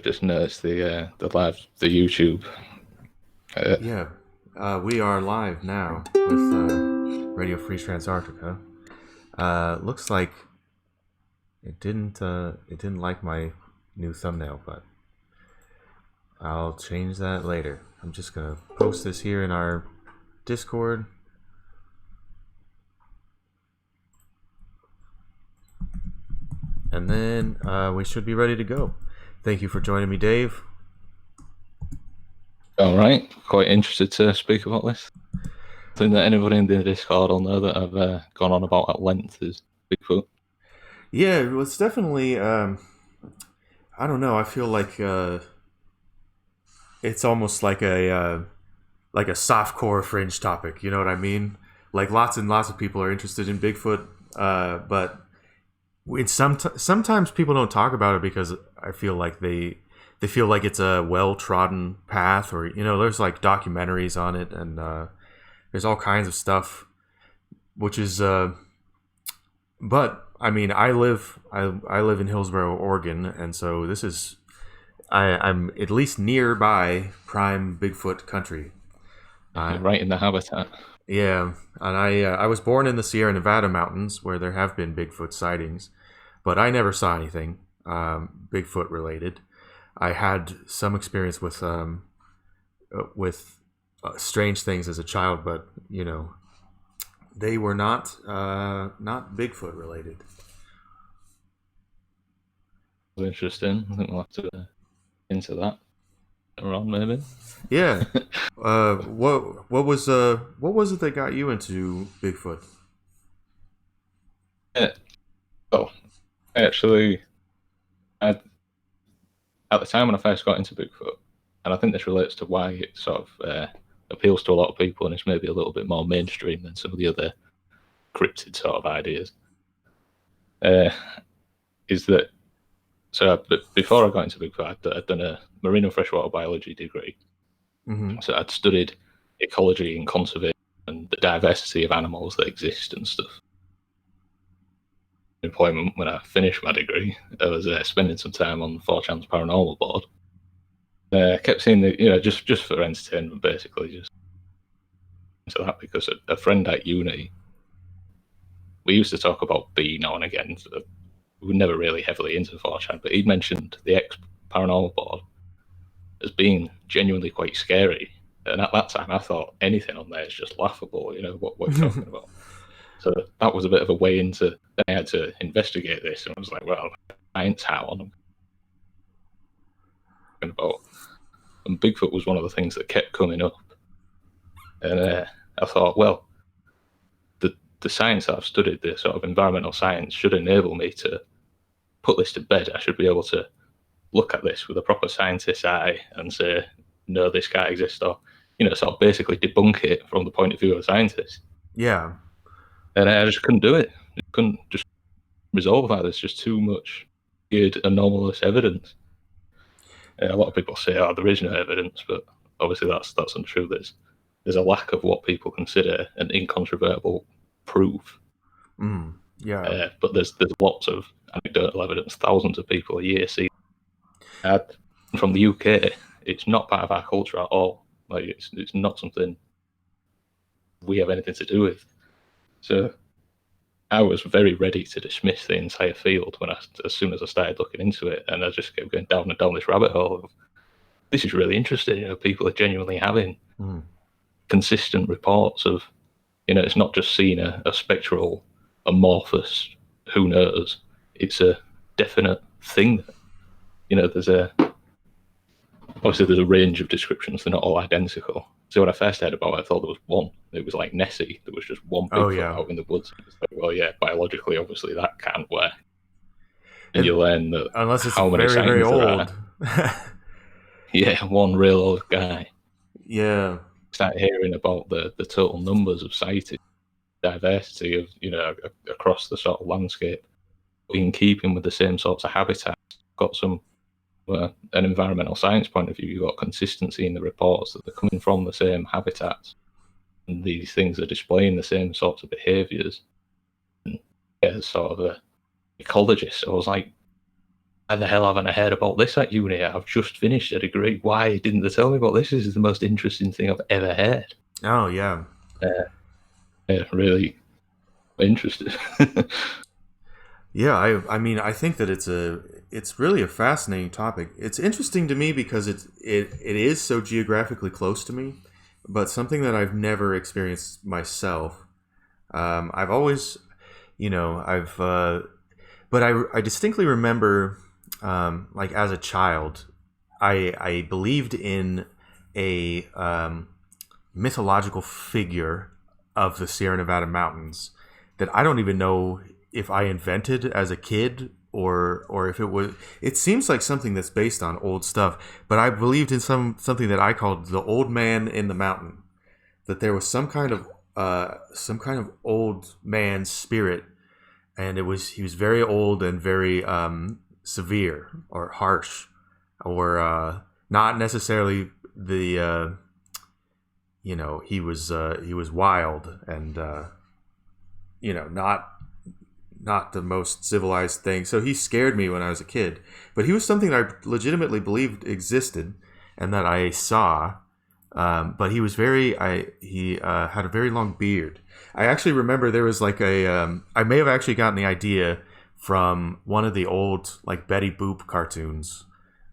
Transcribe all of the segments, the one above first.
just noticed the YouTube. Yeah, we are live now with Radio Free Transarctica. Looks like it didn't like my new thumbnail, but I'll change that later. I'm just gonna post this here in our Discord. And then we should be ready to go. Thank you for joining me, Dave. All right, quite interested to speak about this. I think that anybody in the Discord will know that I've gone on about at length is Bigfoot. Yeah, it was definitely. I don't know. I feel like it's almost like a softcore fringe topic. You know what I mean? Like lots and lots of people are interested in Bigfoot, but sometimes people don't talk about it because I feel like they feel like it's a well trodden path, or there's like documentaries on it, and there's all kinds of stuff, which is. But I mean, I live in Hillsboro, Oregon, and so this is I'm at least nearby prime Bigfoot country. Right in the habitat. Yeah, and I was born in the Sierra Nevada mountains where there have been Bigfoot sightings, but I never saw anything Bigfoot related. I had some experience with strange things as a child, but they were not Bigfoot related. Interesting. I think we'll have to into that later on, maybe. Yeah. What was it that got you into Bigfoot? Yeah. Oh, actually, I at the time when I first got into Bigfoot, and I think this relates to why it sort of appeals to a lot of people and it's maybe a little bit more mainstream than some of the other cryptid sort of ideas, is that before I got into Bigfoot, I'd done a marine and freshwater biology degree. Mm-hmm. So I'd studied ecology and conservation and the diversity of animals that exist and stuff. Employment when I finished my degree, I was spending some time on 4chan's paranormal board. I kept seeing just for entertainment, basically, just into that because a friend at uni, we used to talk about B now and again. So we were never really heavily into 4chan, but he'd mentioned the X paranormal board as being genuinely quite scary. And at that time, I thought anything on there is just laughable. What are you talking about? So that was a bit of a way into. Then I had to investigate this, and I was like, well, science how I'm talking about. And Bigfoot was one of the things that kept coming up. And I thought, well, the science that I've studied, the sort of environmental science, should enable me to put this to bed. I should be able to look at this with a proper scientist's eye and say, no, this can't exist, or sort of basically debunk it from the point of view of a scientist. Yeah. And I just couldn't do it. I couldn't just resolve that. There's just too much weird, anomalous evidence. A lot of people say, "Oh, there is no evidence," but obviously that's untrue. There's a lack of what people consider an incontrovertible proof. Yeah. But there's lots of anecdotal evidence. Thousands of people a year see. From the UK, it's not part of our culture at all. Like it's not something we have anything to do with. So I was very ready to dismiss the entire field as soon as I started looking into it, and I just kept going down and down this rabbit hole of this is really interesting. People are genuinely having consistent reports of, it's not just seeing a spectral, amorphous, who knows. It's a definite thing. There's a range of descriptions. They're not all identical. So when I first heard about it, I thought there was one. It was like Nessie. There was just one Bigfoot out in the woods. It's like, well, yeah, biologically, obviously, that can't work. And you learn that unless it's how many very, very sightings old. Yeah, one real old guy. Yeah. Start hearing about the total numbers of sightings, diversity of across the sort of landscape, in keeping with the same sorts of habitats. Got some an environmental science point of view. You've got consistency in the reports that they're coming from the same habitats, and these things are displaying the same sorts of behaviours. And as sort of a ecologist, I was like, Why the hell haven't I heard about this at uni? I've just finished a degree. Why didn't they tell me about this? This is the most interesting thing I've ever heard. Oh yeah. Uh, yeah, really interested. Yeah, I mean I think that it's really a fascinating topic. It's interesting to me because it is so geographically close to me, but something that I've never experienced myself. I've always, I've but I distinctly remember, like as a child, I believed in a mythological figure of the Sierra Nevada mountains that I don't even know if I invented as a kid or if it was. It seems like something that's based on old stuff, but I believed in something that I called the old man in the mountain. That there was some kind of old man spirit, and he was very old and very severe or harsh, or not necessarily the he was wild and not the most civilized thing. So he scared me when I was a kid, but he was something that I legitimately believed existed and that I saw. But he was he had a very long beard. I actually remember there was like I may have actually gotten the idea from one of the old like Betty Boop cartoons,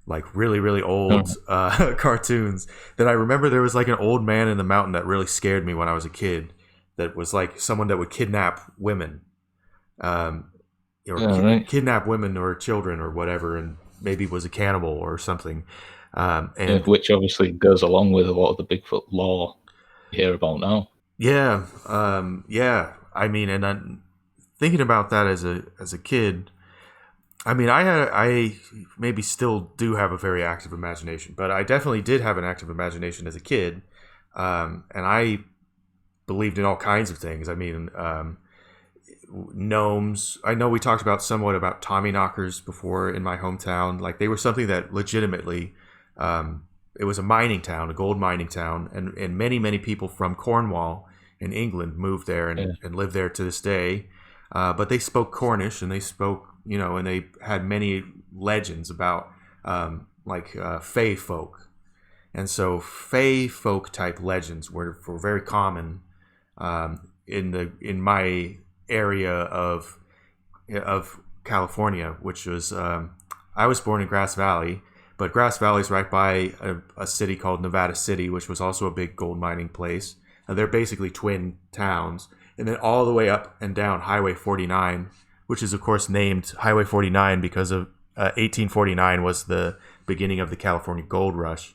like really really old cartoons. That I remember there was like an old man in the mountain that really scared me when I was a kid. That was like someone that would kidnap women, Right. kidnap women or children or whatever, and maybe was a cannibal or something. Yeah, And which obviously goes along with a lot of the Bigfoot lore you hear about now. yeah, yeah. I mean, and I'm thinking about that as a kid. I mean, I maybe still do have a very active imagination, but I definitely did have an active imagination as a kid, and I believed in all kinds of things. I mean, gnomes. I know we talked about somewhat about Tommy knockers before in my hometown. Like they were something that legitimately, it was a mining town, a gold mining town, and many people from Cornwall in England moved there Yeah. and lived there to this day. But they spoke Cornish and they spoke, and they had many legends about Fey folk. And so Fey folk type legends were very common in my area of California, which was I was born in Grass Valley, but Grass Valley is right by a city called Nevada City, which was also a big gold mining place. They're basically twin towns, and then all the way up and down Highway 49, which is of course named Highway 49 because of 1849 was the beginning of the California Gold Rush.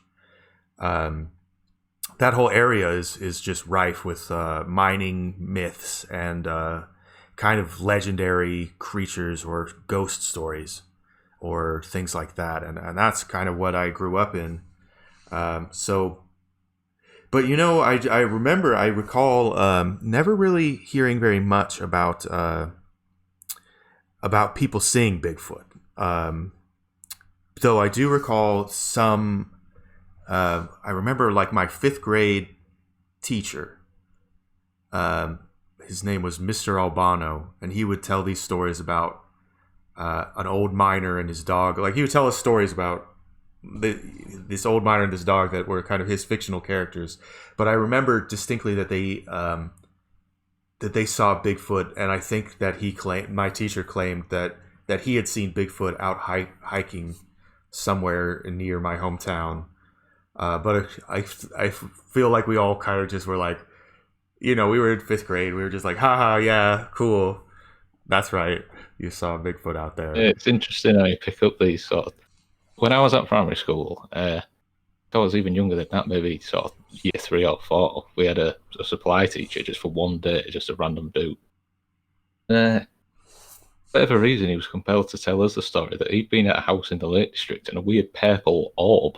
That whole area is just rife with mining myths and kind of legendary creatures or ghost stories or things like that, and that's kind of what I grew up in. So, but I recall never really hearing very much about people seeing Bigfoot. Though I do recall some. I remember like my fifth grade teacher. His name was Mr. Albano, and he would tell these stories about an old miner and his dog. Like he would tell us stories about this old miner and this dog that were kind of his fictional characters. But I remember distinctly that they saw Bigfoot, and I think that my teacher claimed that he had seen Bigfoot out hiking somewhere near my hometown. But I feel like we all kind of just were like, we were in fifth grade. We were just like, haha, yeah, cool. That's right. You saw Bigfoot out there. It's interesting how you pick up these sort of. When I was at primary school, I was even younger than that, maybe sort of year 3 or 4. We had a supply teacher just for one day, just a random dude. For whatever reason, he was compelled to tell us the story that he'd been at a house in the Lake District and a weird purple orb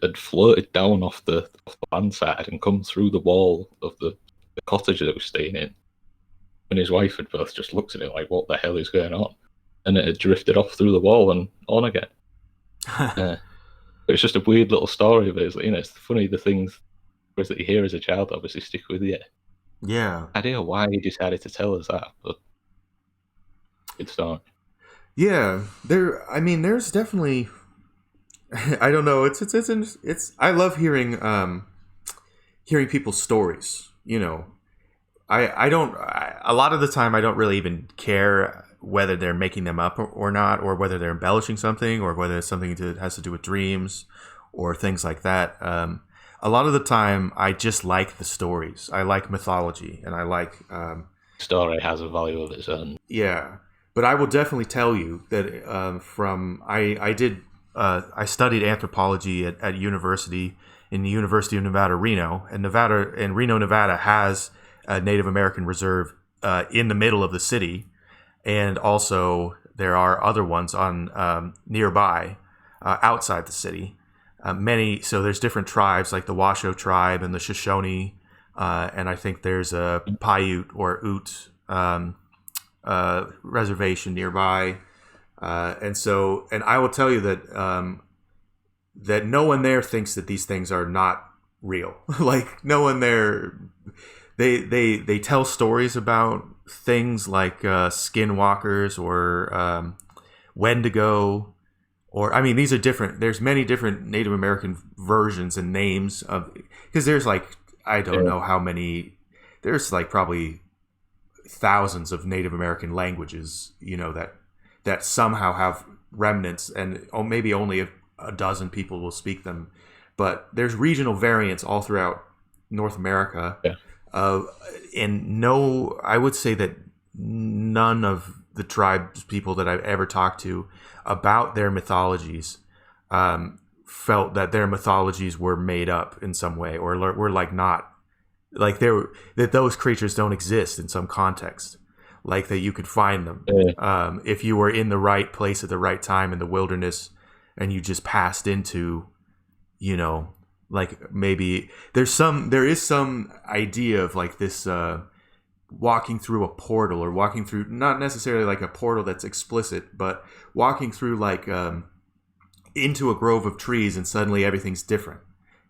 had floated down off the land side and come through the wall of the cottage that we were staying in. And his wife had both just looked at it like, what the hell is going on? And it had drifted off through the wall and on again. It's just a weird little story, but it's funny the things that you hear as a child obviously stick with you. Yeah. I don't know why he decided to tell us that, but good story. Yeah, there. I mean, there's definitely. I don't know. It's. I love hearing people's stories. You know, I don't. A lot of the time, I don't really even care whether they're making them up or not, or whether they're embellishing something, or whether it's something that has to do with dreams or things like that. A lot of the time, I just like the stories. I like mythology, and I like Story has a value of its own. yeah, but I will definitely tell you that from I did I studied anthropology at university in the University of Nevada, Reno, and Reno, Nevada has a Native American reserve in the middle of the city, and also there are other ones on nearby outside the city. So there's different tribes like the Washoe tribe and the Shoshone, and I think there's a Paiute or Ute reservation nearby, and I will tell you that no one there thinks that these things are not real. Like no one there, they tell stories about things like skinwalkers or Wendigo, or I mean these are different. There's many different Native American versions and names of because there's like I don't Yeah. know how many. There's like probably thousands of Native American languages, that somehow have remnants, and maybe only a dozen people will speak them. But there's regional variants all throughout North America. Yeah. Uh, and no, I would say that none of the tribes people that I've ever talked to about their mythologies felt that their mythologies were made up in some way or were like not like that those creatures don't exist in some context, like that you could find them Yeah. if you were in the right place at the right time in the wilderness and you just passed into, like maybe there is some idea of like this walking through a portal or walking through not necessarily like a portal that's explicit, but walking through like into a grove of trees and suddenly everything's different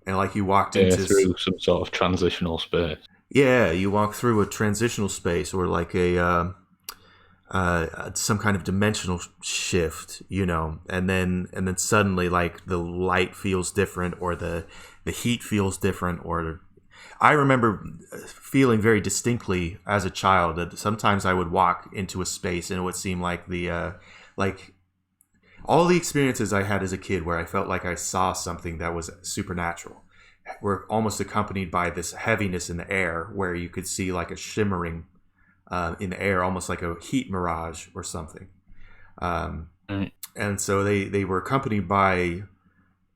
and like you walked Yeah, into through some sort of transitional space. yeah, you walk through a transitional space or like a some kind of dimensional shift, and then suddenly like the light feels different or the heat feels different. Or I remember feeling very distinctly as a child that sometimes I would walk into a space and it would seem like the like all the experiences I had as a kid where I felt like I saw something that was supernatural were almost accompanied by this heaviness in the air where you could see like a shimmering in the air, almost like a heat mirage or something. Um, Mm. and so they were accompanied by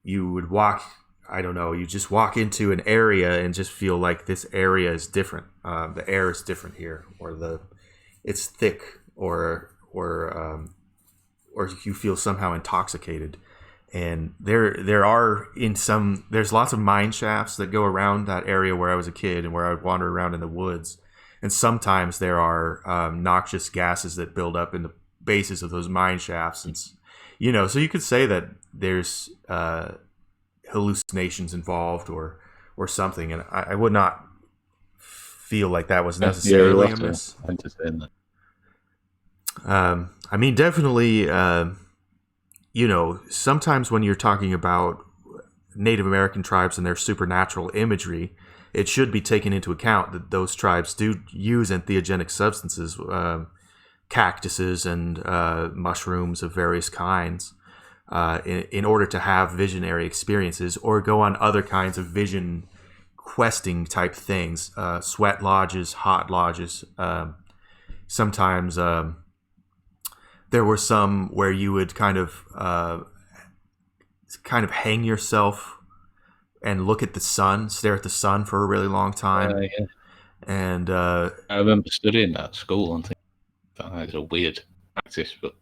you would walk. I don't know. You just walk into an area and just feel like this area is different. The air is different here, or it's thick, or you feel somehow intoxicated. And there's lots of mine shafts that go around that area where I was a kid and where I would wander around in the woods. And sometimes there are noxious gases that build up in the bases of those mine shafts, and so you could say that there's hallucinations involved or something. And I would not feel like that was Yeah, you'll necessarily a have to miss. entertain that. I mean, definitely. Sometimes when you're talking about Native American tribes and their supernatural imagery, it should be taken into account that those tribes do use entheogenic substances, cactuses and mushrooms of various kinds, in order to have visionary experiences or go on other kinds of vision questing type things, sweat lodges, hot lodges. Sometimes there were some where you would kind of hang yourself and look at the sun, stare at the sun for a really long time, Yeah. and I remember studying that at school and thinking that is a weird practice, but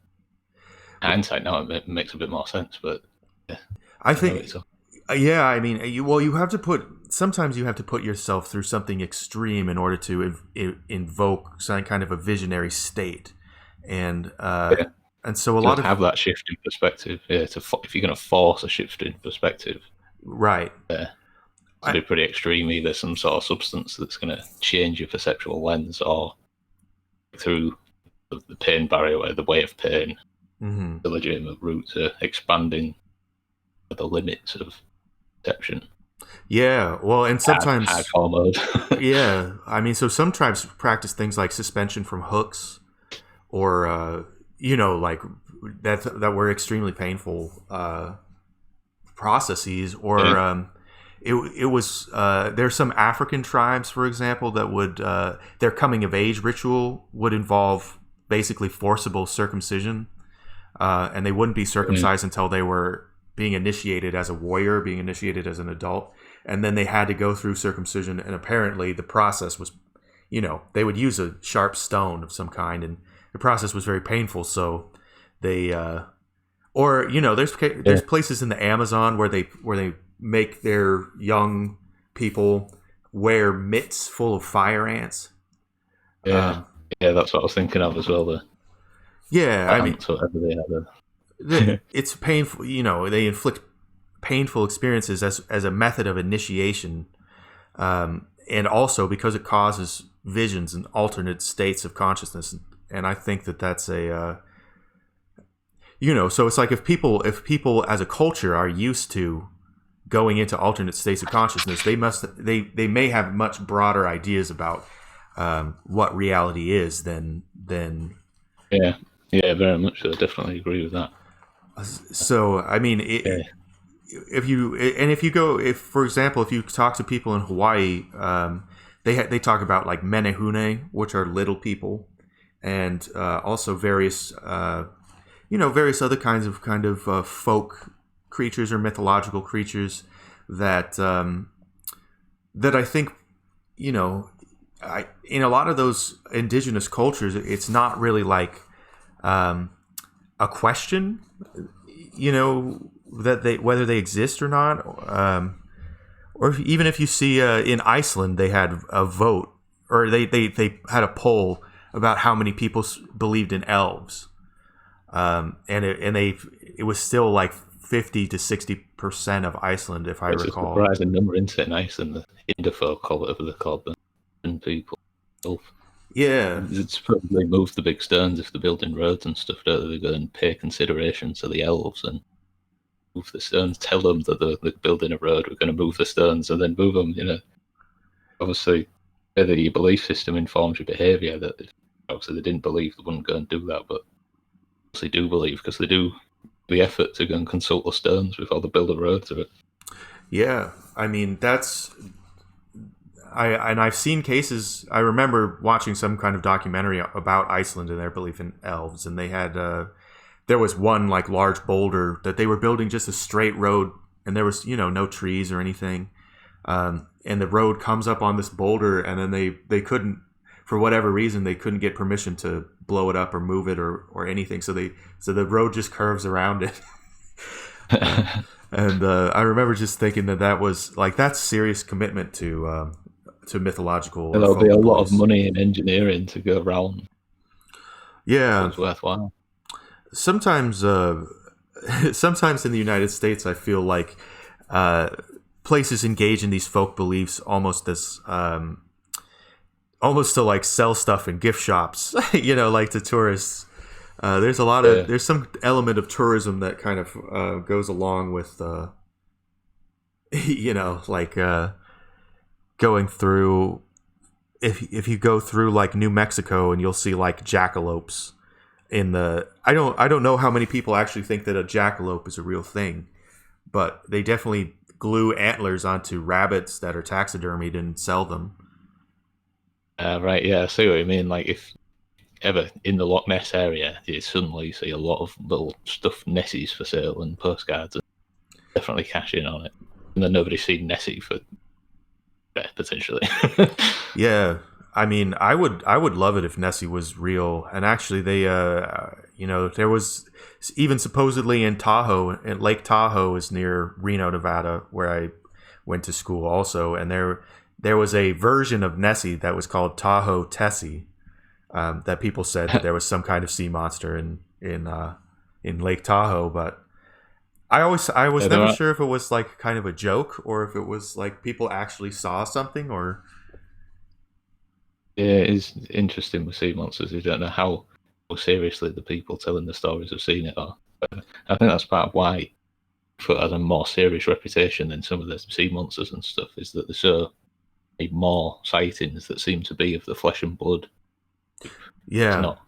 hindsight now it makes a bit more sense. But yeah, I I know think, it's a, yeah, I mean, you have to sometimes you have to put yourself through something extreme in order to invoke some kind of a visionary state, and yeah, and so a to lot of have that shift in perspective. Yeah, if you're going to force a shift in perspective, right. yeah, to I, be pretty extreme, either some sort of substance that's going to change your perceptual lens, or through the pain barrier, or the way of pain. Hmm. a legitimate route to expanding the limits of perception. Yeah, well, and sometimes, Hardcore mode. yeah, I mean, so some tribes practice things like suspension from hooks, or like that were extremely painful processes, Yeah. or it was there's some African tribes, for example, that would their coming of age ritual would involve basically forcible circumcision, and they wouldn't be Yeah. circumcised until they were being initiated as a warrior, being initiated as an adult, and then they had to go through circumcision. And apparently, the process was, they would use a sharp stone of some kind, and the process was very painful. So they, or there's Yeah. places in the Amazon where they make their young people wear mitts full of fire ants. Yeah. Yeah, that's what I was thinking of as well. The Yeah, I mean, ants, whatever they have. it's painful. They inflict painful experiences as a method of initiation, and also because it causes visions and alternate states of consciousness. And I think that that's so it's like if people as a culture are used to going into alternate states of consciousness, they may have much broader ideas about what reality is than Yeah. Yeah, very much so. Definitely agree with that. so. I mean, Yeah. if for example, if you talk to people in Hawaii, they talk about like menehune, which are little people, and also various other kind of folk creatures or mythological creatures that that I think in a lot of those indigenous cultures, it's not really like a question, that they whether they exist or not, or even if you see in Iceland, they had a vote, or they had a poll about how many people believed in elves, and it was still like 50 to 60% of Iceland, if I It's a recall. surprising number, isn't it? Nice, and the Hinderfolk, or whatever they're called, and people. Yeah, It's probably move the big stones if they're building roads and stuff. Don't they? They go and pay consideration to the elves and move the stones. Tell them that they're building a road. We're going to move the stones and then move them. Obviously, whether your belief system informs your behaviour. That if obviously they didn't believe, they wouldn't go and do that. But they do believe because they do the effort to go and consult the stones before they build a road to it. yeah. I mean, I've seen cases. I remember watching some kind of documentary about Iceland and their belief in elves, and they had there was one like large boulder that they were building just a straight road, and there was no trees or anything, and the road comes up on this boulder, and then they couldn't, for whatever reason, they couldn't get permission to blow it up or move it or anything, so the road just curves around it. And I remember just thinking that was like, that's serious commitment to mythological or There'll be a folk lot of beliefs. money in engineering to go around. So Yeah, it's worthwhile. sometimes sometimes in the United States, I feel like places engage in these folk beliefs almost to like sell stuff in gift shops, like to tourists. Yeah. There's some element of tourism that kind of goes along with like going through, if you go through like New Mexico, and you'll see like jackalopes in the I don't know how many people actually think that a jackalope is a real thing, but they definitely glue antlers onto rabbits that are taxidermied and sell them. Right. Yeah. I see what you mean. Like if ever in the Loch Ness area, you suddenly see a lot of little stuffed Nessies for sale and postcards, and definitely cash in on it. And then nobody's seen Nessie for potentially. Yeah, I mean, I would love it if Nessie was real. And actually, there was even supposedly in Tahoe, and Lake Tahoe is near Reno, Nevada, where I went to school also, and there was a version of Nessie that was called Tahoe Tessie, that people said that there was some kind of sea monster in Lake Tahoe, but I was Yeah, there never are, sure if it was like kind of a joke, or if it was like people actually saw something, or yeah, it is interesting with sea monsters. You don't know how how seriously the people telling the stories have seen it. Or I think that's part of why Bigfoot has a more serious reputation than some of the sea monsters and stuff. Is that there's so many more sightings that seem to be of the flesh and blood. It's Yeah. not.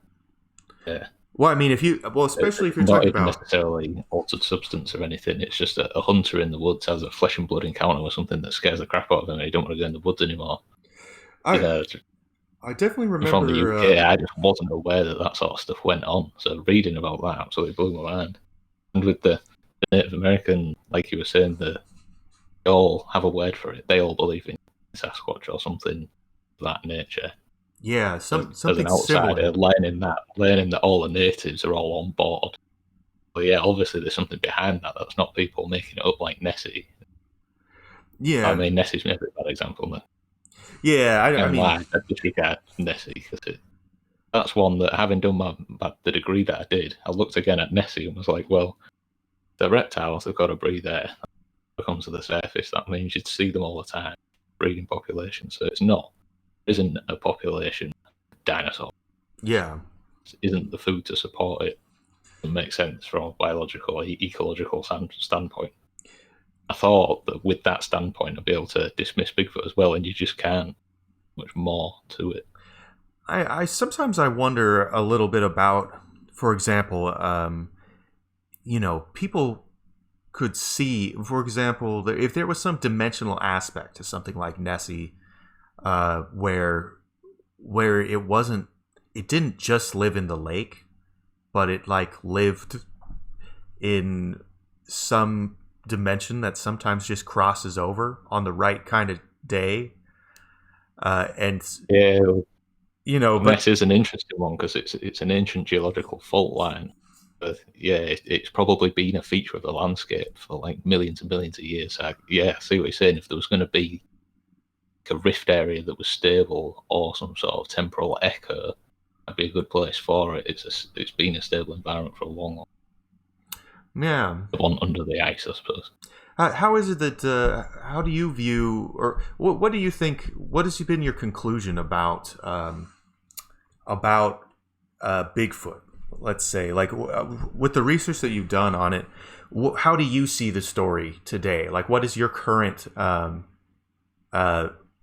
Yeah. Well, I mean, especially if you're Not talking even about, necessarily altered substance or anything. It's just a hunter in the woods has a flesh and blood encounter with something that scares the crap out of him and he don't want to go in the woods anymore. I I definitely I'm from the remember. UK, I just wasn't aware that that sort of stuff went on. So reading about that absolutely blew my mind. And with the Native American, like you were saying, they all have a word for it. They all believe in Sasquatch or something of that nature. Yeah, As an something outsider, similar. learning that all the natives are all on board. But yeah, obviously there's something behind that. That's not people making it up like Nessie. I Yeah, mean, Nessie's maybe a bad example, but yeah. I and mean, why I disregard Nessie because that's one that, having done the degree that I did, I looked again at Nessie and was like, well, the reptiles have got to breathe air. That comes to the surface. That means you'd see them all the time, breeding population. So isn't a population of dinosaurs. yeah, It isn't the food to support it. It makes sense from a biological or ecological standpoint. I thought that with that standpoint, I'd be able to dismiss Bigfoot as well, and you just can't. Much more to it. I sometimes I wonder a little bit about, for example, people could see, for example, if there was some dimensional aspect to something like Nessie, where it didn't just live in the lake, but it like lived in some dimension that sometimes just crosses over on the right kind of day. And Yeah, but Ness is an interesting one because it's an ancient geological fault line. But yeah, it's probably been a feature of the landscape for like millions and millions of years. So yeah, I see what you're saying. If there was going to be a rift area that was stable or some sort of temporal echo, that'd be a good place for it. It's been a stable environment for a long yeah. the one under the ice, I suppose. How is it that? How do you view, or what do you think? What has been your conclusion about Bigfoot? Let's say, like, with the research that you've done on it, how do you see the story today? Like, what is your current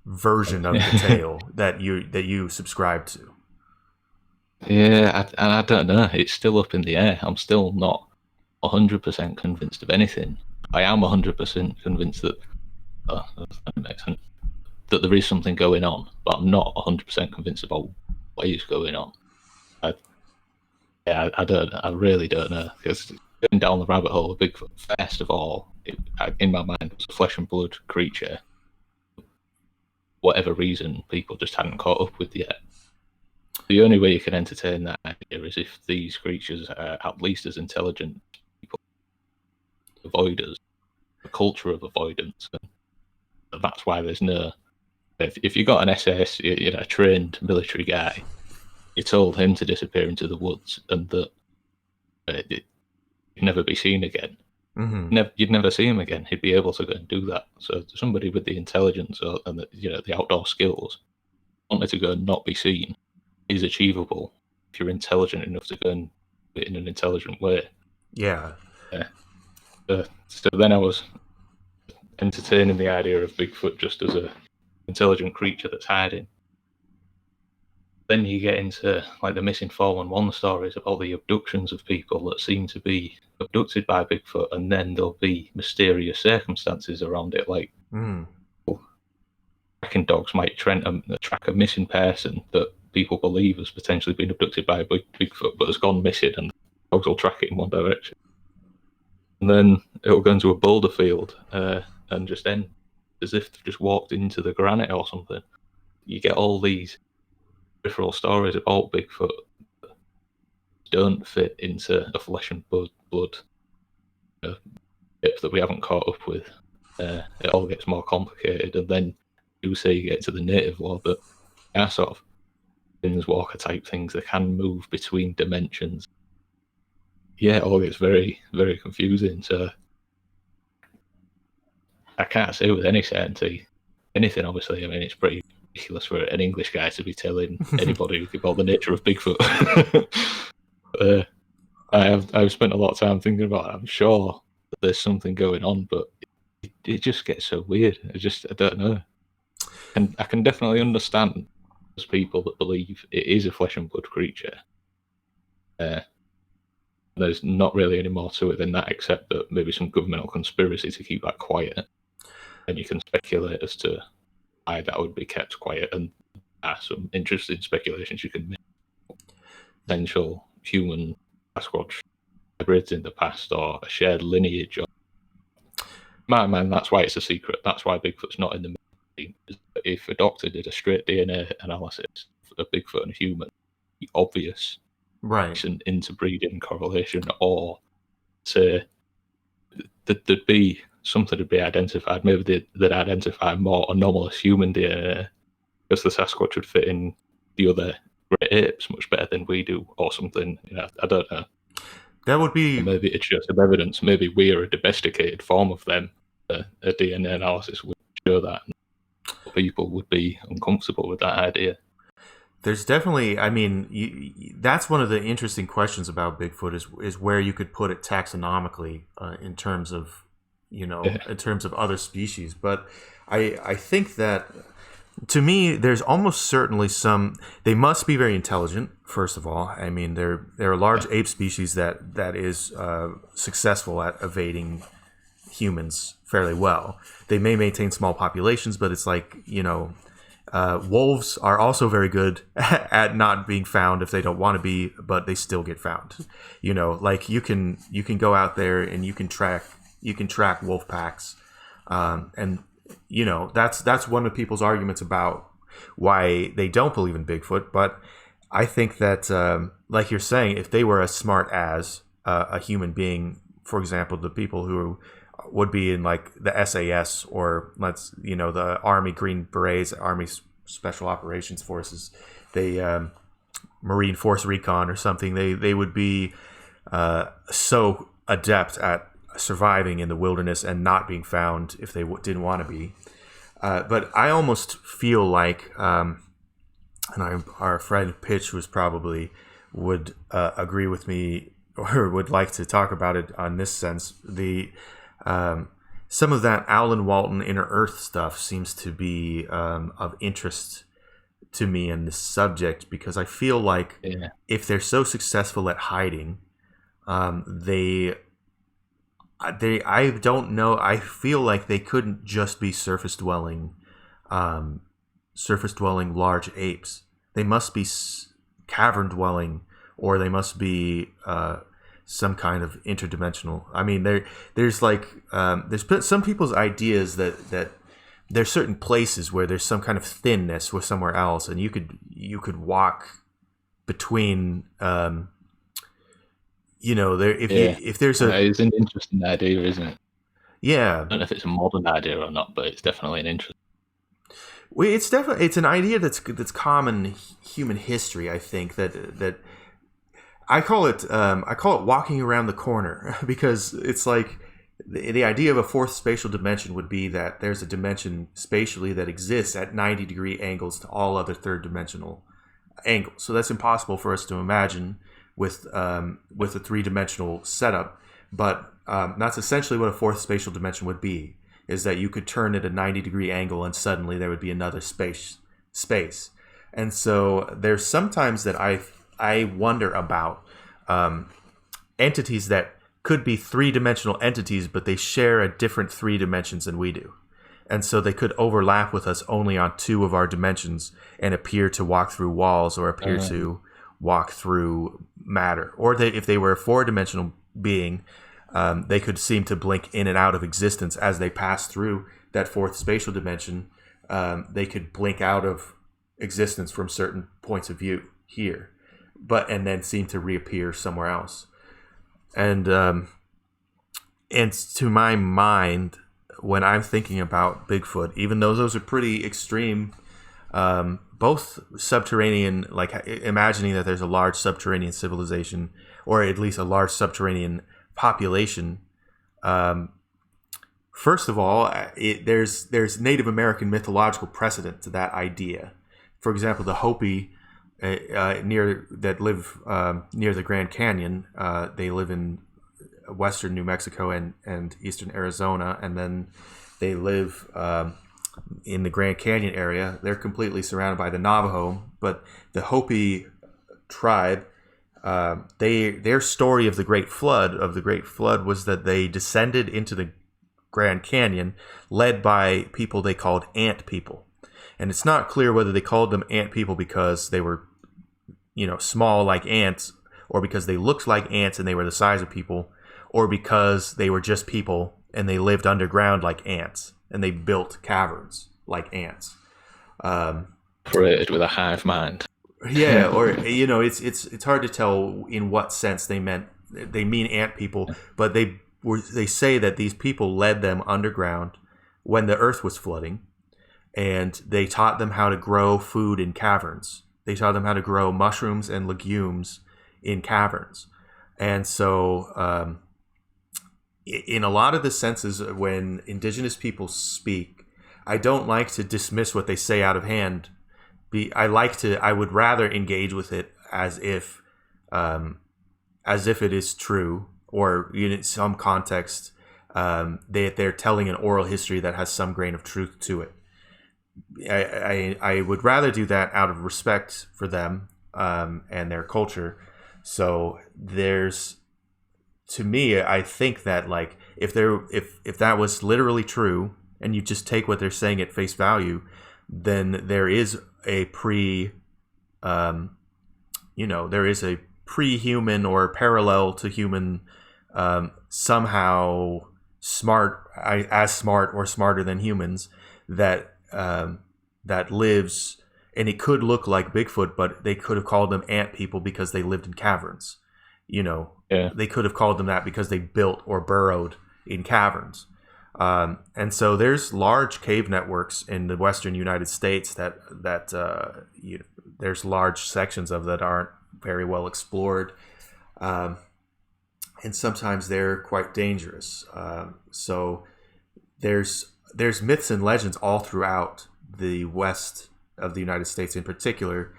version of the tale that you subscribe to? Yeah, I don't know. It's still up in the air. I'm still not 100% convinced of anything. I am 100% convinced that that makes sense, that there is something going on, but I'm not 100% convinced about what is going on. I, I don't. I really don't know because going down the rabbit hole of Bigfoot. First of all, in my mind, it was a flesh and blood creature. Whatever reason, people just hadn't caught up with yet. The only way you can entertain that idea is if these creatures are at least as intelligent as people, avoiders, a culture of avoidance. And that's why there's no. If you got an SS, a trained military guy, you told him to disappear into the woods and that he'd never be seen again. Mm-hmm. You'd never see him again. He'd be able to go and do that. So somebody with the intelligence and the outdoor skills wanted to go and not be seen is achievable if you're intelligent enough to go and do it in an intelligent way. Yeah. So then I was entertaining the idea of Bigfoot just as a intelligent creature that's hiding. Then you get into like the missing 411 stories about the abductions of people that seem to be abducted by Bigfoot, and then there'll be mysterious circumstances around it, like tracking dogs might track a missing person that people believe has potentially been abducted by a Bigfoot but has gone missing, and dogs will track it in one direction. And then it'll go into a boulder field and just end as if they've just walked into the granite or something. You get all these peripheral stories about Bigfoot that don't fit into a flesh and blood tip that we haven't caught up with. It all gets more complicated, and then you say you get to the native law that are sort of Walker type things that can move between dimensions. Yeah, it all gets very, very confusing. So I can't say with any certainty anything. Obviously, I mean it's pretty ridiculous for an English guy to be telling anybody about the nature of Bigfoot. I've spent a lot of time thinking about it. I'm sure that there's something going on, but it just gets so weird. I don't know. And I can definitely understand those people that believe it is a flesh and blood creature. There's not really any more to it than that, except that maybe some governmental conspiracy to keep that quiet. And you can speculate as to why that would be kept quiet. And there are some interesting speculations you can make. Potential human Sasquatch hybrids in the past, or a shared lineage. Or... My man, that's why it's a secret. That's why Bigfoot's not in the mainstream. If a doctor did a straight DNA analysis of a Bigfoot and a human, it'd be obvious. Right. It's an interbreeding correlation, or say that there'd be something to be identified. Maybe they'd identify more anomalous human DNA because the Sasquatch would fit in the other great apes much better than we do, or something. I don't know. That would be... Or maybe it shows some evidence. Maybe we're a domesticated form of them. A DNA analysis would show that. People would be uncomfortable with that idea. There's definitely, I mean, that's one of the interesting questions about Bigfoot is where you could put it taxonomically in terms of, in terms of other species. But I think that, to me, there's almost certainly they must be very intelligent, first of all. I mean, they're a large ape species that is successful at evading humans fairly well. They may maintain small populations, but it's like, wolves are also very good at not being found if they don't want to be, but they still get found. Like you can go out there and you can track wolf packs, and that's one of people's arguments about why they don't believe in Bigfoot. But I think that, like you're saying, if they were as smart as a human being, for example, the people who would be in like the SAS or the Army Green Berets, Army Special Operations Forces, Marine Force Recon or something, they would be so adept at surviving in the wilderness and not being found if they didn't want to be. But I almost feel like, and our friend Pitch would agree with me or would like to talk about it on this sense. Some of that Alan Walton Inner Earth stuff seems to be of interest to me in this subject, because I feel like if they're so successful at hiding, I don't know. I feel like they couldn't just be surface dwelling large apes. They must be cavern dwelling, or they must be some kind of interdimensional. I mean, there's some people's ideas that there's certain places where there's some kind of thinness with somewhere else, and you could walk between. If there's it's an interesting idea, isn't it? Yeah, I don't know if it's a modern idea or not, but it's definitely an interesting. Well, it's an idea that's common in human history. I think that I call it walking around the corner, because it's like the idea of a fourth spatial dimension would be that there's a dimension spatially that exists at 90-degree angles to all other third dimensional angles. So that's impossible for us to imagine with a three-dimensional setup, but that's essentially what a fourth spatial dimension would be, is that you could turn at a 90-degree angle and suddenly there would be another space. And so there's sometimes that I wonder about entities that could be three-dimensional entities, but they share a different three dimensions than we do. And so they could overlap with us only on two of our dimensions and appear to walk through walls or appear to walk through matter. Or if they were a four-dimensional being, they could seem to blink in and out of existence as they pass through that fourth spatial dimension. They could blink out of existence from certain points of view here, and then seem to reappear somewhere else. And to my mind, when I'm thinking about Bigfoot, even though those are pretty extreme, both subterranean, like imagining that there's a large subterranean civilization, or at least a large subterranean population. First of all, there's Native American mythological precedent to that idea. For example, the Hopi near the Grand Canyon. They live in western New Mexico and eastern Arizona, and then they live in the Grand Canyon area. They're completely surrounded by the Navajo, but the Hopi tribe, their story of the Great Flood was that they descended into the Grand Canyon led by people they called ant people. And it's not clear whether they called them ant people because they were, small like ants, or because they looked like ants and they were the size of people, or because they were just people and they lived underground like ants and they built caverns like ants. Created with a hive mind. Yeah, or it's hard to tell in what sense they mean ant people, but they say that these people led them underground when the earth was flooding, and they taught them how to grow food in caverns. They taught them how to grow mushrooms and legumes in caverns. And so in a lot of the senses, when indigenous people speak, I don't like to dismiss what they say out of hand. I would rather engage with it as if it is true, or in some context they're telling an oral history that has some grain of truth to it. I would rather do that out of respect for them and their culture. So to me, I think that like if that was literally true, and you just take what they're saying at face value, then there is a pre-human or parallel to human, somehow as smart or smarter than humans that lives, and it could look like Bigfoot, but they could have called them ant people because they lived in caverns. They could have called them that because they built or burrowed in caverns. And so there's large cave networks in the western United States that there's large sections of that aren't very well explored, and sometimes they're quite dangerous. So there's myths and legends all throughout the west of the United States in particular.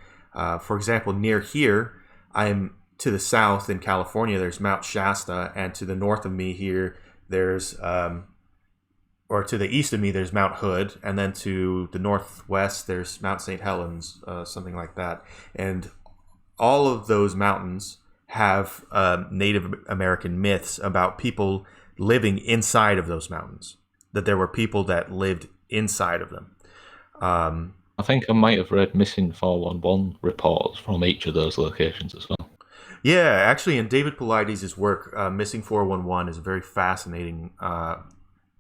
For example, near here, I'm to the south in California, there's Mount Shasta, and to the north of me here, there's or to the east of me, there's Mount Hood, and then to the northwest, there's Mount St. Helens, something like that. And all of those mountains have Native American myths about people living inside of those mountains, that there were people that lived inside of them. I think I might have read missing 411 reports from each of those locations as well. Yeah, actually, in David Paulides' work, Missing 411 is a very fascinating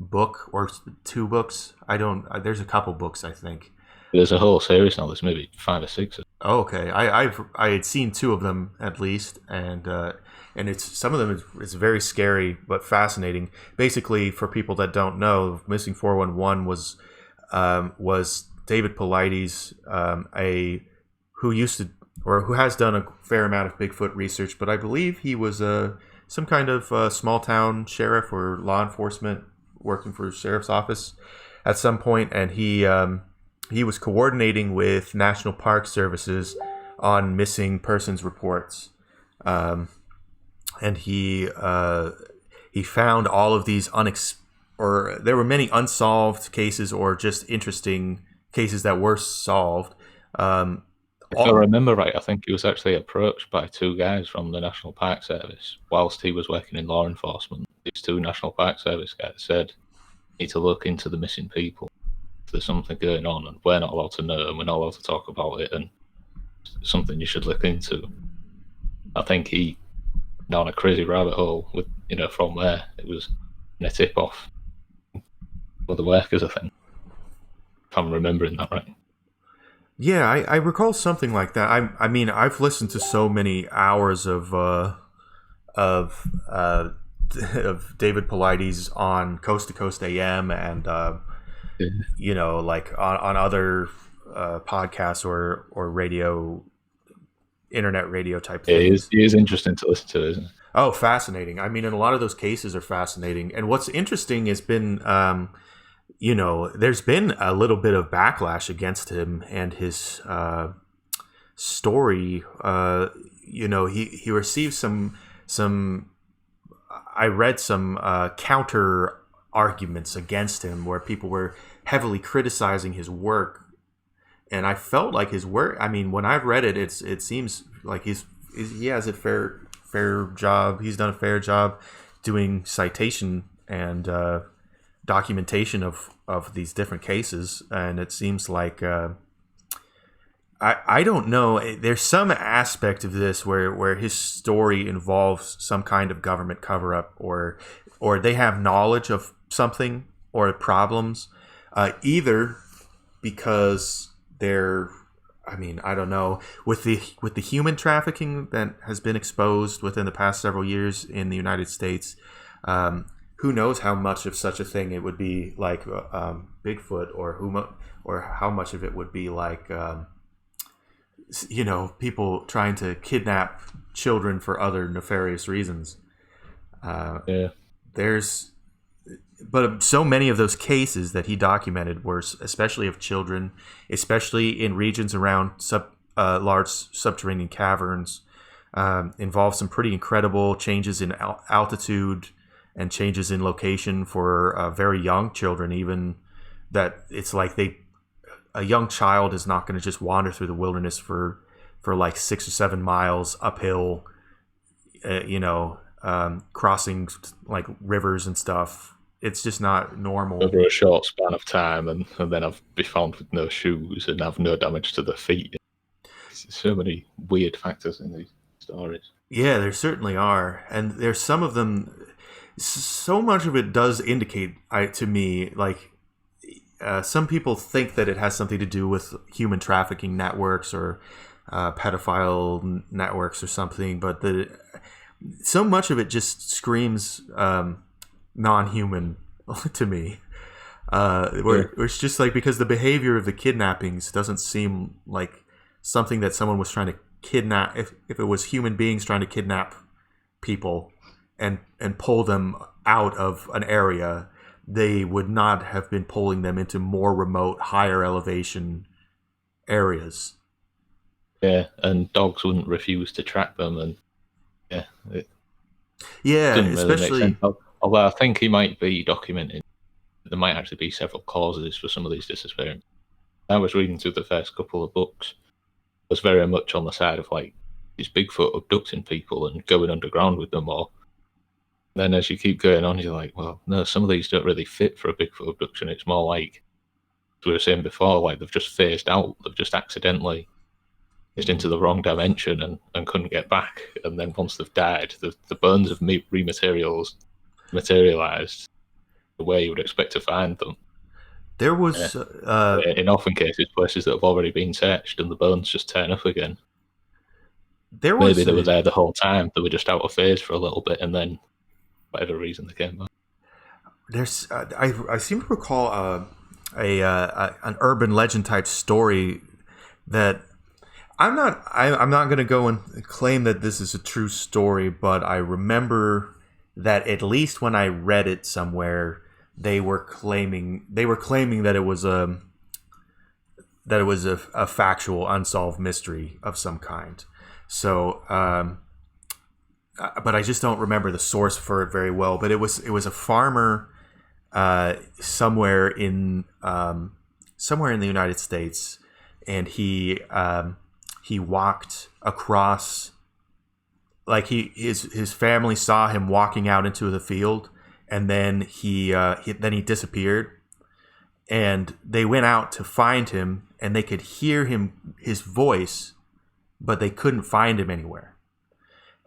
book, or two books. There's a couple books, I think. There's a whole series now. There's maybe 5 or 6. Oh, okay. I had seen 2 of them at least, and it's some of them is very scary but fascinating. Basically, for people that don't know, Missing 411 was David Paulides, who has done a fair amount of Bigfoot research, but I believe he was some kind of small town sheriff or law enforcement working for a sheriff's office at some point, and he was coordinating with National Park Services on missing persons reports, and he found all of these there were many unsolved cases or just interesting cases that were solved. If I remember right, I think he was actually approached by 2 guys from the National Park Service whilst he was working in law enforcement. These 2 National Park Service guys said, "You need to look into the missing people. There's something going on, and we're not allowed to know, and we're not allowed to talk about it, and it's something you should look into." I think he down a crazy rabbit hole with, from there. It was a tip off for the workers, I think. If I'm remembering that right. Yeah, I recall something like that. I mean, I've listened to so many hours of David Paulides on Coast to Coast AM and like on other podcasts or radio, internet radio type things. It is interesting to listen to, isn't it? Oh, fascinating. I mean, and a lot of those cases are fascinating. And what's interesting has been there's been a little bit of backlash against him and his story. He received some. I read some counter arguments against him where people were heavily criticizing his work, and I felt like his work. I mean, when I've read it, it seems like he has a fair job. He's done a fair job doing citation and documentation of these different cases, and it seems like I don't know. There's some aspect of this where his story involves some kind of government cover up, or they have knowledge of something or problems, either because they're. I mean, I don't know, with the human trafficking that has been exposed within the past several years in the United States. Who knows how much of such a thing it would be like Bigfoot, or how much of it would be like people trying to kidnap children for other nefarious reasons. Yeah. But so many of those cases that he documented were especially of children, especially in regions around large subterranean caverns, involved some pretty incredible changes in altitude and changes in location for very young children, even that it's like a young child is not going to just wander through the wilderness for like 6 or 7 miles uphill, crossing like rivers and stuff. It's just not normal. Over a short span of time, and then I've be found with no shoes and have no damage to the feet. So many weird factors in these stories. Yeah, there certainly are. And there's some of them, so much of it does indicate to me, like, some people think that it has something to do with human trafficking networks or pedophile networks or something, but so much of it just screams non-human to me. Where it's just like, because the behavior of the kidnappings doesn't seem like something that someone was trying to kidnap. If it was human beings trying to kidnap people and pull them out of an area, they would not have been pulling them into more remote, higher elevation areas. Yeah, and dogs wouldn't refuse to track them, and especially. Really, although I think he might be documenting, there might actually be several causes for some of these disappearances. I was reading through the first couple of books, was very much on the side of like these Bigfoot abducting people and going underground with them, or then as you keep going on, you're like, well, no, some of these don't really fit for a Bigfoot abduction. It's more like, as we were saying before, like they've just phased out, they've just accidentally phased into the wrong dimension and couldn't get back. And then once they've died, the bones have materialized the way you would expect to find them. There was in often cases places that have already been searched, and the bones just turn up again. Maybe they were there the whole time. They were just out of phase for a little bit, and then whatever reason they came back. There's I seem to recall an urban legend type story that I'm not going to go and claim that this is a true story, but I remember that at least when I read it somewhere, they were claiming that it was a factual unsolved mystery of some kind. So, but I just don't remember the source for it very well. But it was a farmer somewhere in the United States, and he walked across. Like his family saw him walking out into the field, and then he disappeared. And they went out to find him, and they could hear his voice, but they couldn't find him anywhere.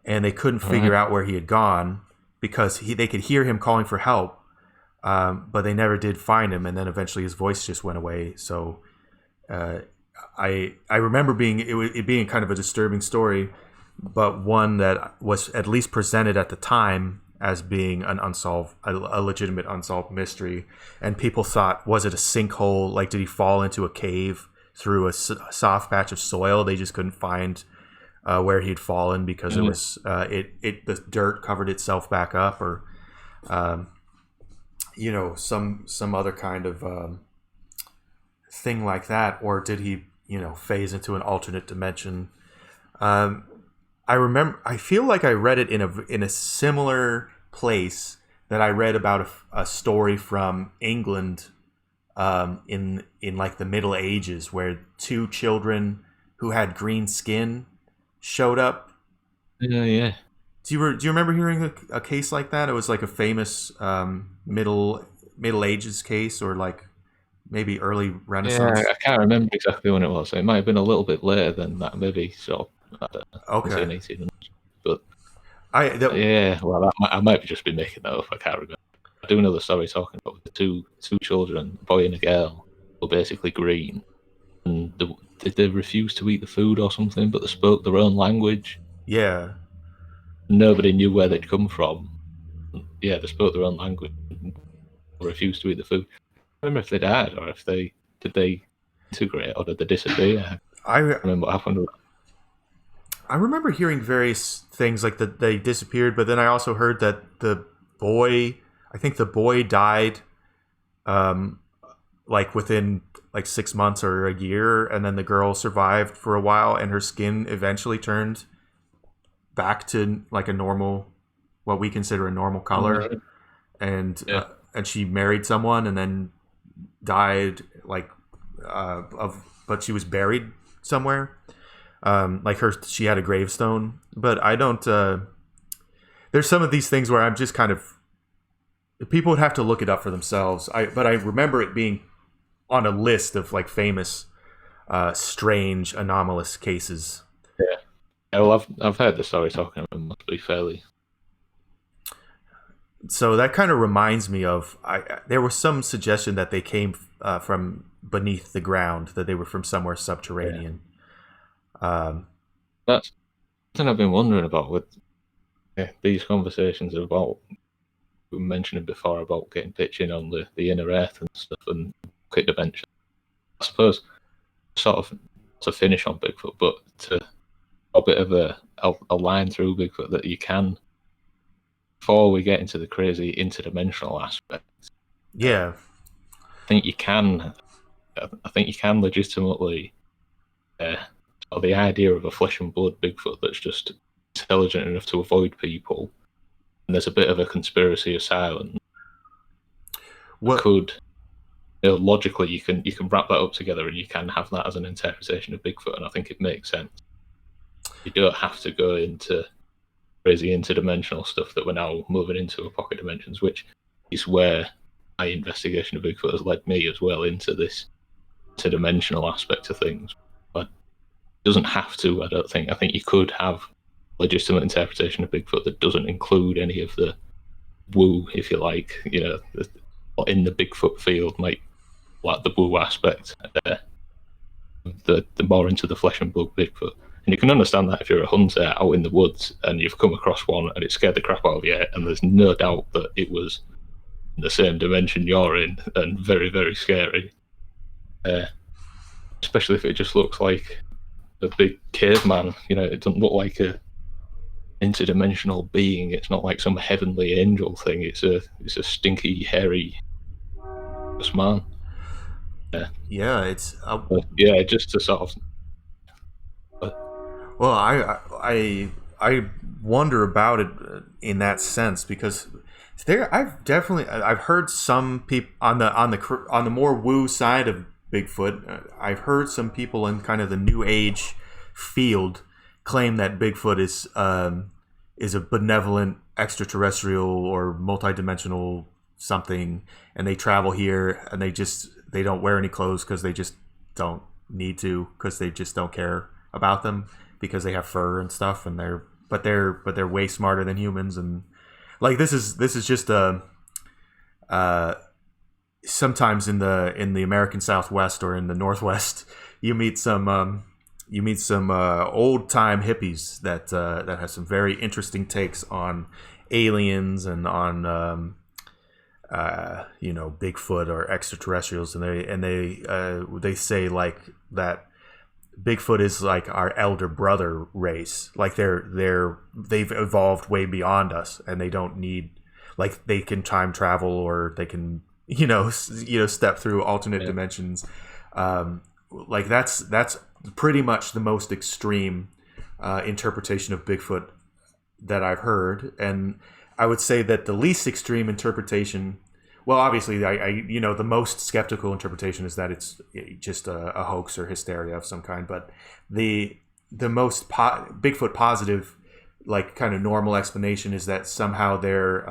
And they couldn't figure out where he had gone, because they could hear him calling for help, but they never did find him. And then eventually his voice just went away. So I remember it being kind of a disturbing story, but one that was at least presented at the time as being a legitimate unsolved mystery. And people thought, was it a sinkhole? Like, did he fall into a cave through a soft patch of soil? They just couldn't find where he'd fallen because it was the dirt covered itself back up, or some other kind of thing like that. Or did he phase into an alternate dimension. I feel like I read it in a similar place that I read about a story from England, in like the Middle Ages, where two children who had green skin showed up. Yeah. Do you remember hearing a case like that? It was like a famous Middle Ages case, or like maybe early Yeah, Renaissance. I can't remember exactly when it was. It might have been a little bit later than that, maybe sort of, I don't know, let's say Okay, in 1800s. But I that, yeah, well, I might just be making that up. I can't remember. I do know the story talking about the two children, a boy and a girl, were basically green, and did they refuse to eat the food or something? But they spoke their own language. yeah. Nobody knew where they'd come from. Yeah, they spoke their own language, and refused to eat the food. I remember if they died or if they integrate or did they disappear? I I remember what happened. I remember hearing various things like that they disappeared, but then I also heard that I think the boy died, um, like within like 6 months or a year, and then the girl survived for a while, and her skin eventually turned back to like a normal, what we consider a normal color, and Yeah. and she married someone, and then died like but she was buried somewhere. Like she had a gravestone, but I don't. There's some of these things where I'm just kind of, people would have to look it up for themselves. But I remember it being on a list of like famous, strange, anomalous cases. Yeah. Well, I've heard the story talking about it must be fairly. So that kind of reminds me of, there was some suggestion that they came from beneath the ground, that they were from somewhere subterranean. That's something I've been wondering about with these conversations about we were mentioning before about getting pitching on the inner earth and stuff and pocket dimension. I suppose sort of to finish on Bigfoot, but to a bit of a line through Bigfoot that you can, before we get into the crazy interdimensional aspect. Yeah, I think you can. I think you can legitimately. Or the idea of a flesh and blood Bigfoot that's just intelligent enough to avoid people, and there's a bit of a conspiracy of silence. what Logically you can wrap that up together and you can have that as an interpretation of Bigfoot, and I think it makes sense. You don't have to go into crazy interdimensional stuff that we're now moving into pocket dimensions, which is where my investigation of Bigfoot has led me as well, into this interdimensional aspect of things. But it doesn't have to, I don't think. I think you could have a legitimate interpretation of Bigfoot that doesn't include any of the woo, if you like, in the Bigfoot field, might like the woo aspect, the more into the flesh and blood Bigfoot. And you can understand that if you're a hunter out in the woods and you've come across one and it scared the crap out of you, and there's no doubt that it was in the same dimension you're in and very, very scary. Especially if it just looks like a big caveman. It doesn't look like a interdimensional being. It's not like some heavenly angel thing. It's a stinky, hairy man. yeah, it's Just to sort of. well, I wonder about it in that sense, because I've heard some people on the more woo side of Bigfoot. I've heard some people in kind of the new age field claim that Bigfoot is a benevolent extraterrestrial or multidimensional something, and they travel here and they don't wear any clothes because they just don't need to, because they just don't care about them, because they have fur and stuff, and they're way smarter than humans. And like this is just sometimes in the American Southwest or in the Northwest, you meet some old time hippies that have some very interesting takes on aliens and on Bigfoot or extraterrestrials, and they say like that Bigfoot is like our elder brother race, like they've evolved way beyond us, and they don't need, like, they can time travel, or they can step through alternate dimensions, like that's pretty much the most extreme interpretation of Bigfoot that I've heard, and I would say that the least extreme interpretation, well, obviously, the most skeptical interpretation is that it's just a hoax or hysteria of some kind, but the most Bigfoot positive, like kind of normal explanation is that somehow they're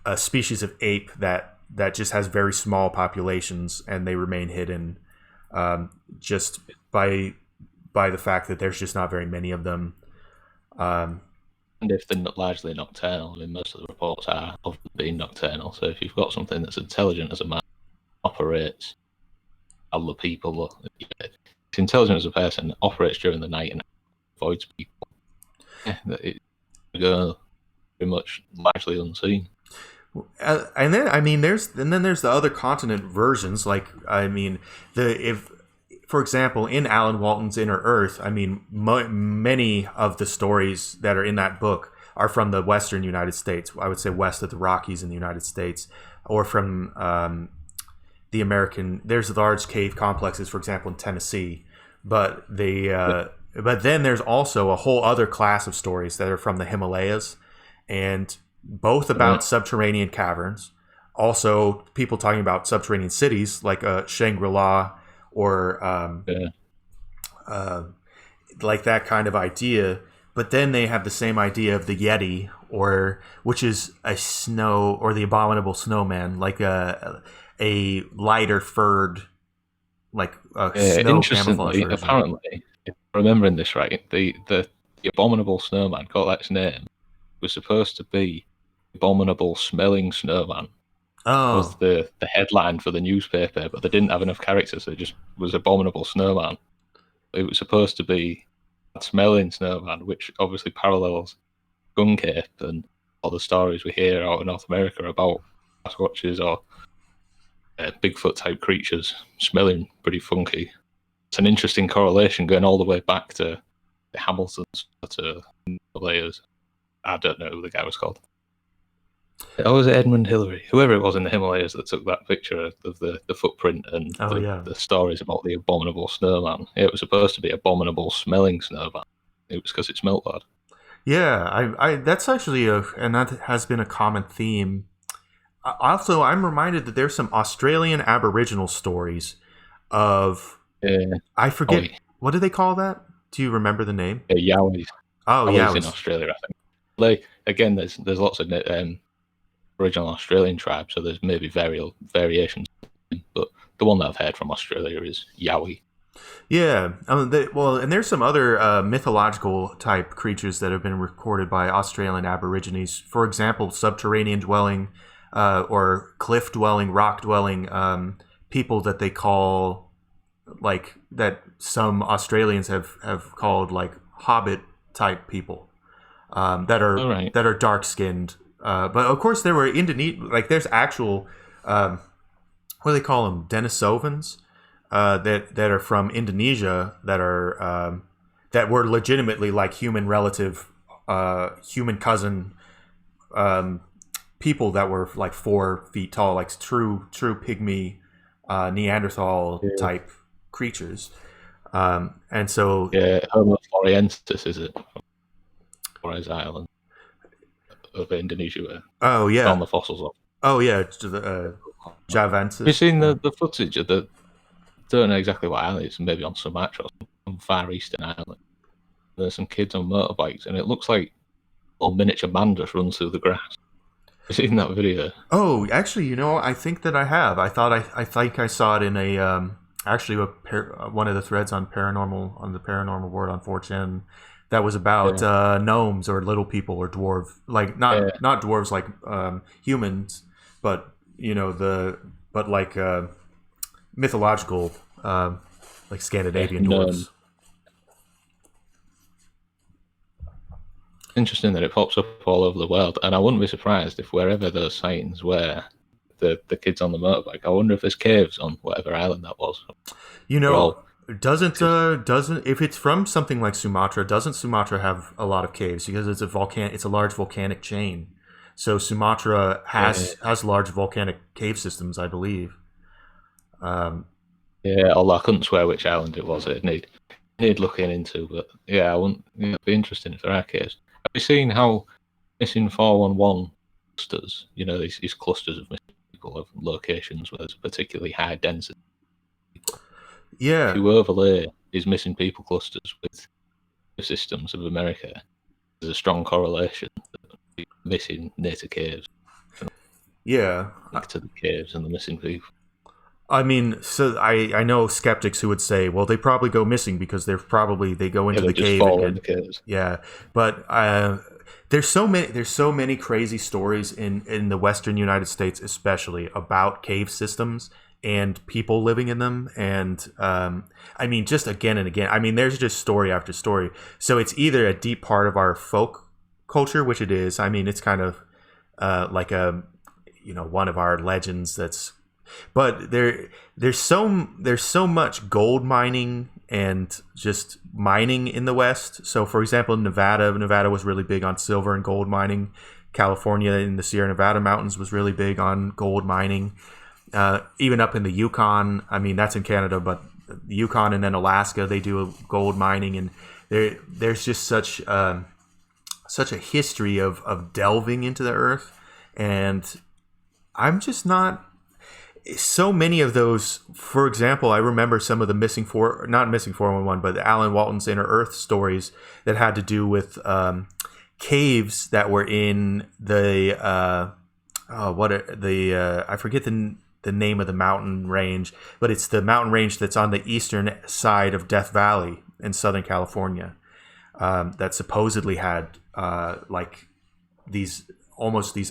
a species of ape that just has very small populations and they remain hidden just by the fact that there's just not very many of them. And if they're largely nocturnal, I mean, most of the reports are of them being nocturnal. So if you've got something that's intelligent as a man, operates other people, it's intelligent as a person, operates during the night and avoids people, it's very much largely unseen. And then there's the other continent versions. Like for example, in Alan Walton's Inner Earth, many of the stories that are in that book are from the western United States. I would say west of the Rockies in the United States, or from the American. There's large cave complexes, for example, in Tennessee, but but then there's also a whole other class of stories that are from the Himalayas, and both about subterranean caverns. Also, people talking about subterranean cities like Shangri-La or like that kind of idea. But then they have the same idea of the Yeti, which is a snow, or the abominable snowman, like a lighter furred, like a snow camouflage version. Apparently, if I'm remembering this right, the abominable snowman, got that its name, was supposed to be abominable smelling snowman. Was the headline for the newspaper, but they didn't have enough characters, so it just was abominable snowman. It was supposed to be smelling snowman, which obviously parallels Gun Cape and all the stories we hear out in North America about Sasquatches or Bigfoot type creatures smelling pretty funky. It's an interesting correlation going all the way back to the Hamiltons, to Himalayas. I don't know who the guy was called. Oh, was it Edmund Hillary? Whoever it was in the Himalayas that took that picture of the footprint and the stories about the abominable snowman. It was supposed to be abominable smelling snowman. It was because it smelled bad. Yeah, I that's actually and that has been a common theme. Also, I'm reminded that there's some Australian Aboriginal stories of I forget what do they call that? Do you remember the name? Yowies. Oh, yeah, in Australia, I think. Like again, there's lots of original Australian tribes, so there's maybe variations, but the one that I've heard from Australia is Yowie. Yeah, and there's some other mythological type creatures that have been recorded by Australian Aborigines. For example, subterranean dwelling or cliff dwelling, rock dwelling people that they call, like, that some Australians have called like hobbit type people that are dark skinned. But of course, there were like there's actual what do they call them, Denisovans that are from Indonesia that are that were legitimately like human relative, human cousin people that were like 4 feet tall, like true pygmy Neanderthal type creatures. And so Homo floresiensis, is it? Flores Island of Indonesia. Oh yeah, found the fossils of. Oh yeah, Javansis. Have you seen the footage of the? Don't know exactly what island it's, maybe on Sumatra or some far eastern island. There's some kids on motorbikes, and it looks like a little miniature man just runs through the grass. Have you seen that video? Oh, actually, I think that I have. I think I saw it in a actually one of the threads on the paranormal board on 4chan. That was about gnomes or little people or dwarf, like not dwarves like humans, but like mythological like Scandinavian dwarves. Interesting that it pops up all over the world, and I wouldn't be surprised if wherever those sightings were, the kids on the motorbike. I wonder if there's caves on whatever island that was. Doesn't if it's from something like Sumatra, doesn't Sumatra have a lot of caves because it's a large volcanic chain. So Sumatra has large volcanic cave systems, I believe. Yeah, Yeah, although I couldn't swear which island it was. It'd need looking into, but yeah, I wouldn't. Yeah, it'd be interesting if there are caves. Have you seen how missing 411 clusters? You know, these clusters of missing people of locations where there's a particularly high density. If Yeah, you overlay these missing people clusters with the systems of America, there's a strong correlation that missing native caves yeah. linked to the caves and the missing people. I mean, so I know skeptics who would say, well, they probably go missing because they go Yeah, into they the just cave and fall in the get caves. yeah. But there's so many crazy stories in the Western United States, especially about cave systems and people living in them, and I mean, just again and again. I mean, there's just story after story. So it's either a deep part of our folk culture, which it is. I mean, it's kind of like a one of our legends that's but there's so much gold mining and just mining in the West. So, for example, Nevada was really big on silver and gold mining. California in the Sierra Nevada mountains was really big on gold mining. Even up in the Yukon, I mean that's in Canada, but the Yukon and then Alaska, they do gold mining, and there's just such a history of delving into the earth, and I'm just not. So many of those, for example, I remember some of the not missing 411, but the Alan Walton's Inner Earth stories that had to do with caves that were in the I forget the name of the mountain range, but it's the mountain range that's on the eastern side of Death Valley in Southern California, that supposedly had like these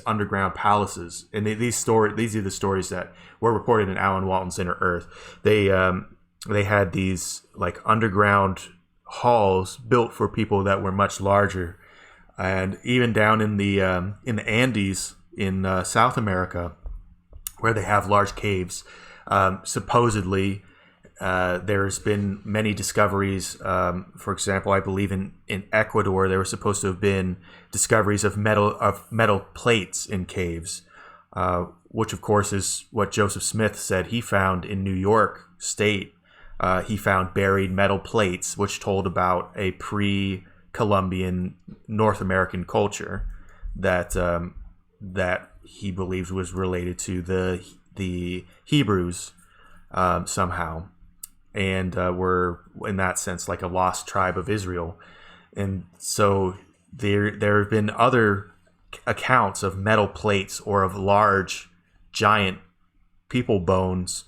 underground palaces, and these are the stories that were reported in Alan Walton's Inner Earth. They had these like underground halls built for people that were much larger, and even down in the Andes in South America, where they have large caves, supposedly. There's been many discoveries. For example, I believe in Ecuador, there were supposed to have been discoveries of metal plates in caves, which of course is what Joseph Smith said he found in New York State. He found buried metal plates, which told about a pre-Columbian North American culture that he believed was related to the Hebrews somehow. And were in that sense like a lost tribe of Israel, and so there have been other accounts of metal plates or of large, giant people bones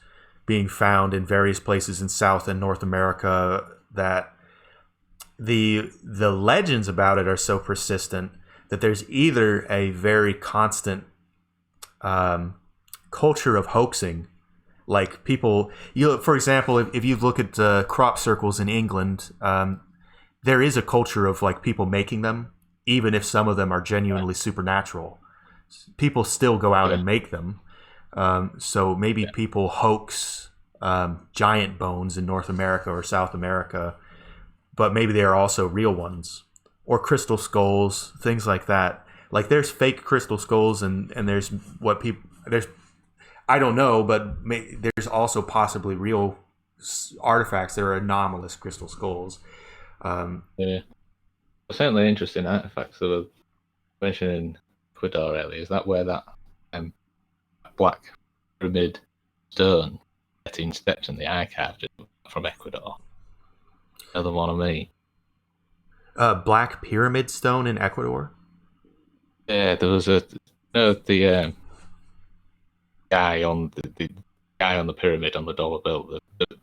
being found in various places in South and North America. That the legends about it are so persistent that there's either a very constant culture of hoaxing. Like people, for example, if you look at crop circles in England, there is a culture of like people making them, even if some of them are genuinely supernatural. People still go out and make them. So maybe people hoax giant bones in North America or South America, but maybe they are also real ones, or crystal skulls, things like that. Like there's fake crystal skulls, and there's I don't know, but there's also possibly real artifacts that are anomalous crystal skulls. Yeah, certainly interesting artifacts that were mentioning Ecuador earlier. Is that where that black pyramid stone, 13 steps in the eye carved from Ecuador? Another one of me. Black pyramid stone in Ecuador? Yeah, there was the guy on the guy on the pyramid on the dollar bill. There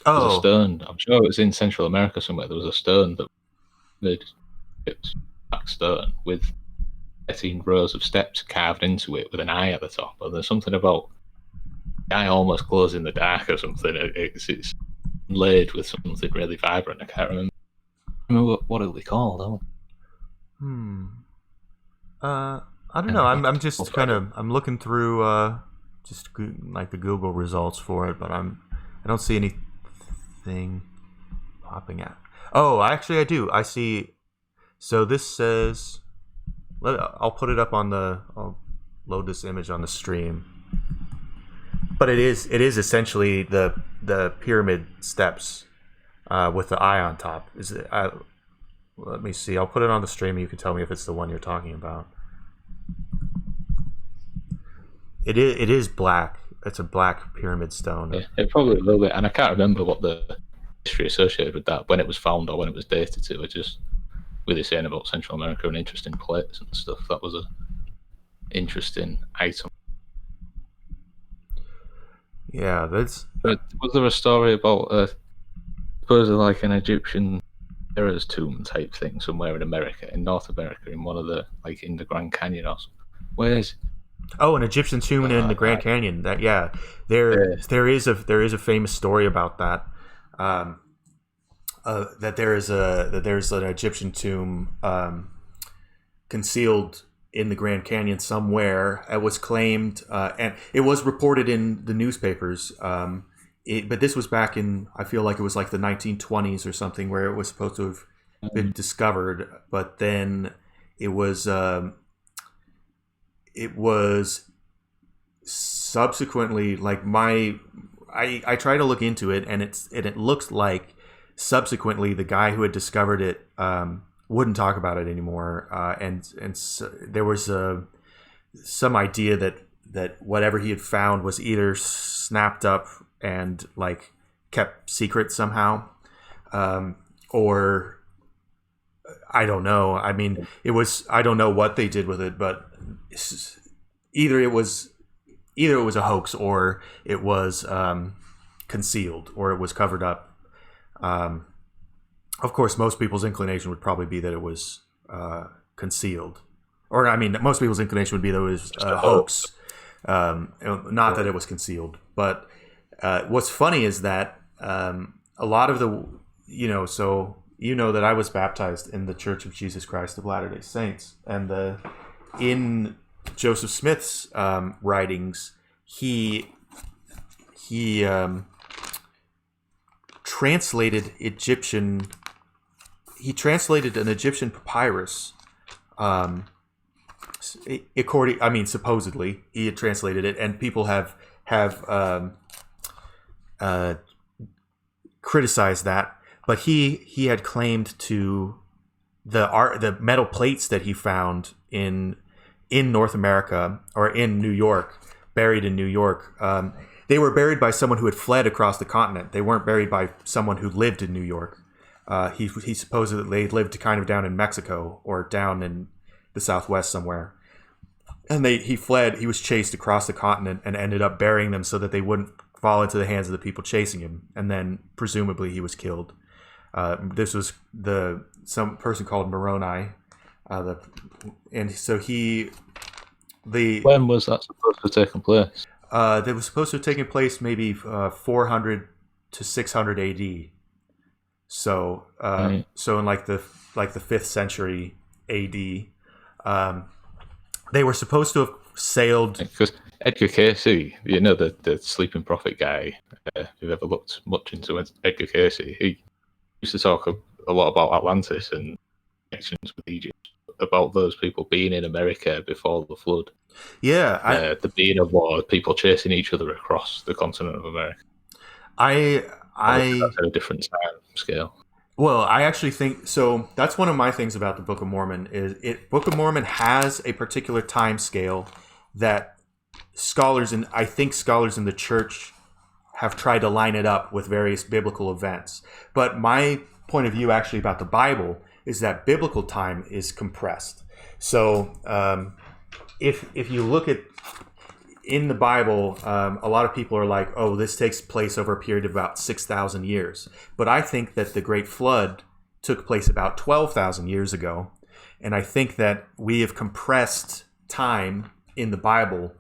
was a stone. I'm sure it was in Central America somewhere. There was a stone that made black stone with 13 rows of steps carved into it with an eye at the top. And there's something about the eye almost glows in the dark or something. It's laid with something really vibrant. I can't remember what it was called. I don't know. I'm just I'm looking through like the Google results for it, but I don't see anything popping out. Oh, actually, I do. I see. So this says, I'll put it up I'll load this image on the stream. But it is essentially the the pyramid steps with the eye on top. Is it? Let me see. I'll put it on the stream. You can tell me if it's the one you're talking about. It is black. It's a black pyramid stone. Yeah, it probably a little bit, and I can't remember what the history associated with that, when it was found or when it was dated to. It just with it saying about Central America and interesting plates and stuff. That was a interesting item. Yeah, that's. But was there a story about supposedly like an Egyptian pharaoh's tomb type thing somewhere in America, in North America, in one of the like in the Grand Canyon or something? Where's an Egyptian tomb in the Grand Canyon. That there is a famous story about that. That there's an Egyptian tomb concealed in the Grand Canyon somewhere. It was claimed, and it was reported in the newspapers. But this was back in, I feel like it was like the 1920s or something, where it was supposed to have been discovered. But then it was subsequently, like I tried to look into it, and it looks like subsequently the guy who had discovered it wouldn't talk about it anymore, and so there was some idea that whatever he had found was either snapped up and like kept secret somehow, or I don't know. I mean, I don't know what they did with it, but either it was a hoax, or it was concealed, or it was covered up. Of course, most people's inclination would probably be that it was concealed, or I mean, most people's inclination would be that it was a hoax, not that it was concealed. But what's funny is that a lot of the, so that I was baptized in the Church of Jesus Christ of Latter-day Saints, and in Joseph Smith's writings, he translated an Egyptian papyrus. Supposedly he had translated it, and people have criticized that. But he had claimed to the metal plates that he found in North America, or in New York, buried in New York. They were buried by someone who had fled across the continent. They weren't buried by someone who lived in New York. He supposedly lived kind of down in Mexico, or down in the Southwest somewhere. And he fled. He was chased across the continent and ended up burying them so that they wouldn't fall into the hands of the people chasing him. And then presumably he was killed. This was some person called Moroni. And so when was that supposed to have taken place? That was supposed to have taken place maybe 400 to 600 AD. So so in like the 5th century AD, they were supposed to have sailed. Because Edgar Casey, the sleeping prophet guy, if you've ever looked much into Edgar Casey, he used to talk a lot about Atlantis and connections with Egypt, about those people being in America before the flood. Yeah, the being of war, people chasing each other across the continent of America. That's at a different time scale. Well, I actually think so. That's one of my things about the Book of Mormon Book of Mormon has a particular time scale that scholars in the church have tried to line it up with various biblical events. But my point of view actually about the Bible is that biblical time is compressed. So if you look at in the Bible, a lot of people are like, oh, this takes place over a period of about 6,000 years. But I think that the Great Flood took place about 12,000 years ago. And I think that we have compressed time in the Bible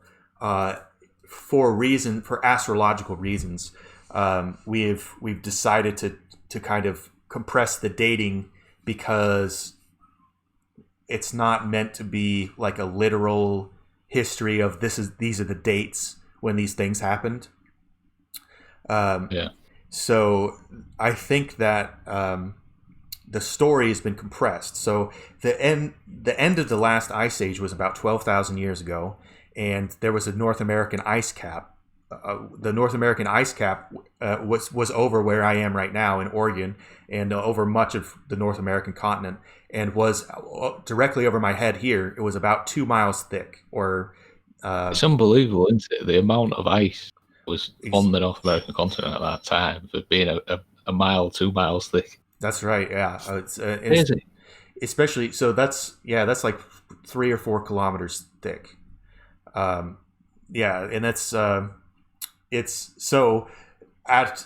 for astrological reasons. We've decided to kind of compress the dating, because it's not meant to be like a literal history of these are the dates when these things happened. So I think that the story has been compressed. So the end of the last ice age was about 12,000 years ago, and there was a North American ice cap. The North American ice cap was over where I am right now in Oregon, and over much of the North American continent, and was directly over my head here. It was about 2 miles thick, or it's unbelievable, isn't it? The amount of ice was on the North American continent at that time for being a mile, 2 miles thick. That's right. Yeah, it's especially so. That's like 3 or 4 kilometers thick. Yeah, and that's it's so at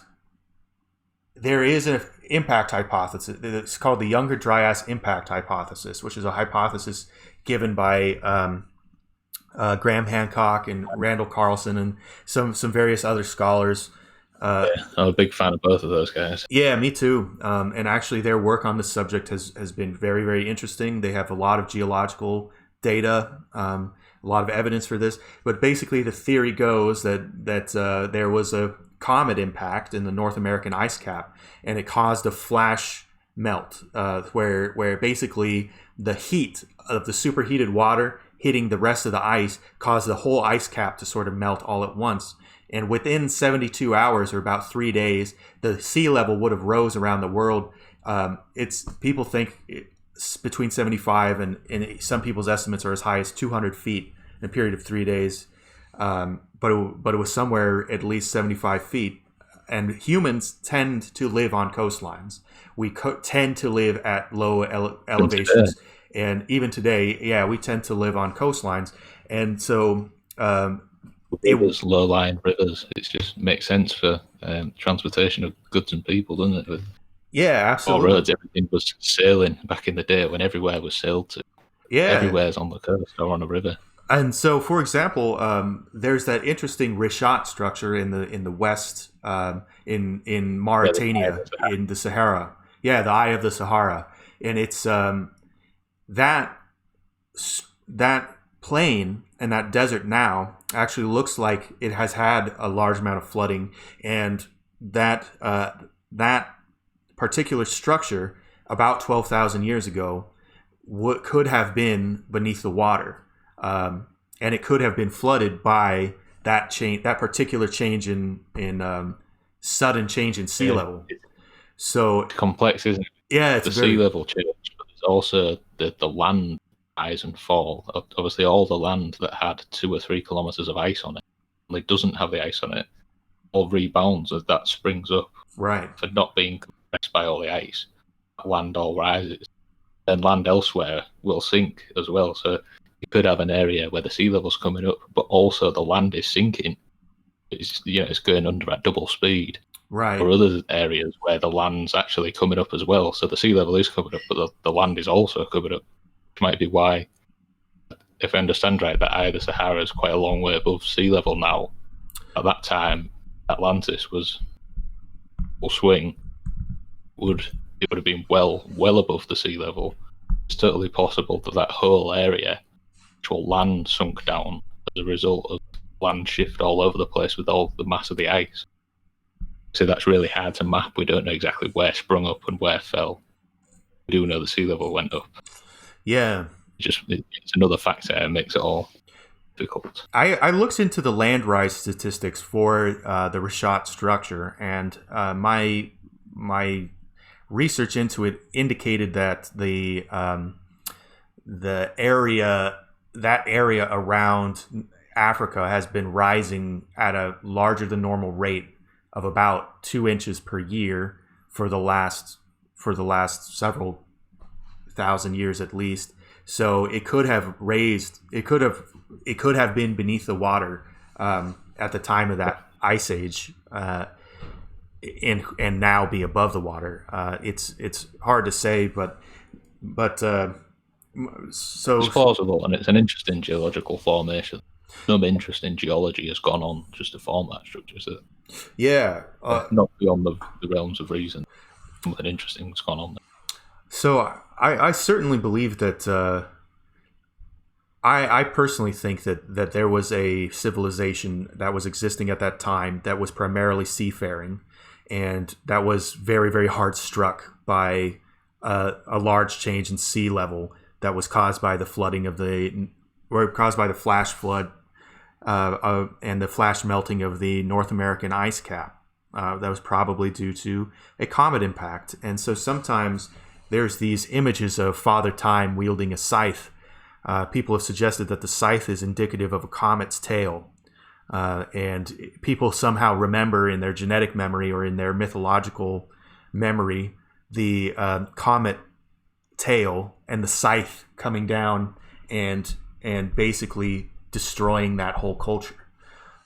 there is an impact hypothesis. It's called the Younger Dryas impact hypothesis, which is a hypothesis given by Graham Hancock and Randall Carlson and some various other scholars. I'm a big fan of both of those guys. Yeah, me too. And actually, their work on this subject has been very, very interesting. They have a lot of geological data, a lot of evidence for this. But basically, the theory goes that there was a comet impact in the North American ice cap, and it caused a flash melt, where basically the heat of the superheated water hitting the rest of the ice caused the whole ice cap to sort of melt all at once. And within 72 hours, or about 3 days, the sea level would have rose around the world. People think it's between 75 and some people's estimates are as high as 200 feet in a period of 3 days. But it was somewhere at least 75 feet. And humans tend to live on coastlines. We tend to live at low elevations. And even today, yeah, we tend to live on coastlines. And so rivers, low-lying rivers, it just makes sense for transportation of goods and people, doesn't it? With yeah, absolutely. roads, everything was sailing back in the day when everywhere was sailed to. Yeah. Everywhere's on the coast or on a river. And so, for example, there's that interesting Rishat structure in the west, in Mauritania, in the Sahara. Yeah, the Eye of the Sahara, and it's that plain and that desert now actually looks like it has had a large amount of flooding, and that particular structure about 12,000 years ago could have been beneath the water. And it could have been flooded by that particular change in sudden change in sea level. So it's complex, isn't it? Yeah, it's the sea level change, but there's also the land rise and fall. Obviously, all the land that had 2 or 3 kilometers of ice on it, like doesn't have the ice on it, all rebounds as that springs up. Right. For not being compressed by all the ice, land all rises, and land elsewhere will sink as well. So you could have an area where the sea level's coming up, but also the land is sinking. It's going under at double speed. Right. Or other areas where the land's actually coming up as well. So the sea level is coming up, but the land is also coming up. Which might be why, if I understand right, that Eye of the Sahara is quite a long way above sea level now. At that time, Atlantis was full swing. It would have been well above the sea level. It's totally possible that whole area, actual land, sunk down as a result of land shift all over the place with all the mass of the ice. So that's really hard to map. We don't know exactly where sprung up and where fell. We do know the sea level went up. Yeah. It's another factor that makes it all difficult. I looked into the land rise statistics for the Rishat structure, and my research into it indicated that the area around Africa has been rising at a larger than normal rate of about 2 inches per year for the last several thousand years at least. So it could have been beneath the water at the time of that ice age, and now be above the water. It's hard to say, but so it's plausible, and it's an interesting geological formation. Some interesting geology has gone on just to form that structure. So yeah, not beyond the realms of reason. Something interesting has gone on there. So I certainly believe that. I personally think that there was a civilization that was existing at that time that was primarily seafaring, and that was very, very hard struck by a large change in sea level that was caused by the caused by the flash flood and the flash melting of the North American ice cap. That was probably due to a comet impact. And so sometimes there's these images of Father Time wielding a scythe. People have suggested that the scythe is indicative of a comet's tail. And people somehow remember in their genetic memory or in their mythological memory the comet tail and the scythe coming down and basically destroying that whole culture.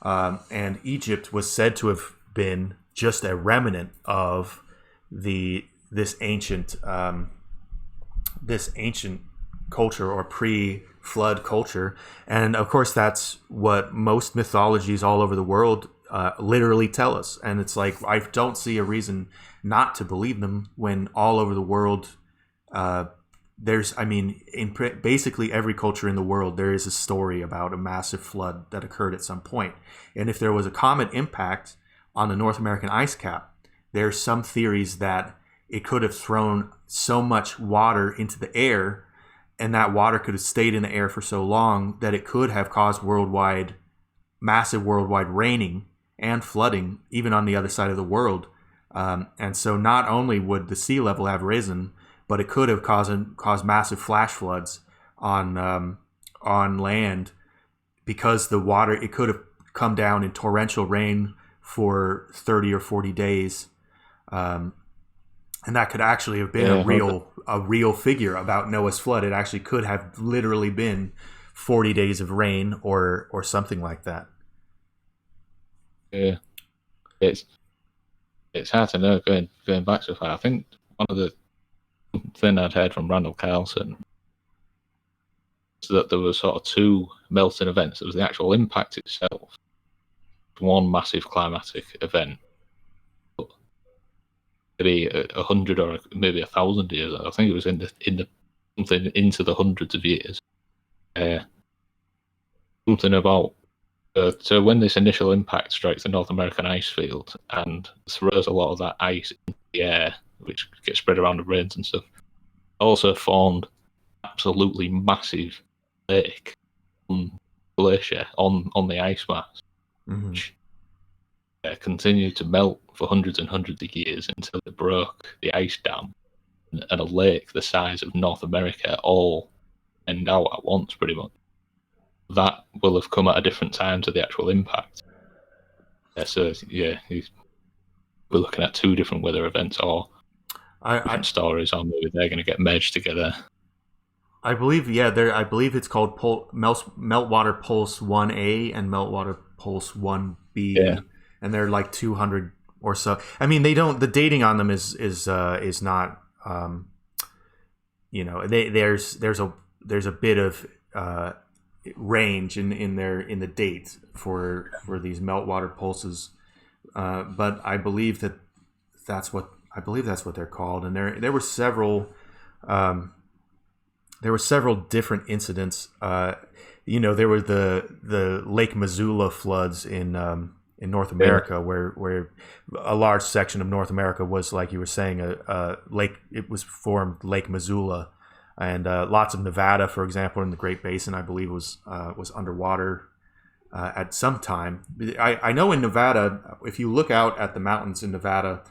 And Egypt was said to have been just a remnant of this ancient culture or pre-flood culture. And of course, that's what most mythologies all over the world literally tell us. And it's like, I don't see a reason not to believe them when all over the world, in basically every culture in the world, there is a story about a massive flood that occurred at some point. And if there was a comet impact on the North American ice cap, there's some theories that it could have thrown so much water into the air, and that water could have stayed in the air for so long that it could have caused massive worldwide raining and flooding, even on the other side of the world. And so not only would the sea level have risen, but it could have caused massive flash floods on land, because the water, it could have come down in torrential rain for 30 or 40 days. And that could actually have been a real figure about Noah's flood. It actually could have literally been 40 days of rain or something like that. Yeah, it's hard to know going back so far. I think one of the thing I'd heard from Randall Carlson is that there were sort of two melting events. There was the actual impact itself, one massive climatic event, but maybe 100 or maybe 1,000 years. I think it was in the something into the hundreds of years. Something about so when this initial impact strikes the North American ice field and throws a lot of that ice into the air, which gets spread around the rains and stuff, also formed absolutely massive lake glacier on the ice mass, which continued to melt for hundreds and hundreds of years until it broke the ice dam, and a lake the size of North America all end out at once, pretty much. That will have come at a different time to the actual impact. So yeah, we're looking at two different weather events or different stories, or maybe they're going to get merged together. I believe, I believe it's called Meltwater Pulse 1A and Meltwater Pulse 1B, and they're like 200 or so. I mean, the dating on them is not, there's a bit of range in the date for these meltwater pulses, but I believe that's what they're called. And there were several different incidents. There were the Lake Missoula floods in North America, where a large section of North America was, like you were saying, a lake. It was formed Lake Missoula. And lots of Nevada, for example, in the Great Basin, I believe was underwater at some time. I know in Nevada, if you look out at the mountains in Nevada,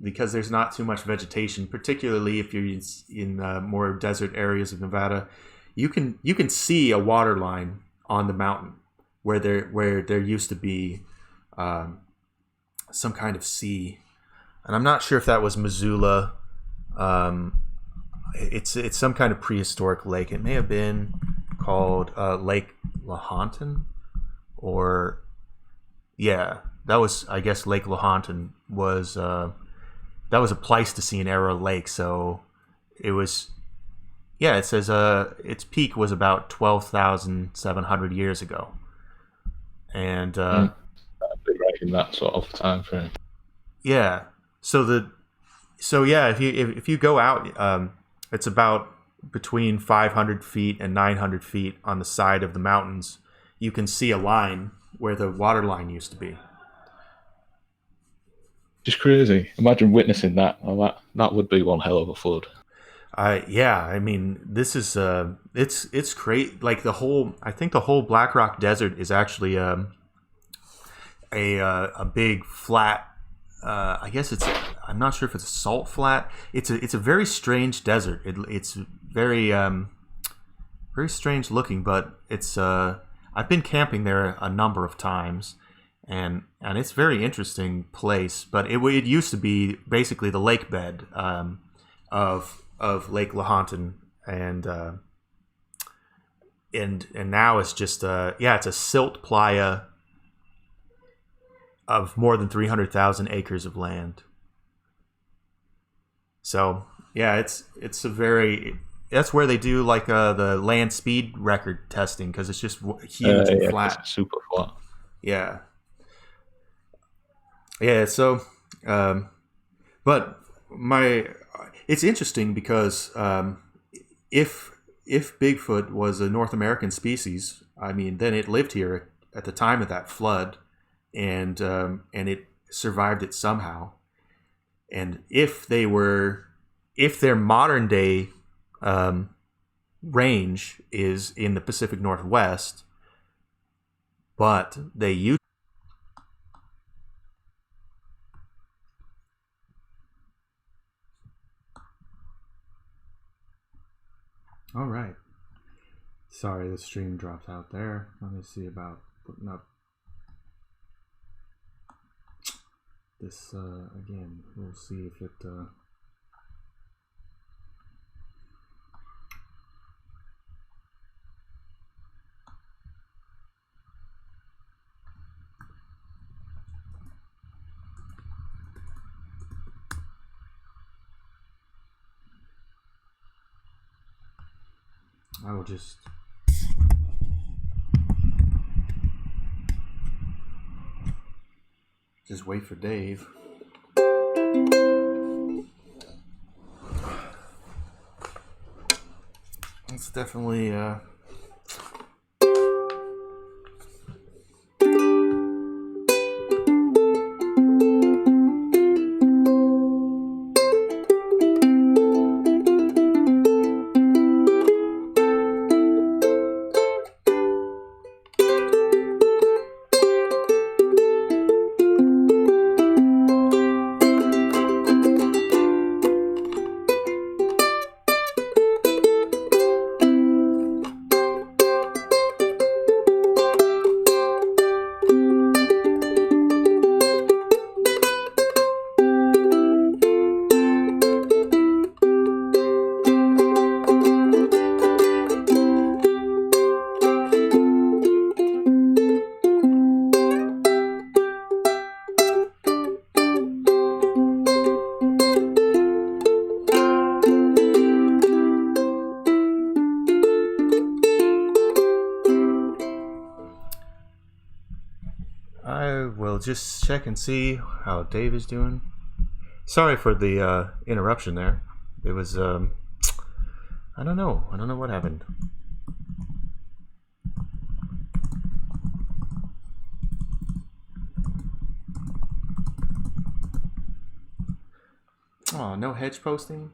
because there's not too much vegetation, particularly if you're in more desert areas of Nevada, you can see a water line on the mountain where there used to be some kind of sea, and I'm not sure if that was Missoula. It's some kind of prehistoric lake. It may have been called Lake Lahontan, or that was, I guess, Lake Lahontan was that was a Pleistocene era lake. So it was, it says its peak was about 12,700 years ago, and I'd be right in that sort of time frame. Yeah. If you go out. It's about between 500 feet and 900 feet on the side of the mountains. You can see a line where the water line used to be. Just crazy. Imagine witnessing that. Well, that would be one hell of a flood. I mean, this is it's great. Like I think the whole Black Rock Desert is actually a big flat. I guess it's. I'm not sure if it's a salt flat. It's a very strange desert. It's very very strange looking, but it's. I've been camping there a number of times, and it's a very interesting place. But it used to be basically the lake bed of Lake Lahontan, and now it's just it's a silt playa of more than 300,000 acres of land. So yeah, it's a very that's where they do like the land speed record testing because it's just huge and flat, it's super flat. Yeah. So, but it's interesting because if Bigfoot was a North American species, I mean, then it lived here at the time of that flood, and it survived it somehow. And if their modern day range is in the Pacific Northwest, but they used. All right. Sorry, the stream dropped out there. Let me see about putting up this again. We'll see if it. I will just wait for Dave. It's definitely just check and see how Dave is doing. Sorry for the interruption there. It was I don't know what happened. Oh, no hedge posting?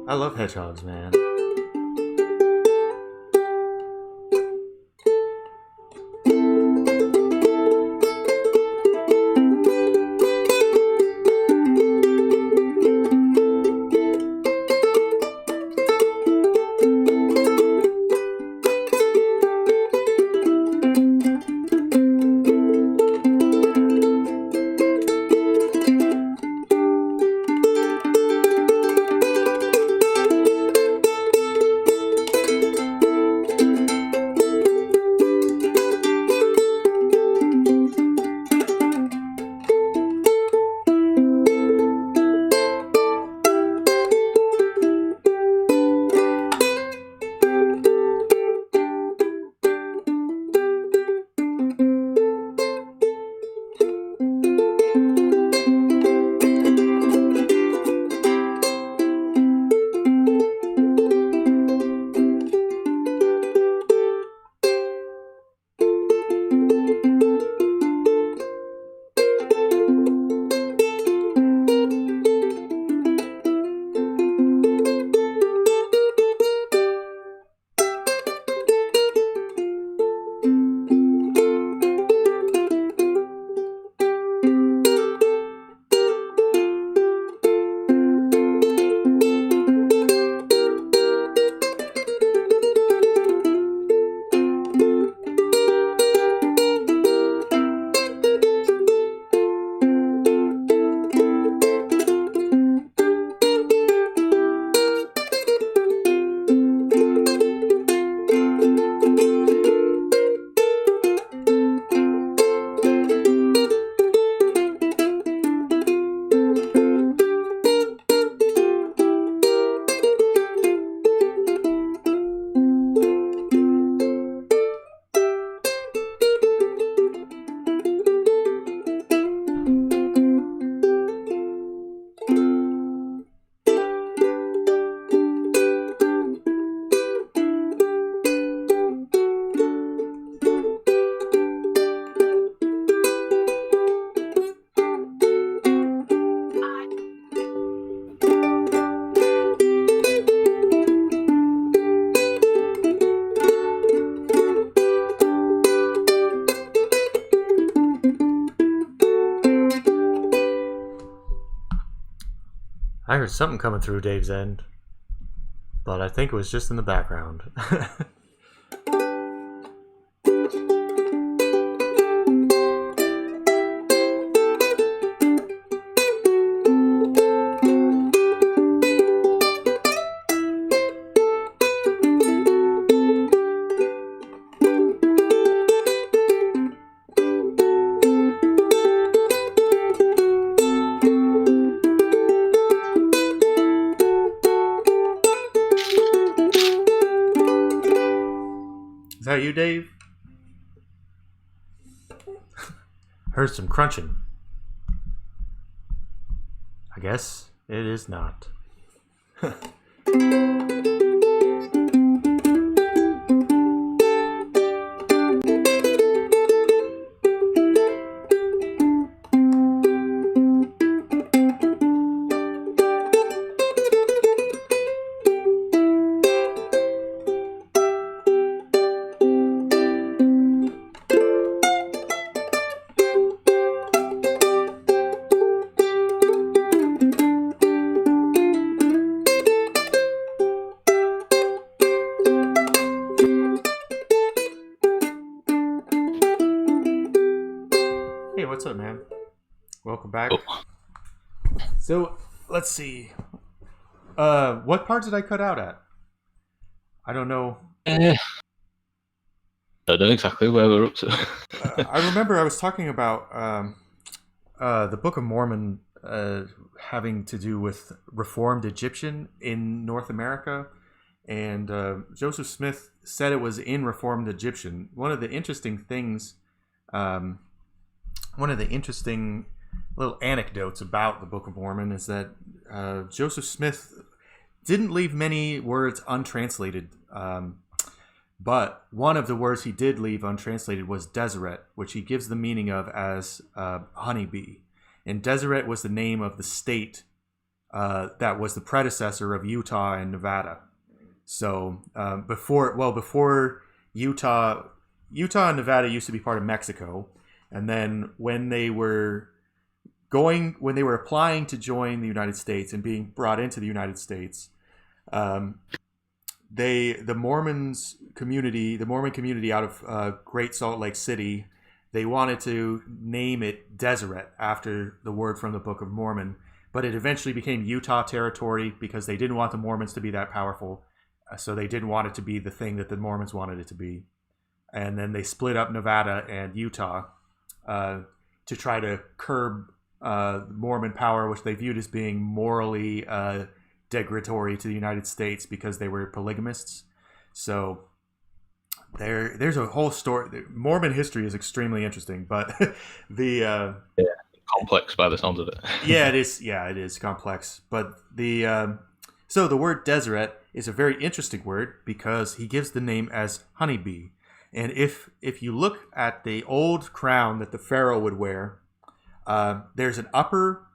I love hedgehogs, man. I heard something coming through Dave's end, but I think it was just in the background. Is that you, Dave? Heard some crunching. I guess it is not. Hey, what's up, man? Welcome back. Oh, So, let's see. What part did I cut out at? I don't know. I don't know exactly where we're up to. I remember I was talking about the Book of Mormon having to do with Reformed Egyptian in North America, and Joseph Smith said it was in Reformed Egyptian. One of the interesting things, one of the interesting little anecdotes about the Book of Mormon is that Joseph Smith didn't leave many words untranslated. But one of the words he did leave untranslated was Deseret, which he gives the meaning of as honeybee. And Deseret was the name of the state that was the predecessor of Utah and Nevada. So before Utah and Nevada used to be part of Mexico, and then when they were applying to join the United States and being brought into the United States, the Mormon community out of Great Salt Lake City, they wanted to name it Deseret after the word from the Book of Mormon, but it eventually became Utah territory because they didn't want the Mormons to be that powerful, so they didn't want it to be the thing that the Mormons wanted it to be. And then they split up Nevada and Utah to try to curb Mormon power, which they viewed as being morally degradatory to the United States because they were polygamists. So there's a whole story. Mormon history is extremely interesting, but the Complex by the sounds of it. yeah, it is. Yeah, it is complex. But so the word Deseret is a very interesting word because he gives the name as honeybee. And if you look at the old crown that the pharaoh would wear, there's an upper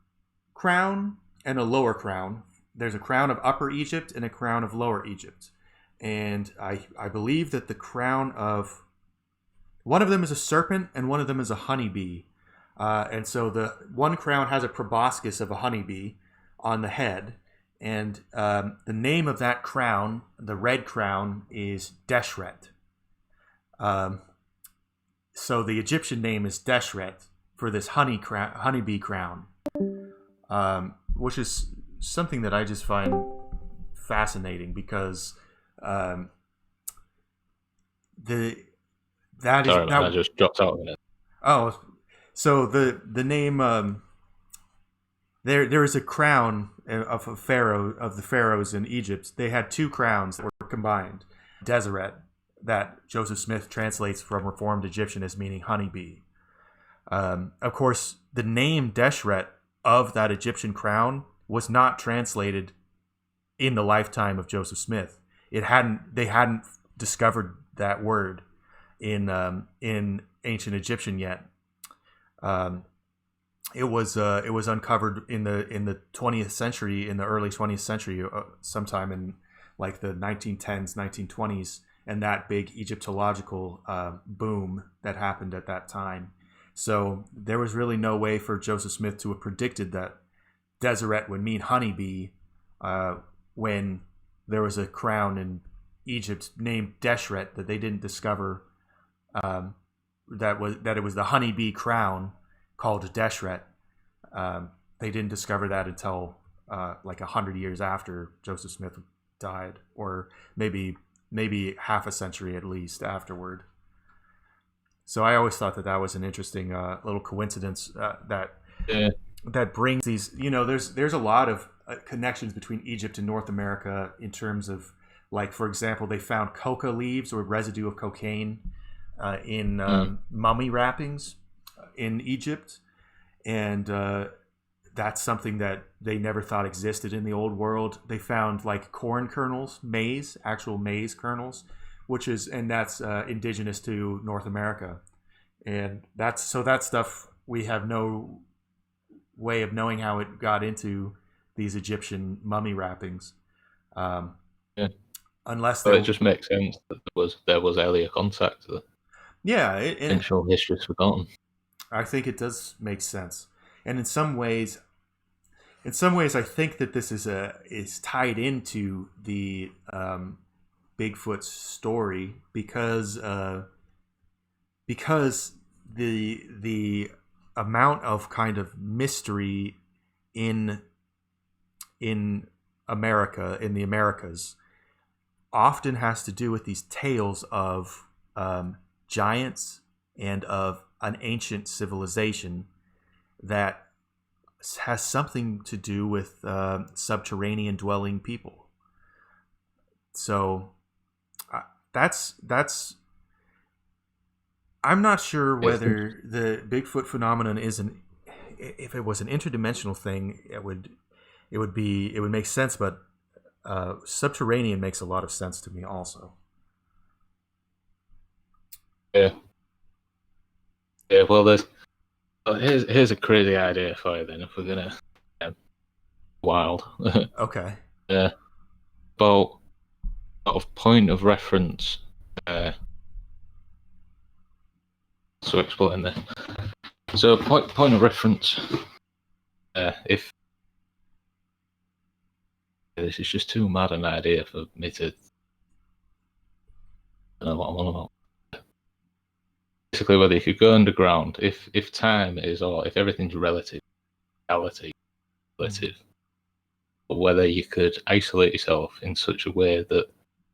crown and a lower crown. There's a crown of Upper Egypt and a crown of Lower Egypt. And I believe that the crown of one of them is a serpent and one of them is a honeybee. And so the one crown has a proboscis of a honeybee on the head. And the name of that crown, the red crown, is Deshret. So the Egyptian name is Deshret for this honeybee crown, which is something that I just find fascinating because I just dropped out a minute. Oh, so the name there is a crown of a pharaoh of the pharaohs in Egypt. They had two crowns that were combined, Deseret, that Joseph Smith translates from Reformed Egyptian as meaning honeybee. Of course, the name Deshret of that Egyptian crown was not translated in the lifetime of Joseph Smith. They hadn't discovered that word in ancient Egyptian yet. It was uncovered in the 20th century, in the early 20th century, sometime in like the 1910s, 1920s, and that big Egyptological boom that happened at that time. So there was really no way for Joseph Smith to have predicted that Deseret would mean honeybee, when there was a crown in Egypt named Deshret that they didn't discover, that it was the honeybee crown called Deshret. They didn't discover that until like 100 years after Joseph Smith died, or maybe half a century at least afterward. So I always thought that was an interesting little coincidence that brings these. There's a lot of connections between Egypt and North America in terms of, like, for example, they found coca leaves or residue of cocaine in mummy wrappings in Egypt, and that's something that they never thought existed in the old world. They found like corn kernels, actual maize kernels, that's indigenous to North America, and that stuff we have no way of knowing how it got into these Egyptian mummy wrappings, unless it just makes sense that there was earlier contact. Ancient history is forgotten. I think it does make sense, and in some ways, I think that this is tied into the Bigfoot story because the amount of kind of mystery in America, in the Americas, often has to do with these tales of giants and of an ancient civilization that has something to do with subterranean dwelling people. So that's I'm not sure whether the Bigfoot phenomenon if it was an interdimensional thing, it would make sense, but subterranean makes a lot of sense to me also. Yeah. Well, here's a crazy idea for you then. If we're gonna wild. Okay. Yeah. About point of reference. So explain this. So point of reference. If this is just too mad an idea for me to, I don't know what I'm on about. Basically, whether you could go underground, if time is, or if everything's relative, or whether you could isolate yourself in such a way that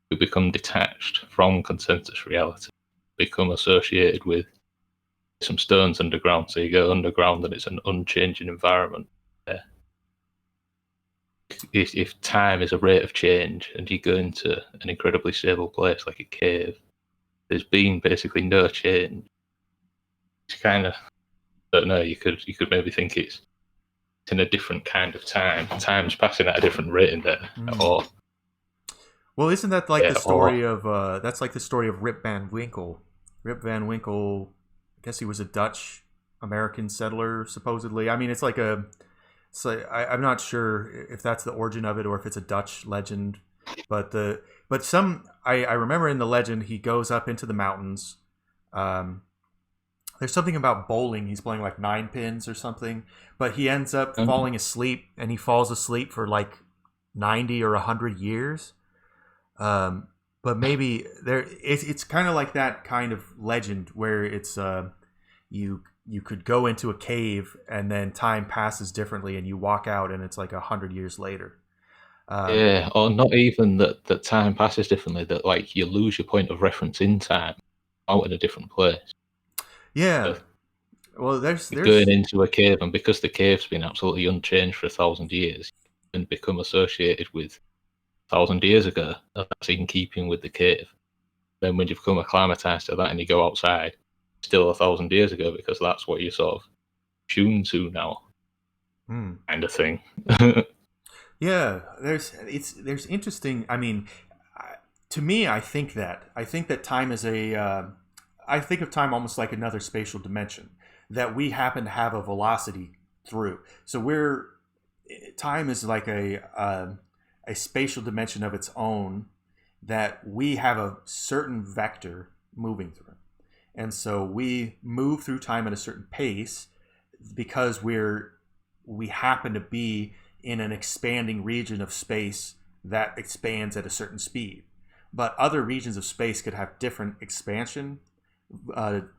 you become detached from consensus reality, become associated with some stones underground, so you go underground and it's an unchanging environment. If time is a rate of change and you go into an incredibly stable place like a cave, there's been basically no change. It's kind of, I don't know, you could maybe think it's in a different kind of time. Time's passing at a different rate in there. Or, well, isn't that like the story of that's like the story of Rip Van Winkle? Rip Van Winkle, I guess he was a Dutch American settler, supposedly. I mean, it's like I'm not sure if that's the origin of it or if it's a Dutch legend, but I remember in the legend he goes up into the mountains. There's something about bowling. He's playing like 9 pins or something, but he ends up falling asleep, and he falls asleep for like 90 or 100 years. But maybe it's kind of like that kind of legend where it's you could go into a cave and then time passes differently, and you walk out and it's like 100 years later. Or not even that time passes differently. That like you lose your point of reference in time, out in a different place. Yeah. Well, there's going into a cave, and because the cave's been absolutely unchanged for 1,000 years, and become associated with 1,000 years ago, that's in keeping with the cave. Then when you become acclimatized to that and you go outside, still 1,000 years ago, because that's what you're sort of tuned to now, kind of thing. Yeah, there's interesting. I mean, to me, I think that time is I think of time almost like another spatial dimension that we happen to have a velocity through. So time is like a spatial dimension of its own that we have a certain vector moving through. And so we move through time at a certain pace because we're we happen to be in an expanding region of space that expands at a certain speed. But other regions of space could have different expansion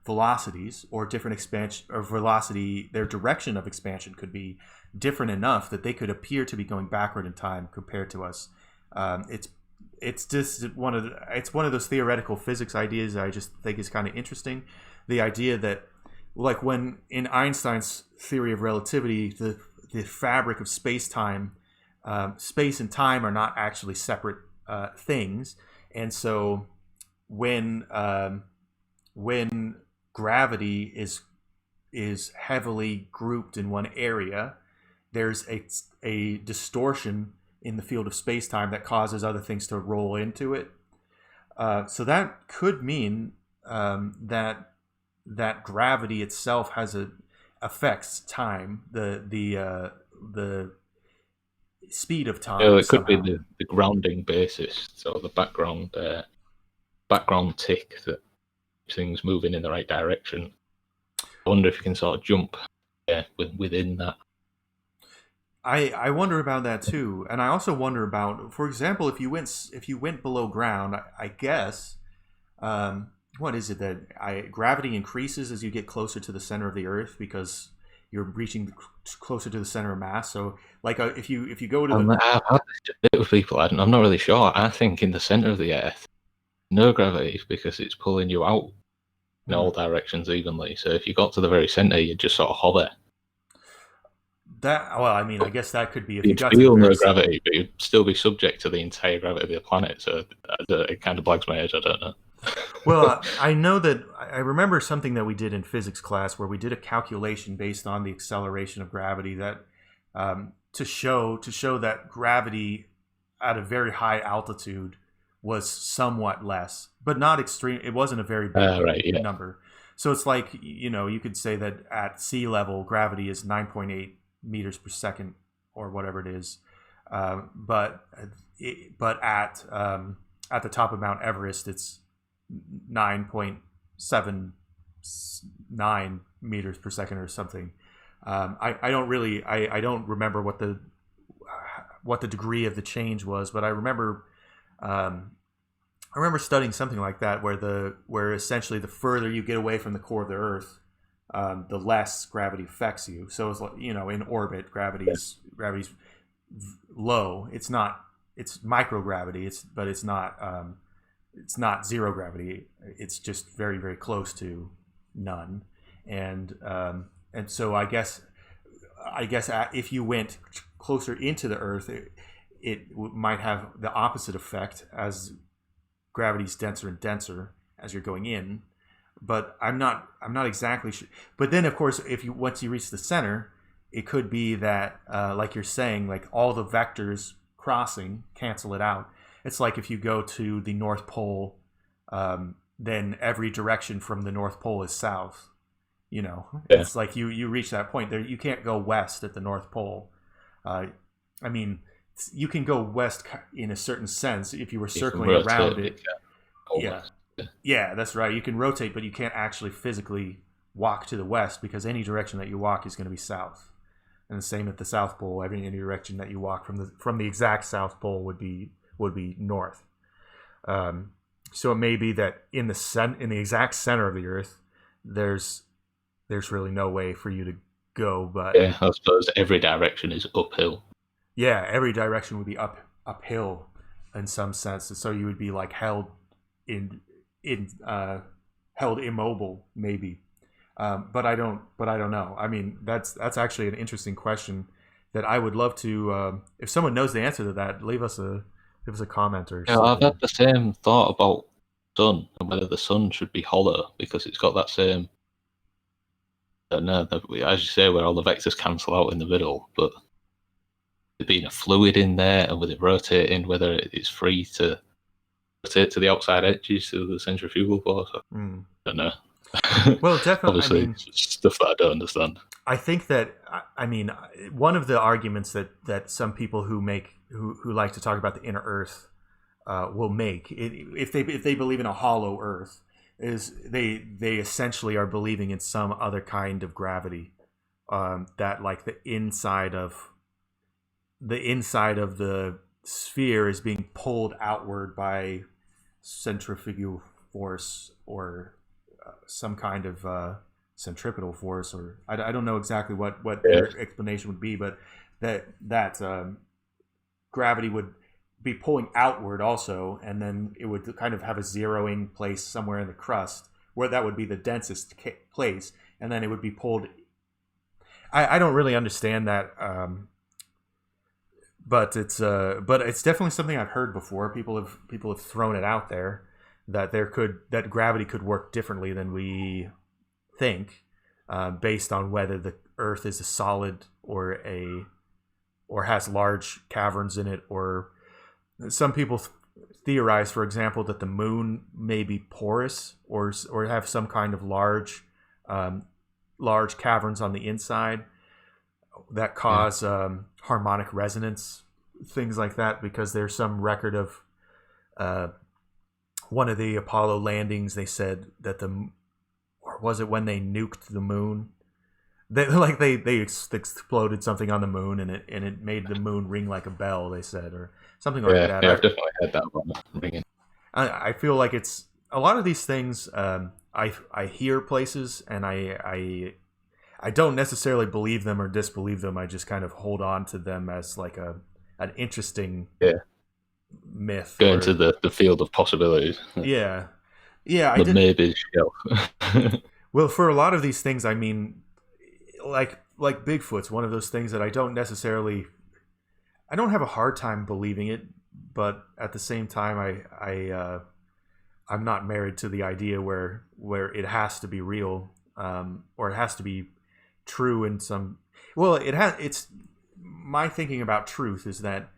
velocities, or different expansion or velocity. Their direction of expansion could be different enough that they could appear to be going backward in time compared to us. It's just one of those theoretical physics ideas that I just think is kind of interesting. The idea that, like, when in Einstein's theory of relativity, the fabric of space and time are not actually separate things, and so when gravity is heavily grouped in one area, there's a distortion in the field of space-time that causes other things to roll into it. So that could mean that gravity itself affects time, the speed of time. So it could somehow. be the grounding basis, so the background tick that things moving in the right direction. I wonder if you can sort of jump within that. I wonder about that too, and I also wonder about, for example, if you went below ground, I guess, what is it that gravity increases as you get closer to the center of the Earth because you're reaching closer to the center of mass. So, like, if you go to I've had this debate with people. I'm not really sure. I think in the center of the Earth, no gravity, because it's pulling you out in all directions evenly. So if you got to the very center, you'd just sort of hover. I guess that could be if You'd you got feel to the no very gravity, but you'd still be subject to the entire gravity of the planet. So it kind of blags my head. I don't know. Well, I know that I remember something that we did in physics class where we did a calculation based on the acceleration of gravity that to show that gravity at a very high altitude was somewhat less, but not extreme. It wasn't a very big number. So it's like, you could say that at sea level, gravity is 9.8 meters per second or whatever it is. But at the top of Mount Everest, it's 9.79 meters per second or something. I don't remember what the degree of the change was, but I remember studying something like that where essentially the further you get away from the core of the Earth, the less gravity affects you. So it's like, in orbit, gravity's low. It's microgravity. But it's not zero gravity. It's just very, very close to none. And so I guess if you went closer into the Earth, it might have the opposite effect as gravity's denser and denser as you're going in. But I'm not exactly sure. But then, of course, once you reach the center, it could be that, like you're saying, like all the vectors crossing cancel it out. It's like if you go to the North Pole, then every direction from the North Pole is south. It's like you reach that point there. You can't go west at the North Pole. You can go west in a certain sense if you were circling around it. Yeah, that's right. You can rotate, but you can't actually physically walk to the west because any direction that you walk is going to be south. And the same at the South Pole. Any direction that you walk from the exact South Pole would be north. So it may be that in the exact center of the Earth, there's really no way for you to go. But I suppose every direction is uphill. Yeah, every direction would be uphill in some sense, and so you would be like held immobile, maybe. But I don't know. I mean, that's actually an interesting question that I would love to. If someone knows the answer to that, leave us a comment or something. I've had the same thought about the sun and whether the sun should be hollow because it's got that same. I don't know, as you say, where all the vectors cancel out in the middle, but there being a fluid in there and with it rotating, whether it's free to rotate to the outside edges of the centrifugal force. I don't know. Well, definitely. Obviously, stuff that I don't understand. I think that one of the arguments that some people who like to talk about the inner Earth will make if they believe in a hollow Earth is they essentially are believing in some other kind of gravity that like the inside of the sphere is being pulled outward by centrifugal force or some kind of centripetal force, or I don't know exactly what their explanation would be, but that gravity would be pulling outward also, and then it would kind of have a zeroing place somewhere in the crust where that would be the densest place, and then it would be pulled. I don't really understand that, but it's definitely something I've heard before. People have thrown it out there that that gravity could work differently than we think, based on whether the Earth is a solid or has large caverns in it, or some people theorize, for example, that the moon may be porous or have some kind of large caverns on the inside that cause harmonic resonance, things like that, because there's some record of one of the Apollo landings. They said that or was it when they nuked the moon? They exploded something on the moon, and it made the moon ring like a bell. They said, or something like that. Yeah, I've definitely heard that one ringing. I feel like it's a lot of these things. I hear places, and I don't necessarily believe them or disbelieve them. I just kind of hold on to them as like an interesting myth. Go into the field of possibilities. Yeah. Maybe shelf. Well, for a lot of these things, I mean, like Bigfoot's one of those things that I don't have a hard time believing it, but at the same time, I'm not married to the idea where it has to be real, or it has to be true in some. Well, it's my thinking about truth is that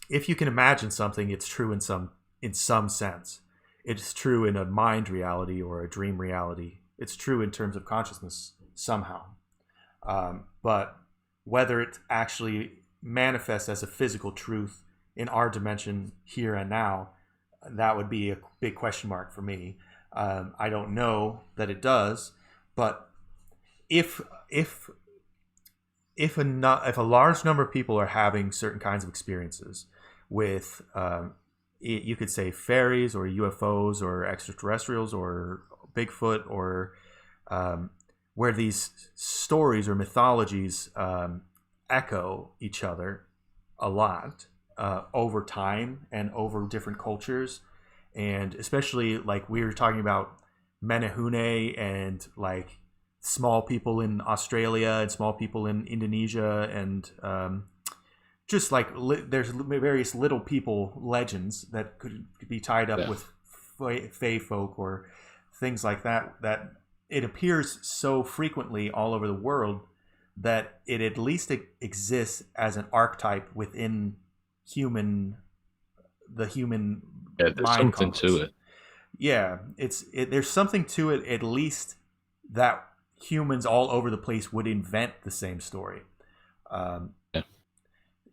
if you can imagine something, it's true in some sense. It's true in a mind reality or a dream reality. It's true in terms of consciousness somehow. But whether it actually manifests as a physical truth in our dimension here and now, that would be a big question mark for me. I don't know that it does, but if a large number of people are having certain kinds of experiences with, you could say fairies or UFOs or extraterrestrials or Bigfoot, or where these stories or mythologies echo each other a lot over time and over different cultures, and especially like we were talking about Menehune and like small people in Australia and small people in Indonesia, and just like there's various little people legends that could be tied up with fae folk or things like that it appears so frequently all over the world that it at least exists as an archetype within the human there's mind something complex. to it. Yeah, there's something to it, at least, that humans all over the place would invent the same story.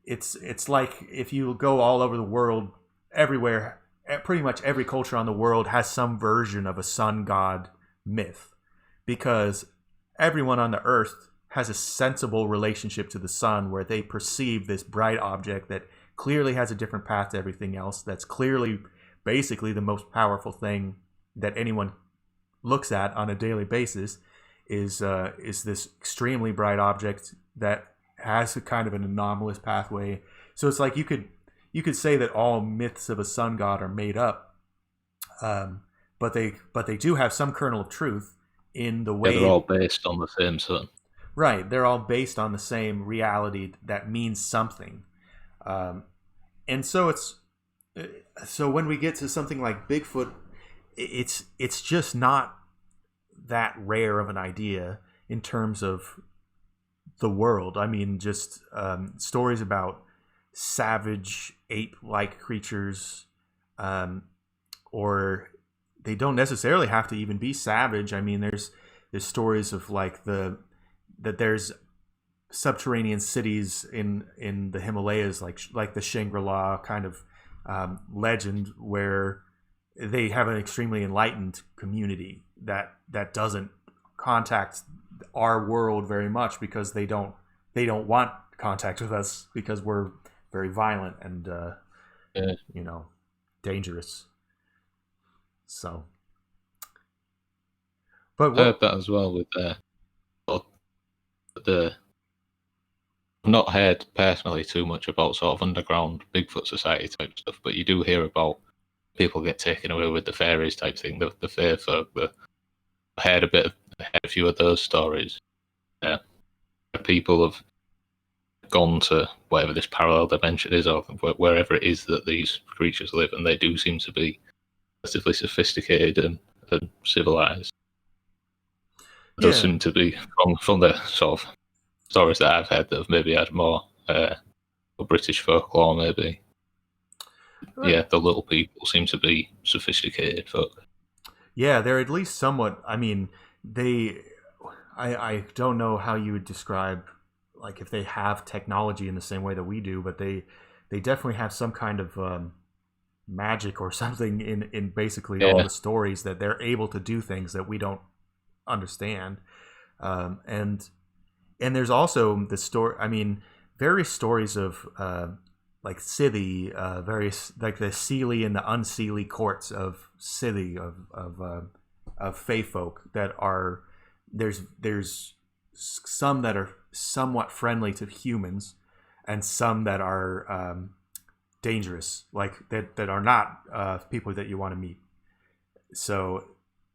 It's like if you go all over the world, everywhere, pretty much every culture on the world has some version of a sun god myth, because everyone on the earth has a sensible relationship to the sun, where they perceive this bright object that clearly has a different path to everything else, that's clearly basically the most powerful thing that anyone looks at on a daily basis, is this extremely bright object that has a kind of an anomalous pathway. So it's like you could say that all myths of a sun god are made up, but they do have some kernel of truth in the way. They're all based on the same sun. Right, they're all based on the same reality that means something, and so so when we get to something like Bigfoot, it's just not that rare of an idea in terms of the world. I mean, just stories about savage ape-like creatures, or they don't necessarily have to even be savage. I mean, there's stories of like that there's subterranean cities in the Himalayas, like the Shangri-La kind of legend, where they have an extremely enlightened community that doesn't contact our world very much because they don't want contact with us because we're very violent and Yeah. dangerous. So, but I what? heard that as well with the I've not heard personally too much about sort of underground Bigfoot society type stuff, but you do hear about people get taken away with the fairies type thing, the fair folk. I heard a few of those stories. Yeah, people have gone to whatever this parallel dimension is, or wherever it is that these creatures live, and they do seem to be relatively sophisticated and civilized. It does Yeah, seem to be from the sort of stories that I've heard that have maybe had more British folklore, maybe. Yeah, the little people seem to be sophisticated folk. yeah, they're at least somewhat. I mean, they. I don't know how you would describe like if they have technology in the same way that we do, but they definitely have some kind of magic or something in basically all Yeah, the stories that they're able to do things that we don't understand. Um, and and there's also the story. I mean, various stories of like Scythie, various like the Seelie and the Unseelie courts of Scythie of Fey folk that are there's some that are somewhat friendly to humans, and some that are dangerous, like that are not people that you want to meet. So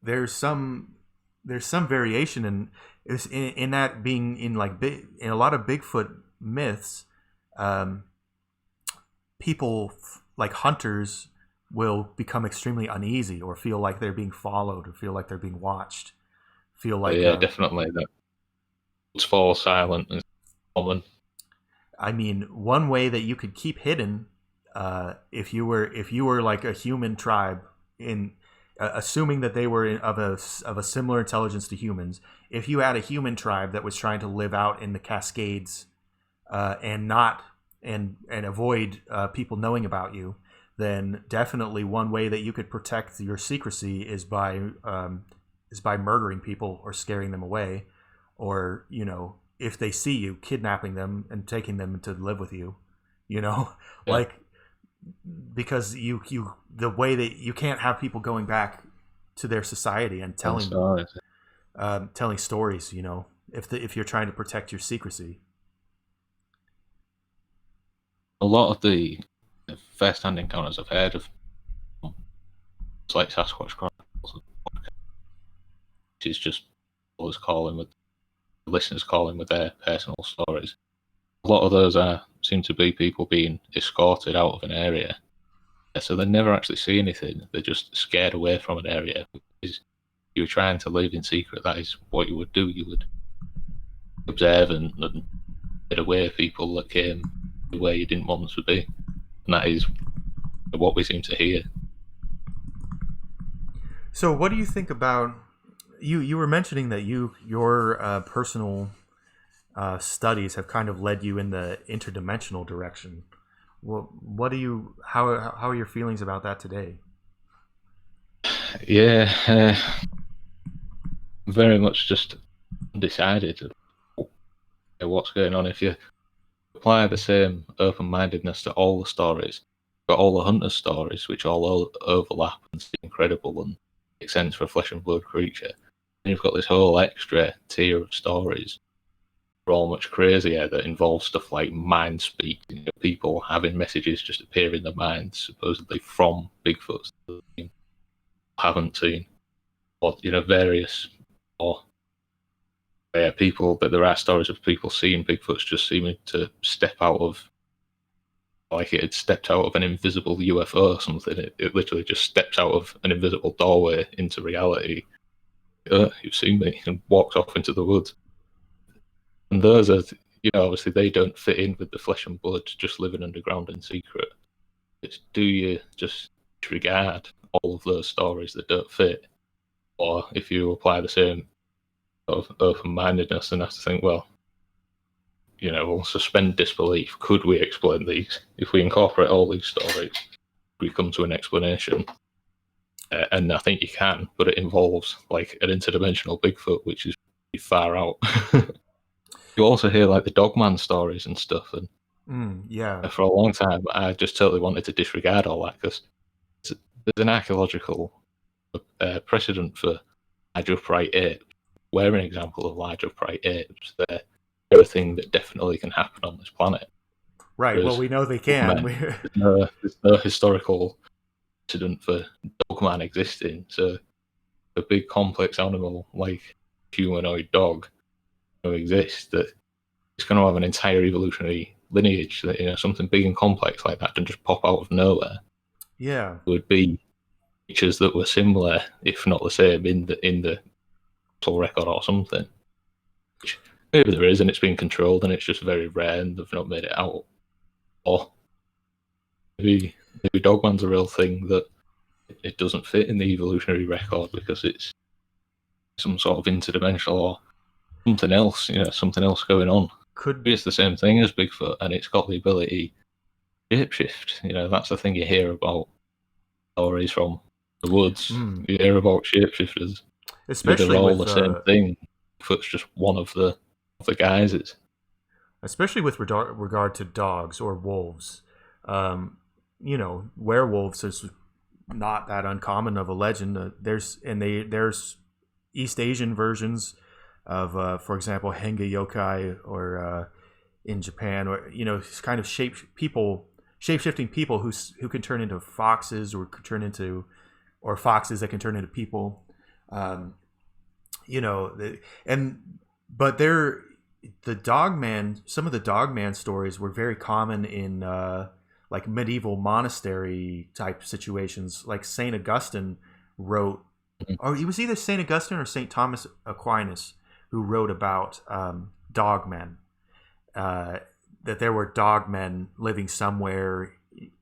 there's some there's some variation in that being in like in a lot of Bigfoot myths. Um, people like hunters will become extremely uneasy or feel like they're being followed or feel like they're being watched. Feel but like yeah, definitely. That fall silent is common. I mean, one way that you could keep hidden, if you were like a human tribe in, assuming that they were of a similar intelligence to humans, if you had a human tribe that was trying to live out in the Cascades, and not and avoid people knowing about you, then definitely one way that you could protect your secrecy is by murdering people or scaring them away, or if they see you, kidnapping them and taking them to live with you, you know, Yeah, like because you the way that you can't have people going back to their society and and so it's telling stories, if you're trying to protect your secrecy. a lot of the first-hand encounters I've heard of, it's like Sasquatch Chronicles, which is just us calling with listeners calling with their personal stories. A lot of those seem to be people being escorted out of an area, so they never actually see anything. They're just scared away from an area. Because you're trying to live in secret. That is what you would do. You would observe and get away people that came where you didn't want them to be, and that is what we seem to hear. So, what do you think about you? You were mentioning that your personal studies have kind of led you in the interdimensional direction. What do you? How are your feelings about that today? Yeah, very much just undecided what's going on. If you apply the same open-mindedness to all the stories, but all the hunters' stories, which all overlap and seem incredible and make sense for a flesh and blood creature, and you've got this whole extra tier of stories are all much crazier that involve stuff like mind speak, people having messages just appear in their minds, supposedly from Bigfoot that they haven't seen, or various, or people. That there are stories of people seeing Bigfoots just seeming to step out of, like it had stepped out of an invisible UFO or something. It literally just steps out of an invisible doorway into reality. You've seen me, and walks off into the woods. And those are, obviously they don't fit in with the flesh and blood, just living underground in secret. It's, do you just disregard all of those stories that don't fit? Or if you apply the same sort of open-mindedness, then have to think, well, we'll suspend disbelief. Could we explain these? If we incorporate all these stories, we come to an explanation. And I think you can, but it involves like an interdimensional Bigfoot, which is far out. You also hear like the Dogman stories and stuff, and Yeah. for a long time, I just totally wanted to disregard all that because there's an archaeological precedent for large upright apes. We're an example of large upright apes. They're a thing that definitely can happen on this planet. Right. Well, Whereas we know they can. there's no historical precedent for Dogman existing. So a big complex animal like humanoid dog exists that it's going to have an entire evolutionary lineage that something big and complex like that didn't just pop out of nowhere. Yeah. It would be creatures that were similar, if not the same, in the fossil record or something. Which maybe there is, and it's been controlled, and it's just very rare, and they've not made it out. Or maybe Dogman's a real thing that it doesn't fit in the evolutionary record because it's some sort of interdimensional or something else, something else going on. Could It's the same thing as Bigfoot, and it's got the ability to shapeshift. That's the thing you hear about stories from the woods. You hear about shapeshifters. especially They're all with the same thing. Bigfoot's just one of the guises. especially with regard to dogs or wolves. Werewolves is not that uncommon of a legend. There's East Asian versions of, for example, Henga yokai, or in Japan, or kind of shape-shifting people who can turn into foxes, or foxes that can turn into people. But some of the Dogman stories were very common in like medieval monastery type situations. Like Saint Augustine wrote, or it was either Saint Augustine or Saint Thomas Aquinas who wrote about dogmen. That there were dogmen living somewhere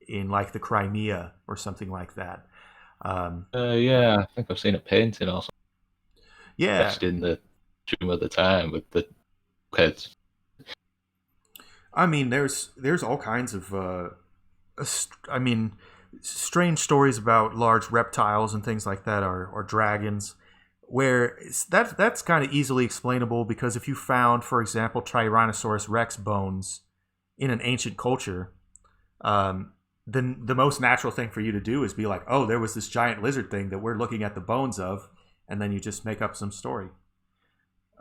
in like the Crimea or something like that. Yeah, I think I've seen a painting or something. Yeah, Dressed in the tomb of the time with the heads. I mean, there's all kinds of strange stories about large reptiles and things like that, or dragons, where that's kind of easily explainable, because if you found, for example, Tyrannosaurus Rex bones in an ancient culture, then the most natural thing for you to do is be like, oh, there was this giant lizard thing that we're looking at the bones of, and then you just make up some story.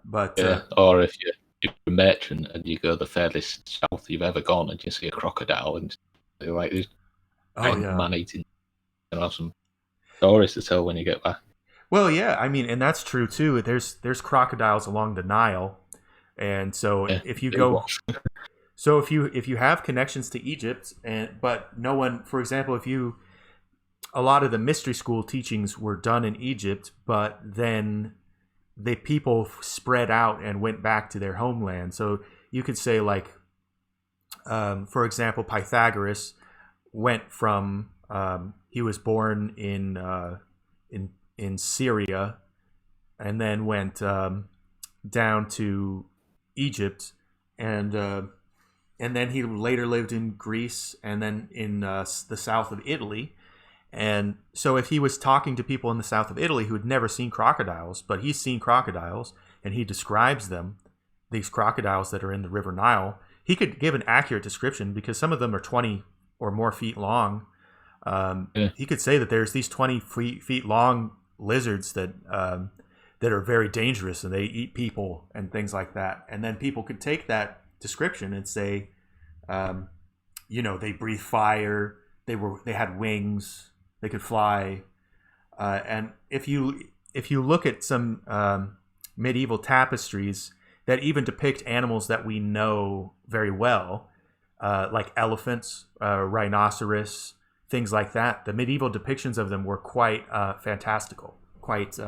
But yeah, or if you're a merchant and you go the furthest south you've ever gone and you see a crocodile and you're like, this man-eating, some stories to tell when you get back. Well, yeah, I mean, and that's true too. There's crocodiles along the Nile, and so if you go, so if you have connections to Egypt, but no one, for example, a lot of the mystery school teachings were done in Egypt, but then the people spread out and went back to their homeland. So you could say, like, for example, Pythagoras went from he was born in Syria, and then went down to Egypt, and then he later lived in Greece, and then in the south of Italy. And so if he was talking to people in the south of Italy who had never seen crocodiles, but he's seen crocodiles, and he describes them, these crocodiles that are in the River Nile, he could give an accurate description, because some of them are 20 or more feet long. He could say that there's these 20 feet long lizards that are very dangerous, and they eat people and things like that. And then people could take that description and say, they breathe fire, they had wings, they could fly. And if you look at some medieval tapestries that even depict animals that we know very well, like elephants, rhinoceros, things like that, the medieval depictions of them were quite fantastical, quite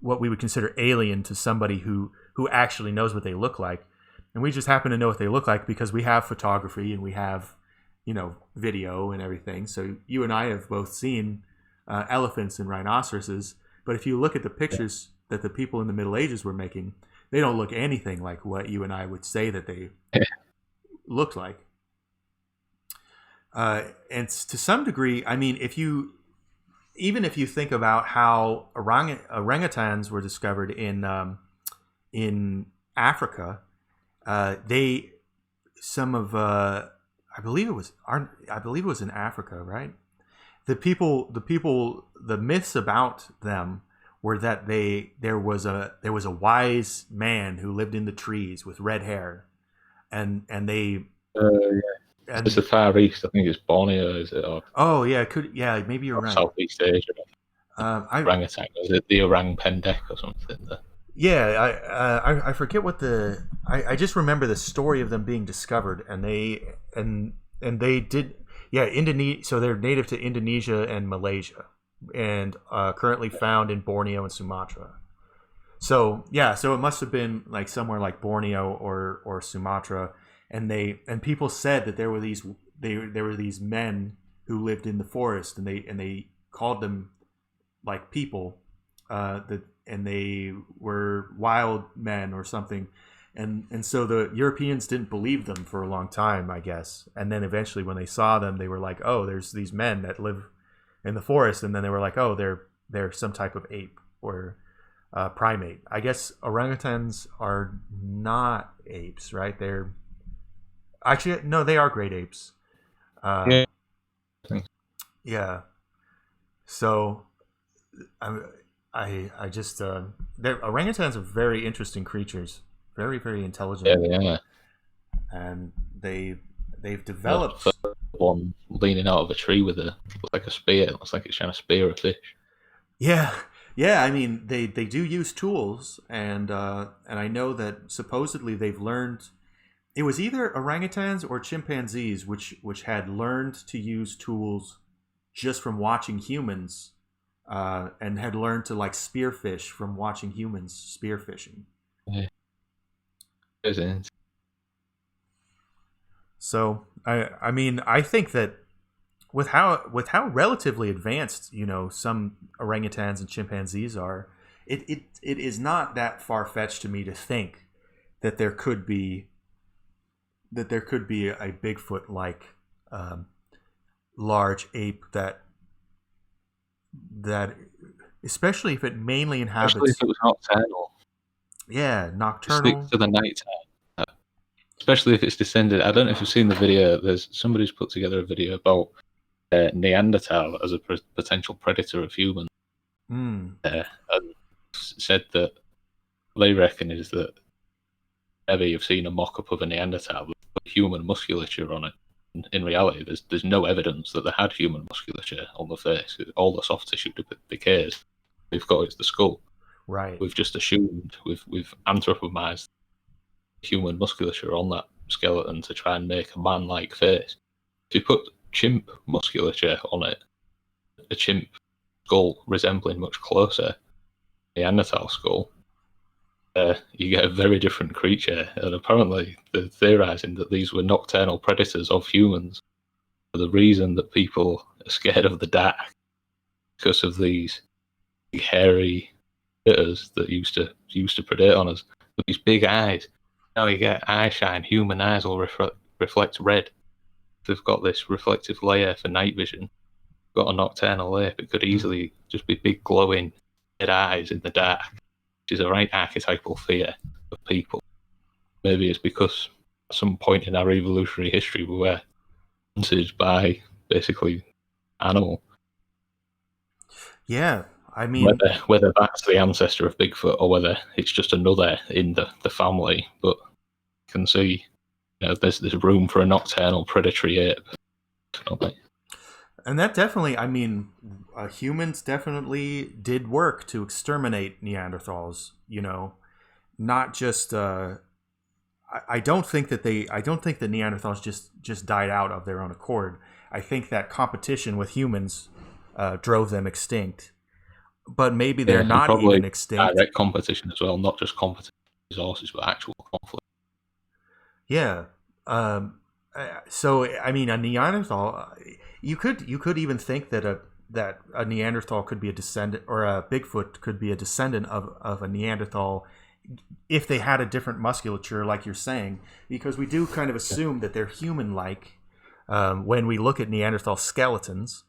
what we would consider alien to somebody who actually knows what they look like. And we just happen to know what they look like because we have photography and we have, video and everything. So you and I have both seen elephants and rhinoceroses. But if you look at the pictures that the people in the Middle Ages were making, they don't look anything like what you and I would say that they looked like. And to some degree, I mean, even if you think about how orangutans were discovered in in Africa. They some of I believe it was in Africa, right? The myths about them were that there was a wise man who lived in the trees with red hair, and they Yeah. and It's the Far East. I think it's Borneo, is it? Or maybe you're right. Southeast Asia. I Orangutan. Is it the orang pendek or something? I forget what I just remember the story of them being discovered, and they did Indonesia. So they're native to Indonesia and Malaysia, and currently found in Borneo and Sumatra. So it must have been like somewhere like Borneo or Sumatra, and people said that there were these men who lived in the forest, and they called them like people, and they were wild men or something, and so the Europeans didn't believe them for a long time, I guess, and then eventually when they saw them, they were like, oh, there's these men that live in the forest, and then they were like, oh, they're some type of ape or primate. I guess orangutans are not apes, right? They're actually no, they are great apes. Yeah. Yeah. So I just orangutans are very interesting creatures, very, very intelligent. Yeah. And they've developed one leaning out of a tree with looks like a spear. It looks like it's trying to spear a fish. Yeah. I mean, they do use tools, and I know that supposedly they've learned. It was either orangutans or chimpanzees which had learned to use tools just from watching humans, and had learned to like spearfish from watching humans spearfishing. Yeah. So I mean, I think that with how relatively advanced some orangutans and chimpanzees are, it is not that far fetched to me to think that there could be a Bigfoot like large ape that especially if it mainly inhabits. Especially if it was nocturnal. Yeah, nocturnal. Stick to the nighttime. Especially if it's descended. I don't know if you've seen the video. There's somebody who's put together a video about Neanderthal as a potential predator of humans. And said that they reckon is that maybe you've seen a mock-up of a Neanderthal with human musculature on it. In reality, there's no evidence that they had human musculature on the face. All the soft tissue decays. We've got is the skull. Right. We've just assumed we've anthropomized human musculature on that skeleton to try and make a man-like face. If you put chimp musculature on it, a chimp skull resembling much closer Neanderthal skull, you get a very different creature. And apparently they're theorizing that these were nocturnal predators of humans. For the reason that people are scared of the dark, because of these hairy critters that used to predate on us with these big eyes. Now you get eye shine. Human eyes will reflect red. They've got this reflective layer for night vision. Got a nocturnal layer. It could easily just be big glowing red eyes in the dark, which is a right archetypal fear of people. Maybe it's because at some point in our evolutionary history we were hunted by basically animal. Yeah, I mean, whether that's the ancestor of Bigfoot or whether it's just another in the family, but you can see there's room for a nocturnal predatory ape. Definitely. And that definitely, I mean, humans definitely did work to exterminate Neanderthals. Not just. I don't think that Neanderthals just died out of their own accord. I think that competition with humans drove them extinct. But maybe they're not even extinct. Direct competition as well, not just competition resources, but actual conflict. Yeah. So I mean, a Neanderthal. You could even think that a Neanderthal could be a descendant, or a Bigfoot could be a descendant of a Neanderthal, if they had a different musculature, like you're saying, because we do kind of assume that they're human-like when we look at Neanderthal skeletons.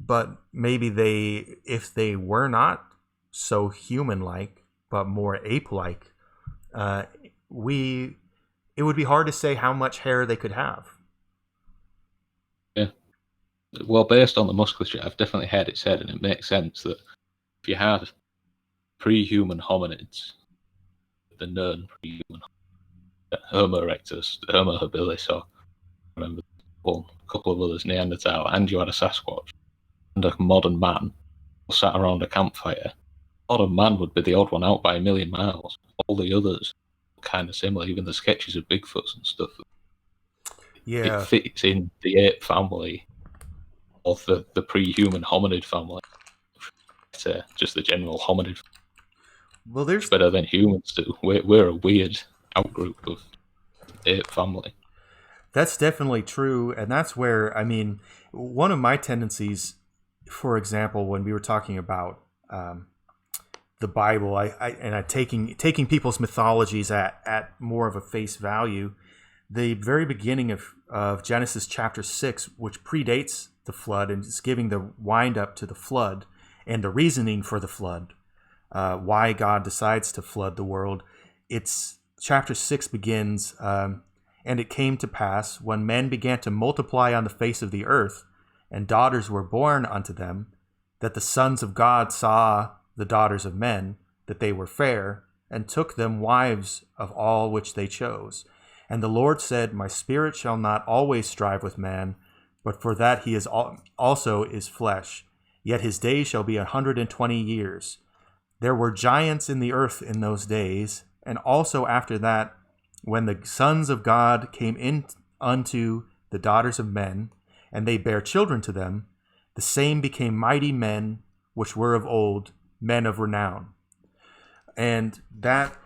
But maybe if they were not so human-like, but more ape-like, uh, we it would be hard to say how much hair they could have. Yeah. Well, based on the musculature, I've definitely heard it said, and it makes sense that if you had pre-human hominids, the known pre-human Homo erectus, Homo habilis, or I remember one, a couple of others, Neanderthal, and you had a Sasquatch and a modern man sat around a campfire, modern man would be the odd one out by a million miles. All the others kind of similar, even the sketches of Bigfoots and stuff. It Yeah. fits in the ape family of the pre-human hominid family. Just the general hominid. Well, there's Better than humans do. We're a weird outgroup of ape family. That's definitely true, and that's where, I mean, one of my tendencies, for example, when we were talking about the Bible, I taking people's mythologies at more of a face value. The very beginning of Genesis chapter 6, which predates the flood and is giving the wind up to the flood and the reasoning for the flood, why God decides to flood the world. It's chapter 6 begins, and it came to pass when men began to multiply on the face of the earth, and daughters were born unto them, that the sons of God saw the daughters of men, that they were fair, and took them wives of all which they chose. And the Lord said, My spirit shall not always strive with man, but for that he is also is flesh. Yet his days shall be 120 years. There were giants in the earth in those days, and also after that, when the sons of God came in unto the daughters of men, and they bare children to them, the same became mighty men which were of old, men of renown. And that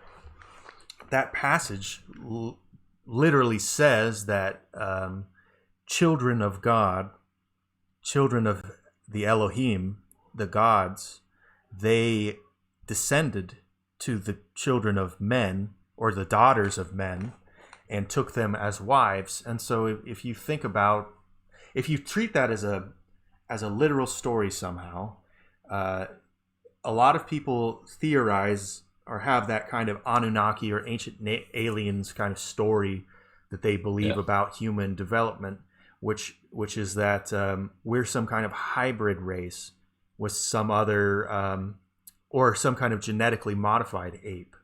passage literally says that children of God, children of the Elohim, the gods, they descended to the children of men, or the daughters of men, and took them as wives. And so if you think about, if you treat that as a literal story somehow, a lot of people theorize or have that kind of Anunnaki or ancient aliens kind of story that they believe about human development, which is that we're some kind of hybrid race with some other or some kind of genetically modified ape,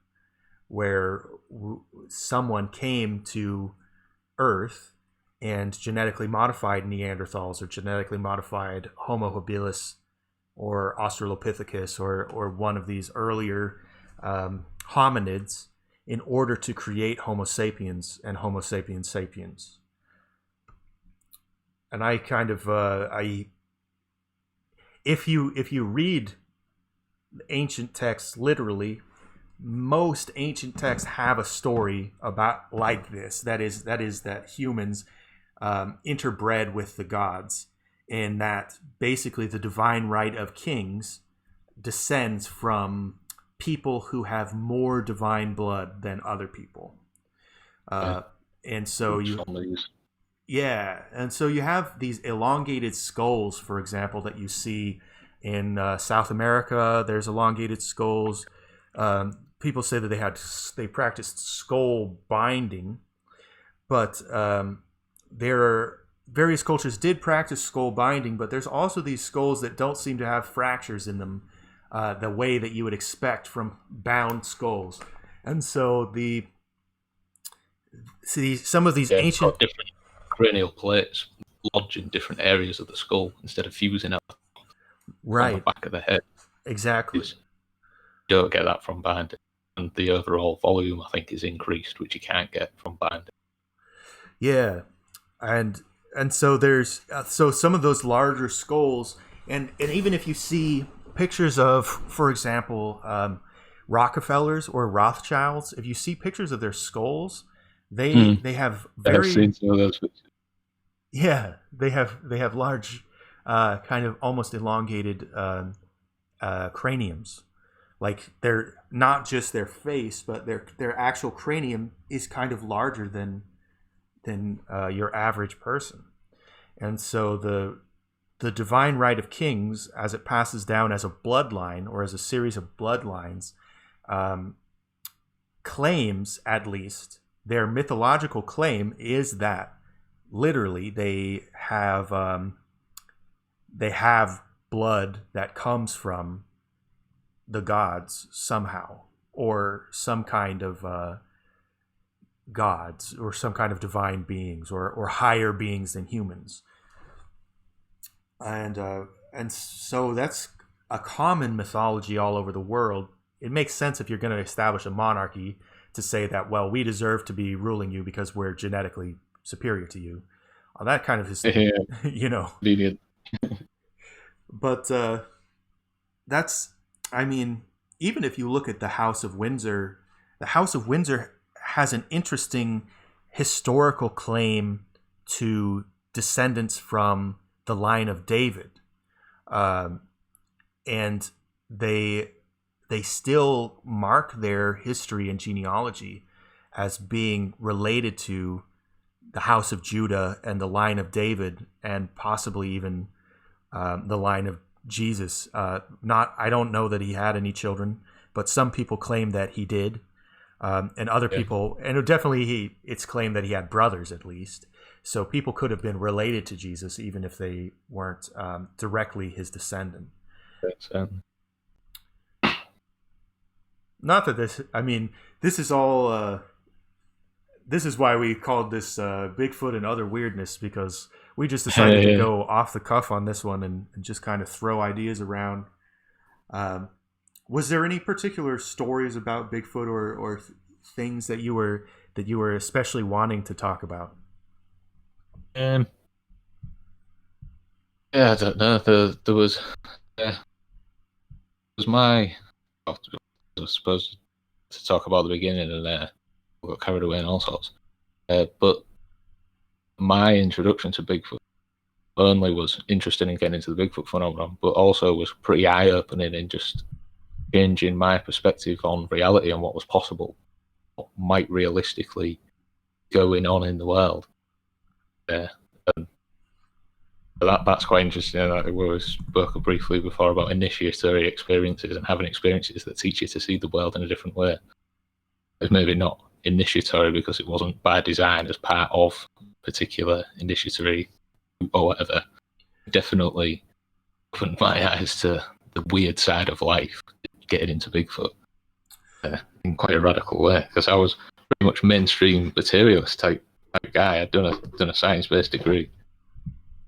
where someone came to Earth and genetically modified Neanderthals or genetically modified Homo habilis or Australopithecus or one of these earlier hominids in order to create Homo sapiens and Homo sapiens sapiens. And I kind of if you read ancient texts literally, most ancient texts have a story about like this. That is that humans interbred with the gods, and that basically the divine right of kings descends from people who have more divine blood than other people. And so and so you have these elongated skulls, for example, that you see in South America. There's elongated skulls. People say that they practiced skull binding, but there are various cultures did practice skull binding, but there's also these skulls that don't seem to have fractures in them the way that you would expect from bound skulls. And so some of these ancient different cranial plates lodge in different areas of the skull instead of fusing up on the back of the head. Exactly. You don't get that from binding, and the overall volume, I think, is increased, which you can't get from binding. Yeah, and so there's so some of those larger skulls, and even if you see pictures of, for example, Rockefellers or Rothschilds, if you see pictures of their skulls, they have very. I've seen some of those pictures. Yeah, they have large, kind of almost elongated craniums. Like they're not just their face, but their actual cranium is kind of larger than your average person. And so the divine right of kings, as it passes down as a bloodline or as a series of bloodlines, claims, at least, their mythological claim is that literally they have blood that comes from the gods somehow, or some kind of gods, or some kind of divine beings, or higher beings than humans, and so that's a common mythology all over the world. It makes sense if you're going to establish a monarchy to say that, well, we deserve to be ruling you because we're genetically superior to you. That kind of is, you know. But that's, I mean, even if you look at the House of Windsor has an interesting historical claim to descendants from the line of David. And they still mark their history and genealogy as being related to the House of Judah and the line of David, and possibly even the line of Jesus. I don't know that he had any children, but some people claim that he did, and other people, and definitely it's claimed that he had brothers at least. So people could have been related to Jesus even if they weren't directly his descendant. Not that this, I mean, this is all. This is why we called this Bigfoot and Other Weirdness, because we just decided to go off the cuff on this one and just kind of throw ideas around. Was there any particular stories about Bigfoot or things that you were especially wanting to talk about? Yeah, I don't know. There was my, I suppose, to talk about the beginning, and got carried away and all sorts. But my introduction to Bigfoot only was interested in getting into the Bigfoot phenomenon, but also was pretty eye-opening in just changing my perspective on reality and what was possible, what might realistically going on in the world. And that's quite interesting. We spoke briefly before about initiatory experiences and having experiences that teach you to see the world in a different way. It's maybe not initiatory because it wasn't by design as part of particular initiatory or whatever. Definitely opened my eyes to the weird side of life, getting into Bigfoot in quite a radical way, because I was pretty much mainstream materialist type guy. I'd done a science-based degree,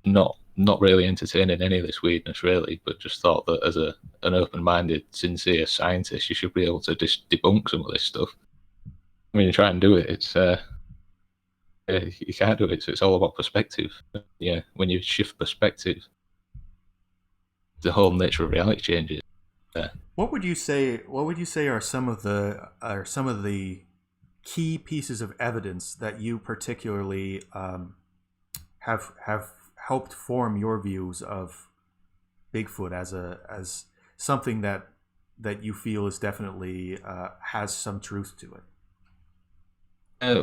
not really entertaining any of this weirdness really, but just thought that as an open-minded, sincere scientist, you should be able to just debunk some of this stuff. When you try and do it, it's you can't do it. So it's all about perspective. Yeah, when you shift perspective, the whole nature of reality changes. What would you say are some of the key pieces of evidence that you particularly have helped form your views of Bigfoot as something that you feel is definitely has some truth to it?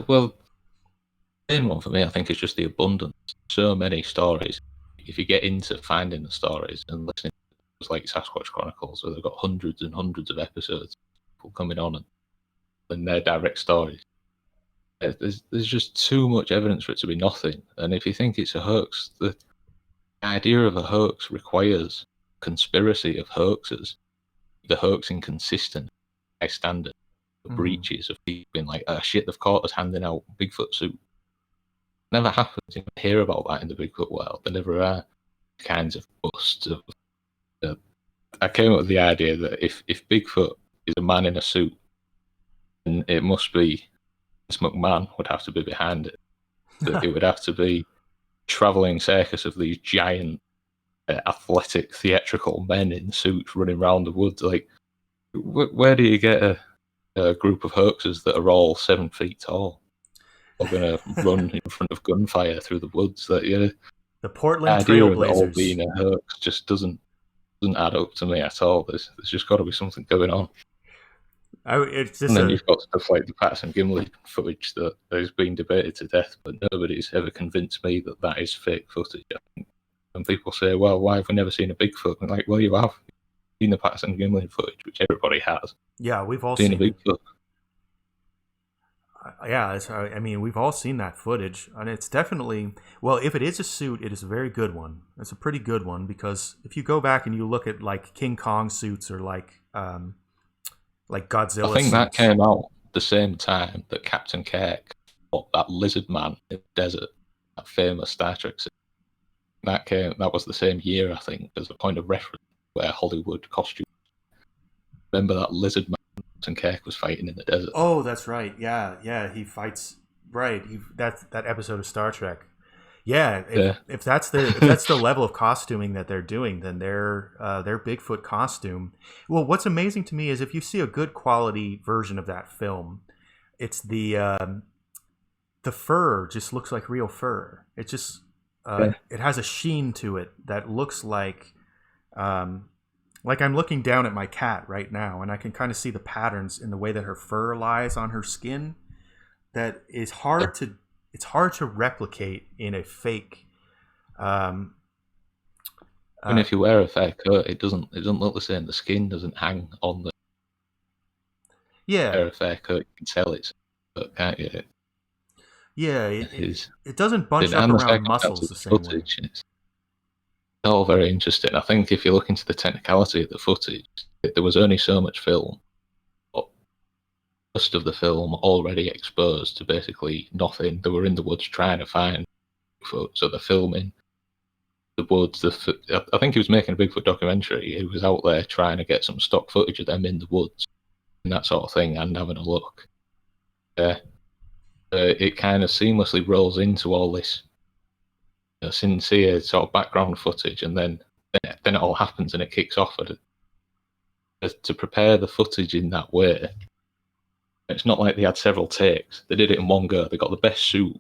Well, the main one for me, I think, is just the abundance. So many stories. If you get into finding the stories and listening to things like Sasquatch Chronicles, where they've got hundreds and hundreds of episodes, people coming on and their direct stories, there's just too much evidence for it to be nothing. And if you think it's a hoax, the idea of a hoax requires conspiracy of hoaxes. The hoax inconsistent, high standard, breaches of people being like, oh shit, they've caught us handing out Bigfoot soup. Never happens. You never hear about that in the Bigfoot world. There never are kinds of busts of. I came up with the idea that if Bigfoot is a man in a suit, then it must be this McMahon would have to be behind it. That it would have to be travelling circus of these giant, athletic, theatrical men in suits running around the woods. Like, where do you get a group of hoaxers that are all 7 feet tall? Are going to run in front of gunfire through the woods? That the Portland idea Trailblazers. of it all being a hoax just doesn't add up to me at all. There's just got to be something going on. And then you've got stuff like the Patterson Gimli footage that has been debated to death, but nobody's ever convinced me that is fake footage. And people say, well, why have we never seen a Bigfoot? I'm like, well, you have. You've seen the Patterson Gimli footage, which everybody has. Yeah, we've all seen a Bigfoot. Yeah, I mean, we've all seen that footage, and it's definitely, well, if it is a suit, it is a very good one. It's a pretty good one because if you go back and you look at like King Kong suits or like I Godzilla think that suits. came out the same time that Captain Kirk fought that lizard man in the desert, that famous Star Trek scene. That was the same year, I think, as a point of reference where Hollywood costume. Remember that lizard man Captain Kirk was fighting in the desert? Oh, that's right. Yeah, yeah, he fights. Right, that episode of Star Trek. Yeah, Yeah. if that's the level of costuming that they're doing, then their Bigfoot costume. Well, what's amazing to me is if you see a good quality version of that film, it's the fur just looks like real fur. It just Yeah. it has a sheen to it that looks um, like I'm looking down at my cat right now, and I can kind of see the patterns in the way that her fur lies on her skin. That is hard to it's hard to replicate in a fake. Um, And uh, if you wear a fair coat, it doesn't look the same. The skin doesn't hang on the yeah, wear a fair coat. You can tell it's, but can't you? yeah. Is It doesn't bunch up and the around circumstances muscles of the the same way. footage. It's all very interesting. I think if you look into the technicality of the footage, there was only so much film, but most of the film already exposed to basically nothing. They were in the woods trying to find Bigfoot, so they're filming the woods. I think he was making a Bigfoot documentary. He was out there trying to get some stock footage of them in the woods and that sort of thing, and having a look. It kind of seamlessly rolls into all this sincere sort of background footage, and then it all happens and it kicks off. To prepare the footage in that way, it's not like they had several takes. They did it in one go. They got the best suit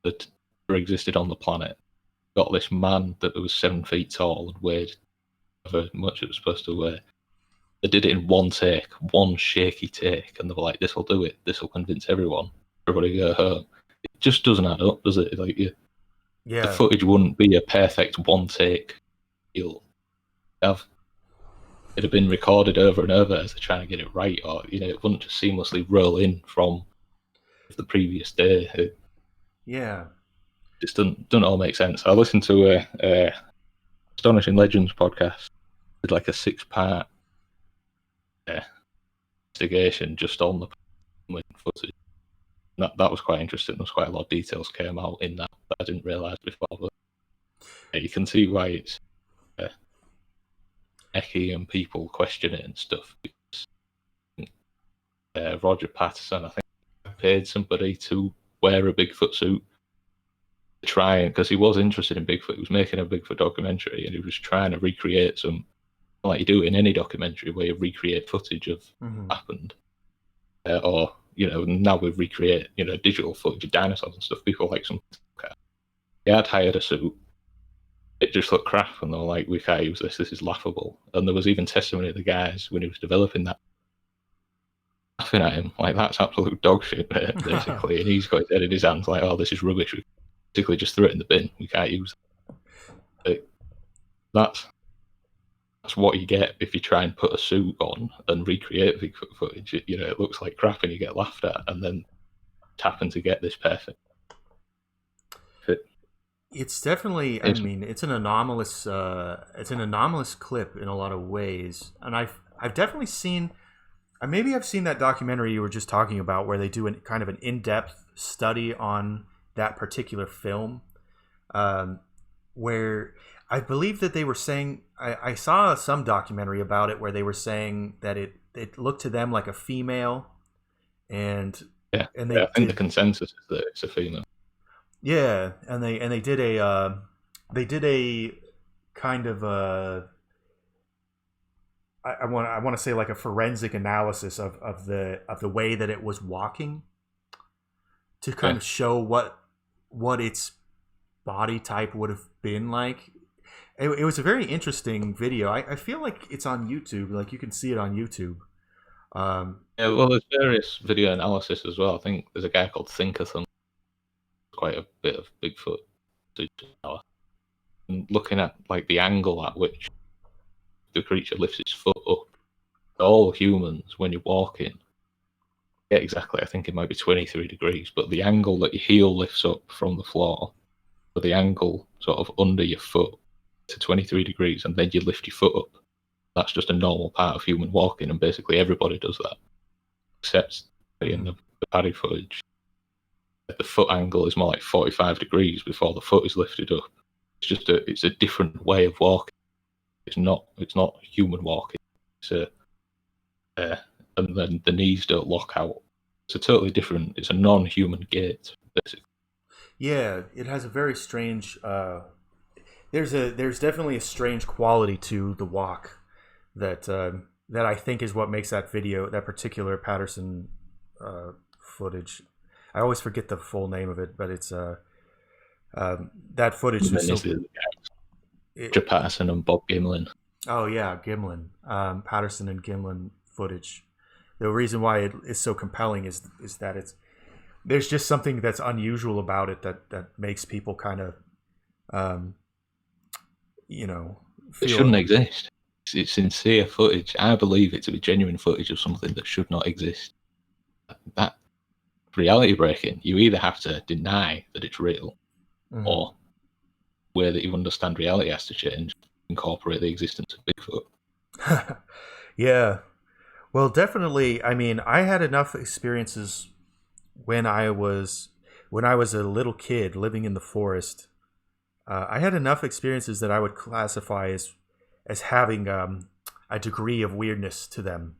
that ever existed on the planet. Got this man that was 7 feet tall and weighed however much it was supposed to weigh. They did it in one take, one shaky take, and they were like, "This will do it. This will convince everyone. Everybody go home." It just doesn't add up, does it? Like the Yeah, footage wouldn't be a perfect one take. You'll have It'd have been recorded over and over as they're trying to get it right, or it wouldn't just seamlessly roll in from the previous day. It yeah. just doesn't all make sense. I listened to a Astonishing Legends podcast, did like a 6-part investigation just on the footage. That was quite interesting. There's quite a lot of details came out in that I didn't realise before. But you can see why it's ecky and people question it and stuff. Roger Patterson, I think, paid somebody to wear a Bigfoot suit to try and, because he was interested in Bigfoot. He was making a Bigfoot documentary and he was trying to recreate some, like you do in any documentary where you recreate footage of Mm-hmm. what happened. Or, now we recreate, digital footage of dinosaurs and stuff. People like some. He had hired a suit. It just looked crap, and they were like, "We can't use this. This is laughable." And there was even testimony of the guys when he was developing that, laughing at him like, "That's absolute dog shit," basically. And he's got his head in his hands, like, "Oh, this is rubbish. We basically just threw it in the bin. We can't use it." That's what you get if you try and put a suit on and recreate Bigfoot footage. It looks like crap, and you get laughed at, and then happen to get this perfect. It's definitely. I mean, it's an anomalous. It's an anomalous clip in a lot of ways, and I've definitely seen. Maybe I've seen that documentary you were just talking about, where they do kind of an in-depth study on that particular film, where I believe that they were saying. I saw some documentary about it where they were saying that it looked to them like a female, and Yeah, and they I think the did. consensus is that it's a female. Yeah, and they did a kind of a I want to say like a forensic analysis of the way that it was walking to kind Yeah. of show what its body type would have been like. It was a very interesting video. I feel like it's on YouTube. Like you can see it on YouTube. Yeah, well, there's various video analysis as well. I think there's a guy called Thinkathon, quite a bit of Bigfoot footage, and looking at like the angle at which the creature lifts its foot up. All humans, when you're walking, Yeah, exactly. I think it might be 23 degrees, but the angle that your heel lifts up from the floor, or the angle sort of under your foot to 23 degrees, and then you lift your foot up. That's just a normal part of human walking, and basically everybody does that, except in the paddy footage. The foot angle is more like 45 degrees before the foot is lifted up. It's a different way of walking. It's not human walking. It's and then the knees don't lock out. It's a totally different. It's a non-human gait, basically. Yeah, it has a very strange. There's definitely a strange quality to the walk that that I think is what makes that particular Patterson footage. I always forget the full name of it, but it's that footage was so. Patterson and Bob Gimlin. Oh yeah, Gimlin, Patterson and Gimlin footage. The reason why it is so compelling is that there's just something that's unusual about it that makes people kind of, feel it shouldn't exist. It's sincere footage. I believe it to be genuine footage of something that should not exist. That reality breaking, you either have to deny that it's real, or the way that you understand reality has to change, incorporate the existence of Bigfoot. Yeah. Well, definitely. I mean, I had enough experiences when I was a little kid living in the forest. I had enough experiences that I would classify as having a degree of weirdness to them,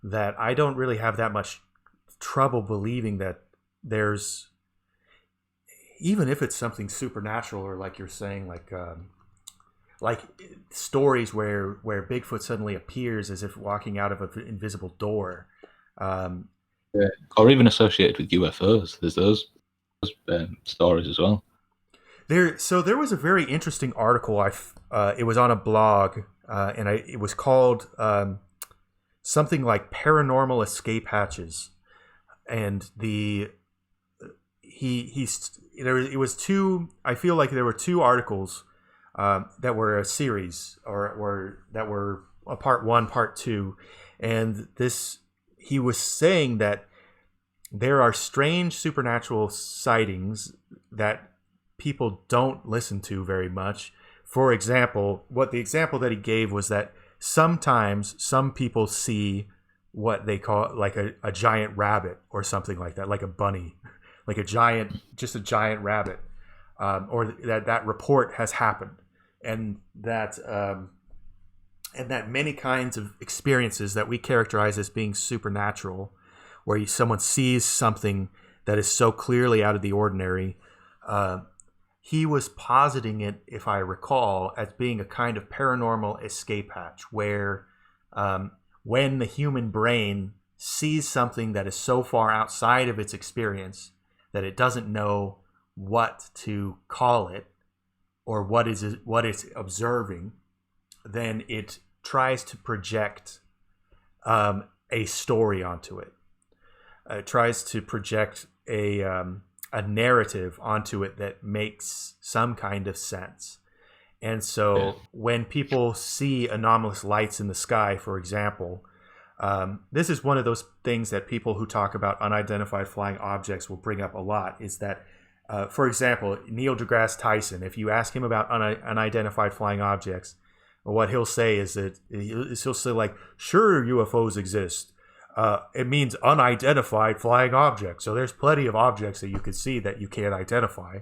that I don't really have that much trouble believing that there's, even if it's something supernatural, or like you're saying, like stories where Bigfoot suddenly appears as if walking out of an invisible door, yeah. Or even associated with UFOs. There's those stories as well. There was a very interesting article. It was on a blog, and it was called something like "Paranormal Escape Hatches," and it was two. I feel like there were two articles that were a series, or that were a part one, part two, and he was saying that there are strange supernatural sightings that people don't listen to very much. For example, the example that he gave was that sometimes some people see what they call like a giant rabbit or something like that, like a bunny, like just a giant rabbit, or that report has happened, and that many kinds of experiences that we characterize as being supernatural, where someone sees something that is so clearly out of the ordinary. He was positing it, if I recall, as being a kind of paranormal escape hatch, where when the human brain sees something that is so far outside of its experience that it doesn't know what to call it, or what it's observing, then it tries to project a story onto it. It tries to project a narrative onto it that makes some kind of sense. And so when people see anomalous lights in the sky, for example, this is one of those things that people who talk about unidentified flying objects will bring up a lot, is that, for example, Neil deGrasse Tyson, if you ask him about unidentified flying objects, what he'll say is that he'll say, like, sure, UFOs exist. It means unidentified flying objects. So there's plenty of objects that you could see that you can't identify.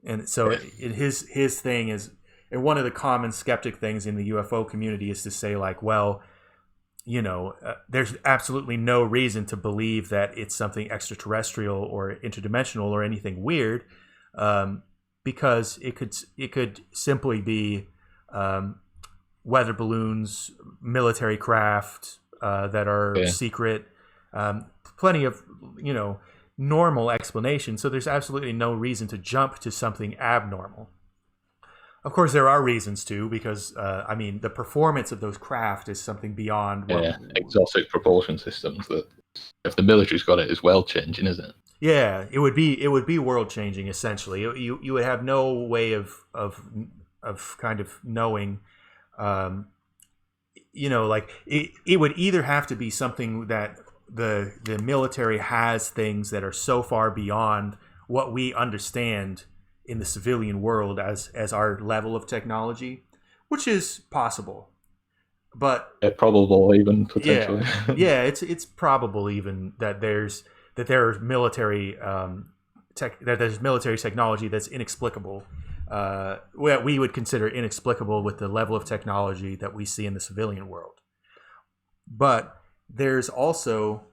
And so his thing is, and one of the common skeptic things in the UFO community is to say, like, well, there's absolutely no reason to believe that it's something extraterrestrial or interdimensional or anything weird, because it could simply be weather balloons, military craft, that are secret, plenty of normal explanation. So there's absolutely no reason to jump to something abnormal. Of course, there are reasons to, because the performance of those craft is something beyond. Exotic propulsion systems. That if the military's got it, is world changing, isn't it? Yeah, it would be world changing. Essentially, you would have no way of kind of knowing. Like it would either have to be something that the military has things that are so far beyond what we understand in the civilian world as our level of technology, which is possible. But probable even potentially. yeah, it's probable even that there are military that there's military technology that's inexplicable. What we would consider inexplicable with the level of technology that we see in the civilian world. But there's also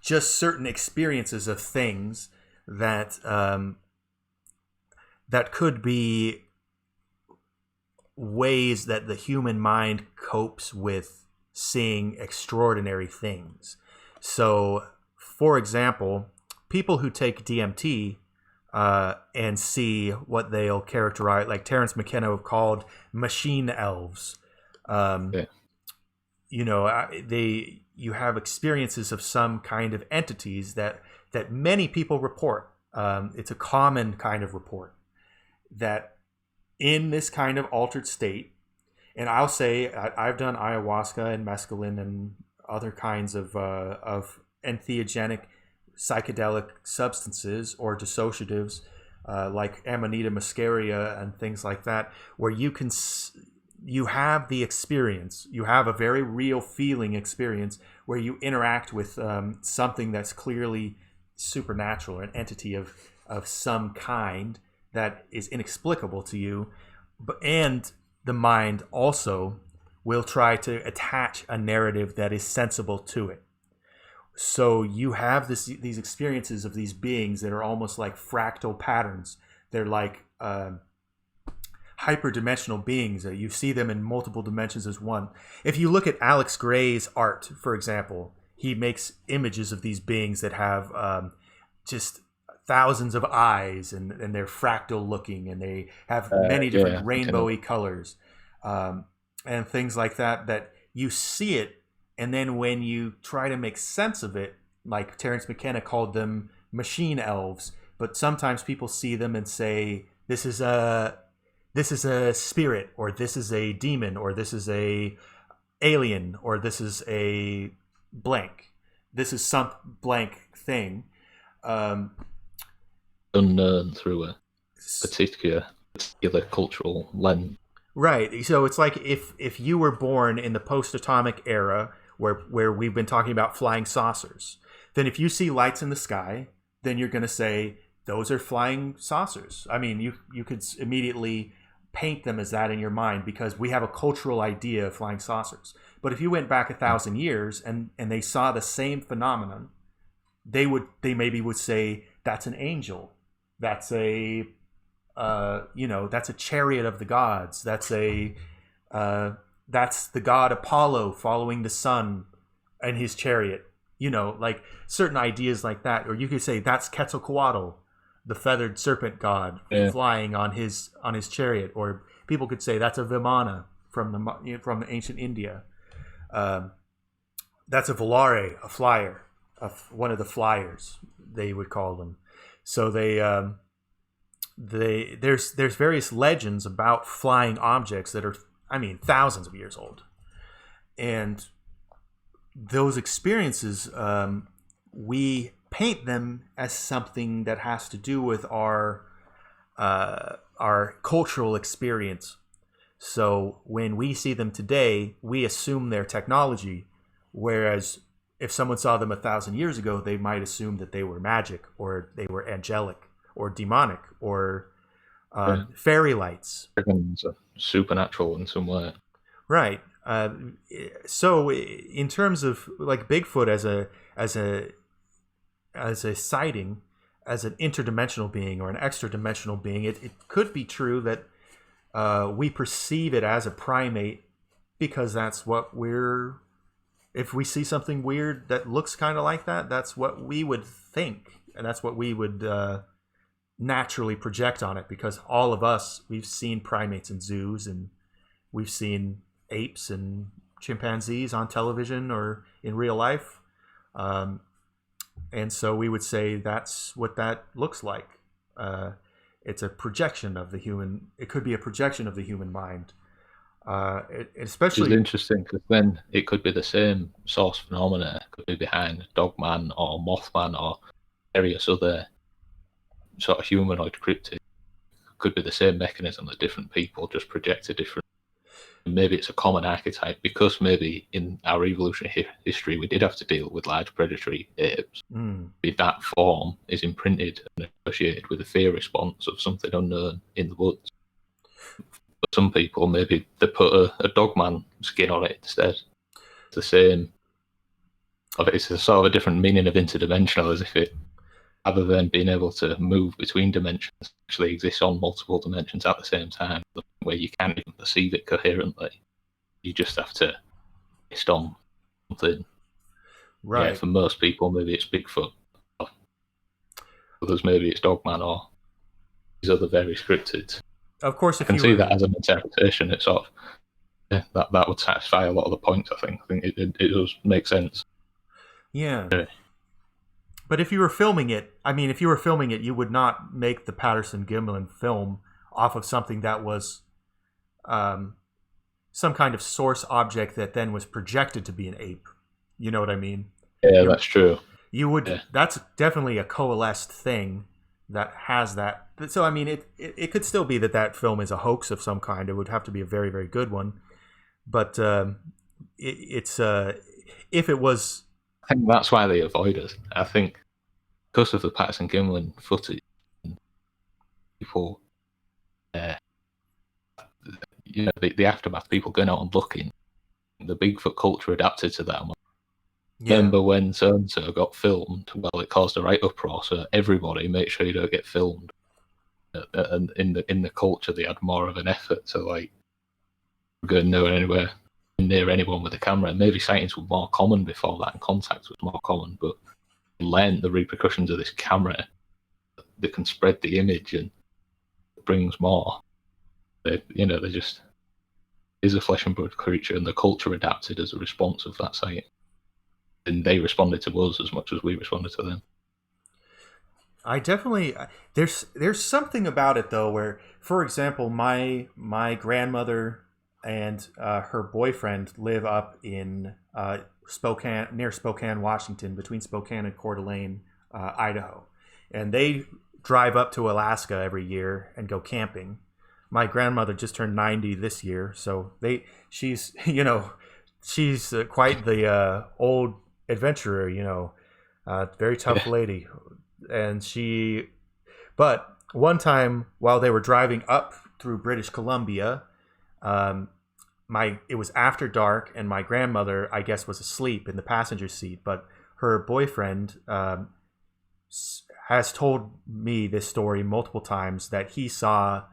just certain experiences of things that that could be ways that the human mind copes with seeing extraordinary things. So, for example, people who take DMT and see what they'll characterize, like Terence McKenna called machine elves. Yeah. You know, you have experiences of some kind of entities that many people report. It's a common kind of report that in this kind of altered state, and I'll say I've done ayahuasca and mescaline and other kinds of entheogenic psychedelic substances or dissociatives like Amanita muscaria and things like that, where you have the experience, you have a very real feeling experience where you interact with something that's clearly supernatural, an entity of some kind that is inexplicable to you, and the mind also will try to attach a narrative that is sensible to it. So you have these experiences of these beings that are almost like fractal patterns. They're like hyperdimensional beings. You see them in multiple dimensions as one. If you look at Alex Gray's art, for example, he makes images of these beings that have just thousands of eyes, and they're fractal looking, and they have many different rainbowy colors and things like that, that you see it, and then when you try to make sense of it, like Terence McKenna called them machine elves, but sometimes people see them and say, this is a spirit, or this is a demon, or this is a alien, or this is a blank, this is some blank thing. Unknown through a particular cultural lens. Right. So it's like if you were born in the post-atomic era where we've been talking about flying saucers, then if you see lights in the sky, then you're going to say, those are flying saucers. I mean, you could immediately paint them as that in your mind because we have a cultural idea of flying saucers. But if you went back 1,000 years and they saw the same phenomenon, they maybe would say, that's an angel. That's a that's a chariot of the gods. That's the god Apollo following the sun and his chariot. Like certain ideas like that. Or you could say that's Quetzalcoatl, the feathered serpent god, flying on his chariot. Or people could say that's a Vimana from ancient India. That's a Volare, a flyer, one of the flyers, they would call them. So there's various legends about flying objects that are, thousands of years old, and those experiences, we paint them as something that has to do with our cultural experience. So when we see them today, we assume they're technology, whereas if someone saw them 1,000 years ago, they might assume that they were magic, or they were angelic, or demonic, or fairy lights. Supernatural in some way. Right. So in terms of like Bigfoot as a sighting, as an interdimensional being or an extra dimensional being, it could be true that we perceive it as a primate because that's what if we see something weird that looks kind of like that, that's what we would think, and that's what we would naturally project on it, because all of us, we've seen primates in zoos, and we've seen apes and chimpanzees on television or in real life. And so we would say that's what that looks like. It's a projection of the human, it could be a projection of the human mind. Which is Especially, interesting because then it could be the same source phenomena, it could be behind Dogman or Mothman or various other sort of humanoid cryptids. Could be the same mechanism that different people just project a different. Maybe it's a common archetype because maybe in our evolutionary history we did have to deal with large predatory apes. Maybe that form is imprinted and associated with a fear response of something unknown in the woods. But some people, maybe they put a Dogman skin on it instead. It's the same. It's a sort of a different meaning of interdimensional, as if it, rather than being able to move between dimensions, actually exists on multiple dimensions at the same time, where you can't even perceive it coherently. You just have to based on something. right? Yeah, for most people, maybe it's Bigfoot. For others, maybe it's Dogman or these other various cryptids. Of course, I if can you see were, that as an interpretation. It's sort of that would satisfy a lot of the points. I think it does make sense. yeah. Yeah. But if you were filming it, I mean, if you were filming it, you would not make the Patterson Gimlin film off of something that was some kind of source object that then was projected to be an ape. You know what I mean? Yeah, You that's true. you would. Yeah. That's definitely a coalesced thing that has that. So I mean, it could still be that film is a hoax of some kind. It would have to be a very very good one. But it's if it was. I think that's why they avoid us. I think because of the Patterson Gimlin footage, people, the aftermath, people going out and looking, the Bigfoot culture adapted to that. Yeah. Remember when so and so got filmed? Well, it caused a right uproar. So everybody, make sure you don't get filmed. And in the culture, they had more of an effort to like go nowhere anywhere near anyone with a camera. And maybe sightings were more common before that, and contact was more common. But learned the repercussions of this camera that can spread the image and brings more. They just is a flesh and blood creature, and the culture adapted as a response of that sighting. And they responded to us as much as we responded to them. I definitely there's something about it though where, for example, my grandmother and her boyfriend live up in Spokane, near Spokane, Washington, between Spokane and Coeur d'Alene, Idaho, and they drive up to Alaska every year and go camping. My grandmother just turned 90 this year, so she's she's quite the old adventurer, very tough lady. And but one time while they were driving up through British Columbia, it was after dark, and my grandmother, I guess, was asleep in the passenger seat, but her boyfriend has told me this story multiple times, that he saw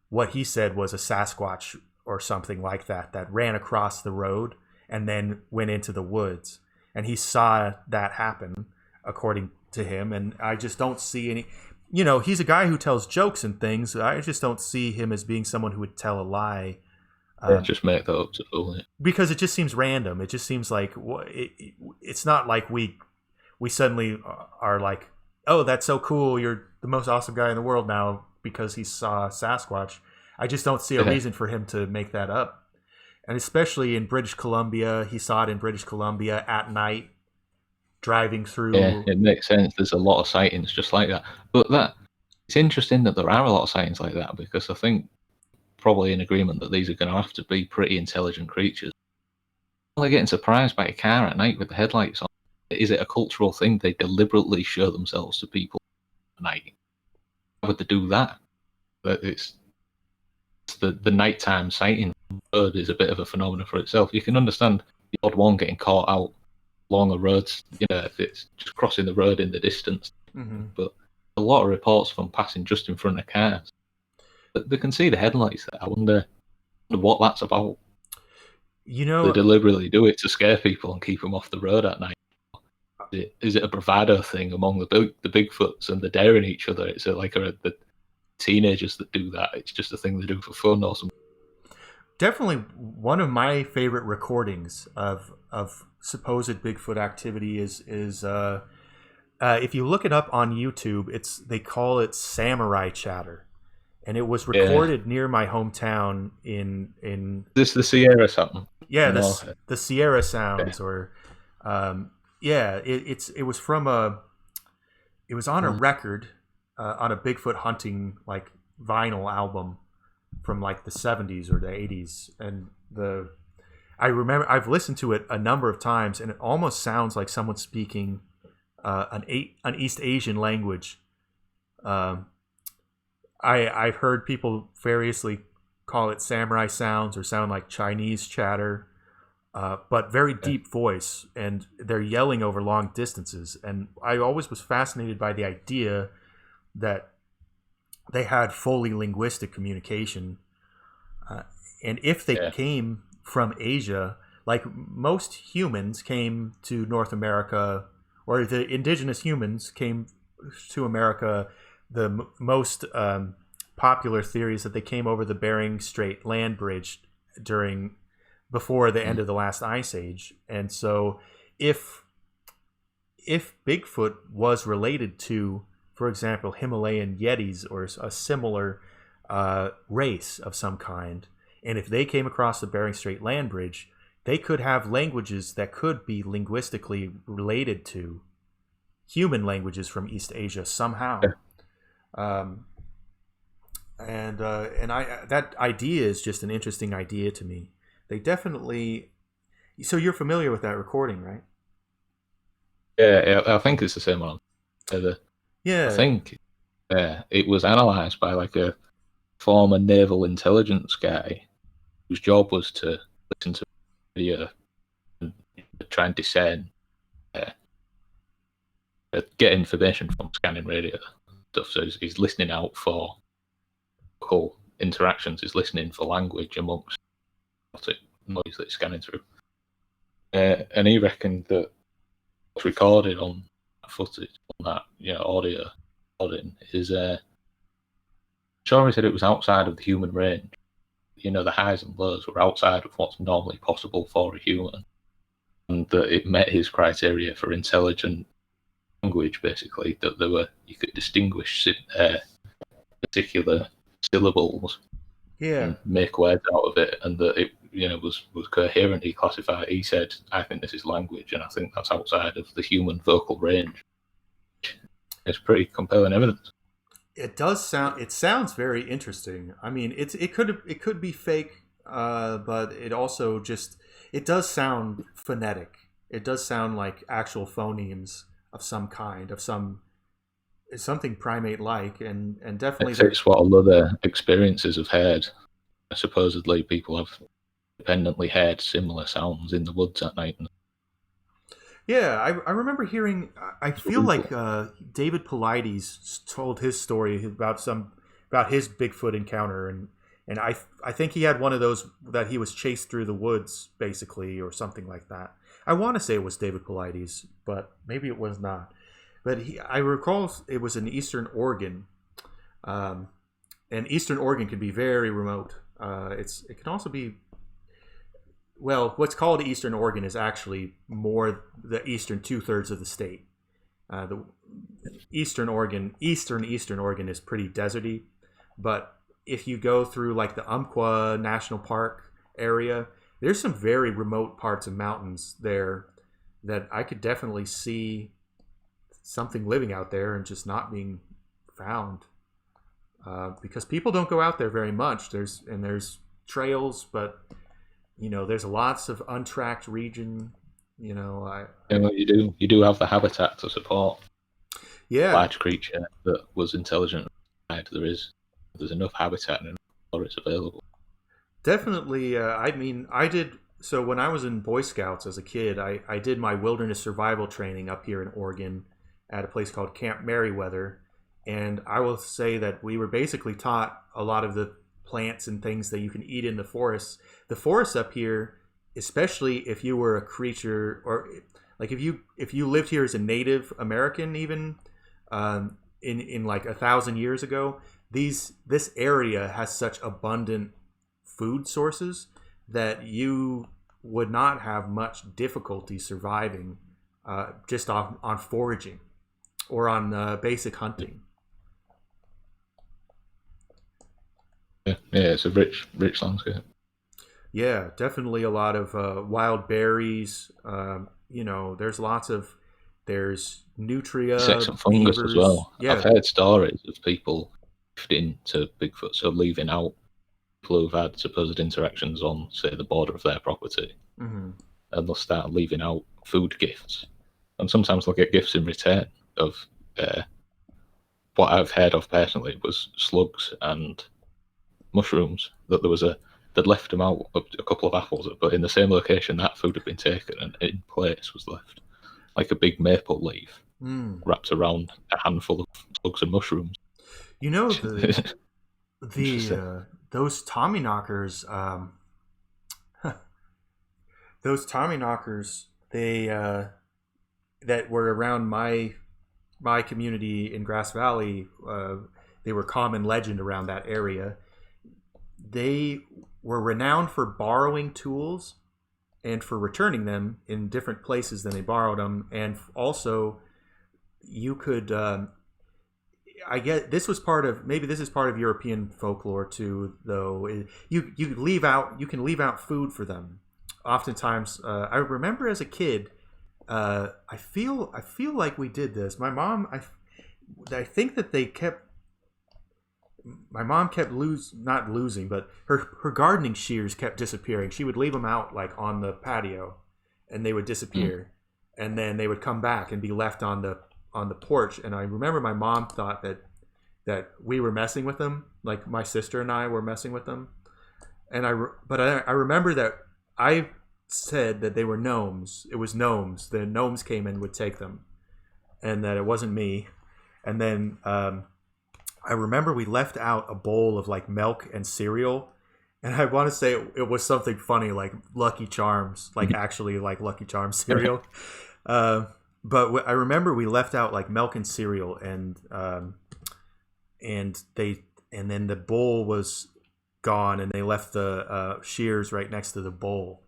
what he said was a Sasquatch or something like that ran across the road and then went into the woods, and he saw that happen, according to him. And I just don't see any, he's a guy who tells jokes and things. I just don't see him as being someone who would tell a lie. Just make that up to fool it. Because it just seems random. It just seems like it's not like we suddenly are like, oh, that's so cool, you're the most awesome guy in the world now because he saw Sasquatch. I just don't see a reason for him to make that up. And especially in British Columbia, he saw it in British Columbia at night, driving through. Yeah, it makes sense. There's a lot of sightings just like that. But it's interesting that there are a lot of sightings like that, because I think probably in agreement that these are going to have to be pretty intelligent creatures. They're getting surprised by a car at night with the headlights on. Is it a cultural thing? They deliberately show themselves to people at night. How would they do that? It's the nighttime sighting bird is a bit of a phenomenon for itself. You can understand the odd one getting caught out along a road, if it's just crossing the road in the distance. Mm-hmm. But a lot of reports of them passing just in front of cars. But they can see the headlights there. I wonder what that's about. They deliberately do it to scare people and keep them off the road at night. Is it a bravado thing among the Bigfoots, and they're daring each other? Is it like the teenagers that do that? It's just a thing they do for fun or something? Definitely one of my favorite recordings of supposed Bigfoot activity is if you look it up on YouTube, they call it samurai chatter, and it was Yeah. recorded near my hometown in This the Sierra something. yeah, No. the Sierra Yeah. Sounds, or yeah, it was from a it was on a Mm. record, on a Bigfoot hunting like vinyl album from like the 70s or the 80s, and the I remember I've listened to it a number of times, and it almost sounds like someone speaking an East Asian language. Um, I've heard people variously call it samurai sounds or sound like Chinese chatter, but very deep voice, and they're yelling over long distances. And I always was fascinated by the idea that they had fully linguistic communication. And if they Yeah. came from Asia, like most humans came to North America, or the indigenous humans came to America, the most popular theory is that they came over the Bering Strait land bridge during before the end Mm. of the last ice age. And so if Bigfoot was related to, for example, Himalayan Yetis or a similar race of some kind, and if they came across the Bering Strait land bridge, they could have languages that could be linguistically related to human languages from East Asia somehow. Um, and I that idea is just an interesting idea to me. They definitely. So you're familiar with that recording, right? Yeah, I think it's the same one. I Yeah. think it was analysed by like a former naval intelligence guy whose job was to listen to radio and try and discern, uh, get information from scanning radio stuff. So he's listening out for local interactions. He's listening for language amongst the noise that he's scanning through. And he reckoned that what's recorded on that footage, on that audio recording, is sure he said it was outside of the human range. The highs and lows were outside of what's normally possible for a human, and that it met his criteria for intelligent language. Basically, that you could distinguish particular syllables Yeah. and make words out of it, and that it was coherent. He classified. He said, "I think this is language, and I think that's outside of the human vocal range." It's pretty compelling evidence. It does sound. It sounds very interesting. I mean, it could be fake, but it also just it does sound phonetic. It does sound like actual phonemes of some kind, of something primate like, and definitely It there. fits what other experiences have heard. Supposedly, people have independently heard similar sounds in the woods at night. Yeah, I remember hearing. I feel like David Paulides told his story about his Bigfoot encounter, and I think he had one of those that he was chased through the woods, basically, or something like that. I want to say it was David Paulides, but maybe it was not. But I recall it was in Eastern Oregon, um, and Eastern Oregon can be very remote. It can also be, well, what's called Eastern Oregon is actually more the eastern 2/3 of the state. The Eastern Oregon is pretty deserty, but if you go through like the Umpqua National Park area, there's some very remote parts of mountains there that I could definitely see something living out there and just not being found, because people don't go out there very much. There's trails, but there's lots of untracked region. You do have the habitat to support a Yeah, large creature that was intelligent. There's enough habitat and enough forests available. definitely. I mean, I did. So when I was in Boy Scouts as a kid, I did my wilderness survival training up here in Oregon at a place called Camp Merriweather. And I will say that we were basically taught a lot of the plants and things that you can eat in the forests. The forests up here, especially if you were a creature, or like if you lived here as a Native American, even in like 1,000 years ago, this area has such abundant food sources that you would not have much difficulty surviving just on foraging or on basic hunting. Yeah, it's a rich, rich landscape. Yeah, definitely a lot of wild berries. There's lots of there's Insects nutria, and fungus as beavers. well. I've Yeah. heard stories of people drifting to Bigfoot, so leaving out people who've had supposed interactions on, say, the border of their property, Hmm. and they'll start leaving out food gifts, and sometimes they'll get gifts in return of what I've heard of personally was slugs and mushrooms. That there was they'd left them out a couple of apples, but in the same location that food had been taken, and in place was left like a big maple leaf Mm. wrapped around a handful of slugs and mushrooms. You know the Interesting. those Tommy knockers. Those Tommy knockers. They that were around my community in Grass Valley. They were common legend around that area. They were renowned for borrowing tools and for returning them in different places than they borrowed them, and also you could. I get this was part of maybe this is part of European folklore too, though. You can leave out food for them. Oftentimes, I remember as a kid, I feel like we did this. I think that they kept my mom kept not losing, but her gardening shears kept disappearing. She would leave them out like on the patio, and they would disappear, and then they would come back and be left on the porch. And I remember my mom thought that we were messing with them, like my sister and I were messing with them. And I remember that I said that they were gnomes. It was gnomes. The gnomes came and would take them, and that it wasn't me. And then I remember we left out a bowl of like milk and cereal, and I want to say it was something funny like Lucky Charms, like actually like Lucky Charms cereal. But I remember we left out like milk and cereal, and then the bowl was gone, and they left the shears right next to the bowl.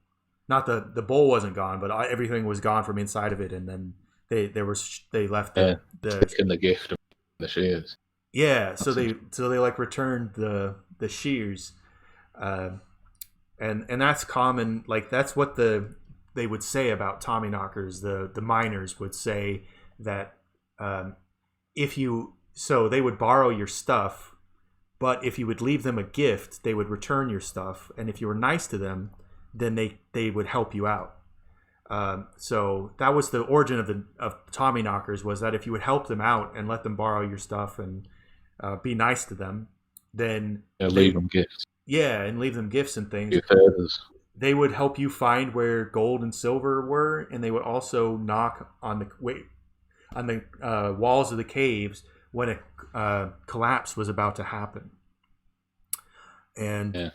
Not the bowl wasn't gone, but everything was gone from inside of it, and then they left the Taking the gift of the shears. yeah. That's So they like returned the shears, uh, and that's common. Like that's what they would say about Tommy knockers. The miners would say that if you so they would borrow your stuff, but if you would leave them a gift, they would return your stuff, and if you were nice to them, then they would help you out. So that was the origin of Tommy knockers, was that if you would help them out and let them borrow your stuff and be nice to them, then leave them gifts. yeah, and leave them gifts and things. Your favors. They would help you find where gold and silver were, and they would also knock on the walls of the caves when a collapse was about to happen, and Yeah.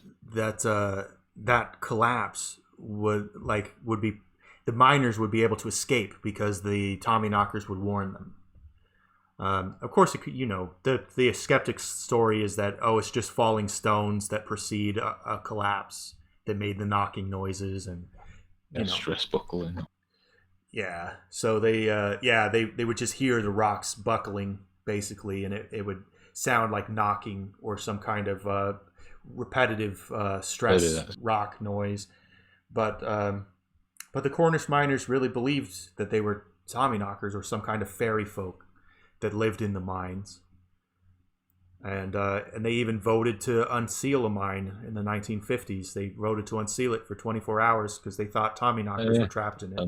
that collapse would be the miners would be able to escape because the Tommy knockers would warn them. Of course, the skeptic's story is that it's just falling stones that precede a collapse that made the knocking noises and Stress buckling. yeah. So they would just hear the rocks buckling basically, and it would sound like knocking or some kind of repetitive stress rock noise. But the Cornish miners really believed that they were Tommy knockers or some kind of fairy folk that lived in the mines. And they even voted to unseal a mine in the 1950s. They voted to unseal it for 24 hours because they thought Tommy knockers were trapped in it.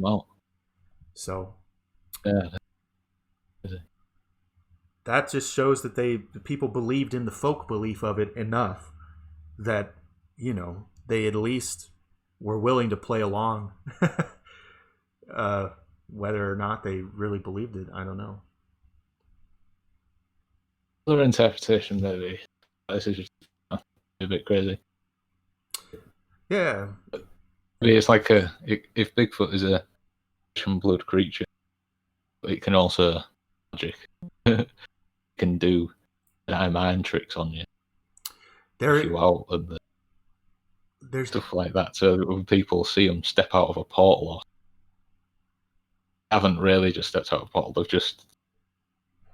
So yeah, that just shows that the people believed in the folk belief of it enough that they at least were willing to play along. Whether or not they really believed it, I don't know. Other interpretation, maybe. This is just a bit crazy. Yeah. Maybe it's like if Bigfoot is a flesh and blood creature, it can also magic. It can do mind tricks on you. If you out and there's stuff like that. So when people see them step out of a portal, or haven't really just stepped out of a portal, they've just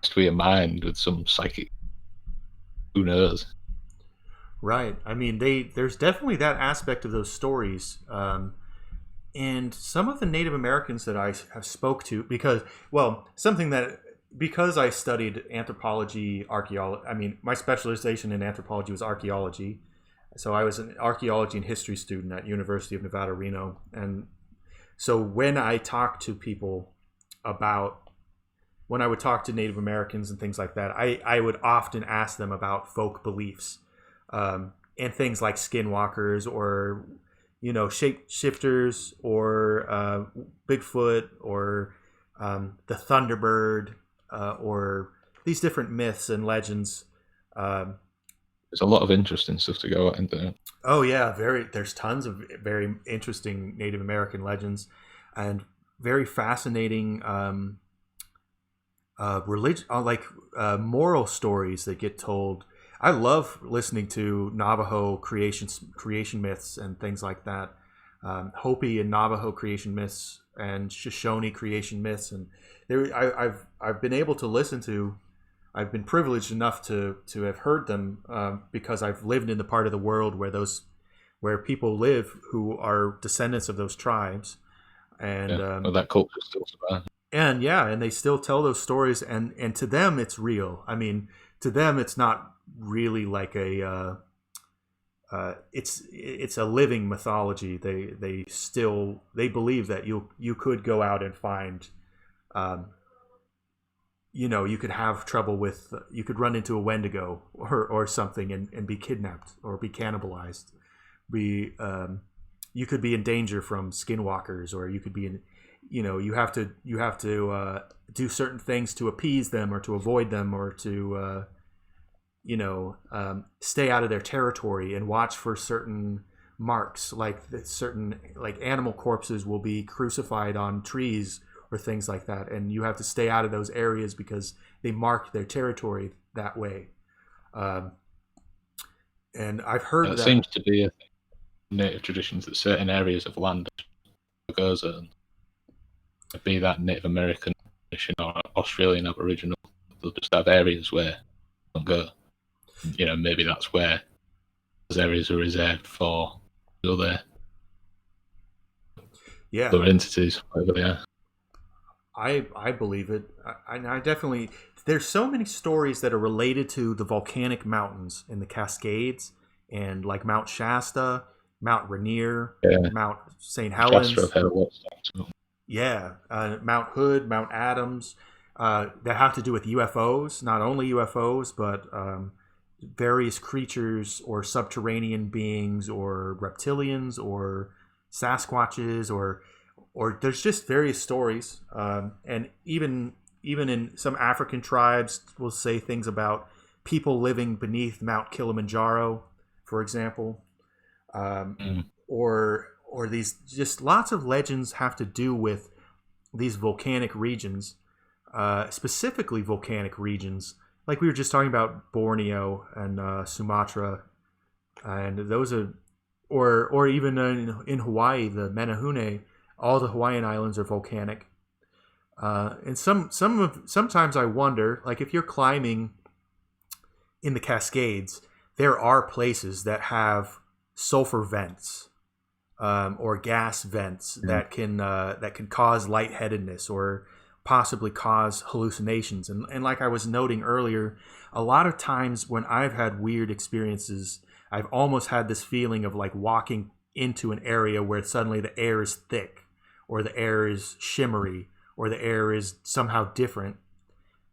to be a mind with some psychic. Who knows? Right. I mean, there's definitely that aspect of those stories. And some of the Native Americans that I have spoke to, because, well, something that, because I studied anthropology, archaeology, I mean, my specialization in anthropology was archaeology. So I was an archaeology and history student at University of Nevada, Reno. And so when I talked to people about, when I would talk to Native Americans and things like that, I would often ask them about folk beliefs, and things like skinwalkers or, shapeshifters or Bigfoot or the Thunderbird, or these different myths and legends. Um, There's a lot of interesting stuff to go at, isn't there? oh yeah, there's tons of very interesting Native American legends and very fascinating religion, moral stories that get told. I love listening to Navajo creation myths and things like that. Hopi and Navajo creation myths and Shoshone creation myths, and I've been able to listen to. I've been privileged enough to have heard them, because I've lived in the part of the world where people live who are descendants of those tribes, and Yeah. Well, that culture still survives. and yeah, and they still tell those stories, and to them it's real. I mean, to them it's not really like it's a living mythology. They believe that you could go out and find, um, you could have trouble with, you could run into a Wendigo or something and be kidnapped or be cannibalized. Be You could be in danger from skinwalkers, or you could be in, you have to do certain things to appease them or to avoid them, or to stay out of their territory and watch for certain marks, like certain, like animal corpses will be crucified on trees or things like that, and you have to stay out of those areas because they mark their territory that way. Um, and I've heard It that. seems to be a thing in native traditions that certain areas of land goes and be that Native American tradition or Australian Aboriginal, they'll just have areas where they don't go. Maybe that's where those areas are reserved for other Yeah, entities, whatever they are. I believe it. I definitely. There's so many stories that are related to the volcanic mountains in the Cascades, and like Mount Shasta, Mount Rainier, Yeah. Mount St. Shasta, Helens. I've heard a lot of stuff too. Yeah, Mount Hood, Mount Adams, that have to do with UFOs. Not only UFOs, but various creatures or subterranean beings or reptilians or Sasquatches, or there's just various stories, and even in some African tribes will say things about people living beneath Mount Kilimanjaro, for example, Mm. or these, just lots of legends have to do with these volcanic regions, specifically volcanic regions, like we were just talking about Borneo and Sumatra, and those are, or even in Hawaii, the Menehune, all the Hawaiian islands are volcanic. And sometimes I wonder, like if you're climbing in the Cascades, there are places that have sulfur vents, or gas vents that can cause lightheadedness or possibly cause hallucinations. And like I was noting earlier, a lot of times when I've had weird experiences, I've almost had this feeling of like walking into an area where suddenly the air is thick, or the air is shimmery, or the air is somehow different,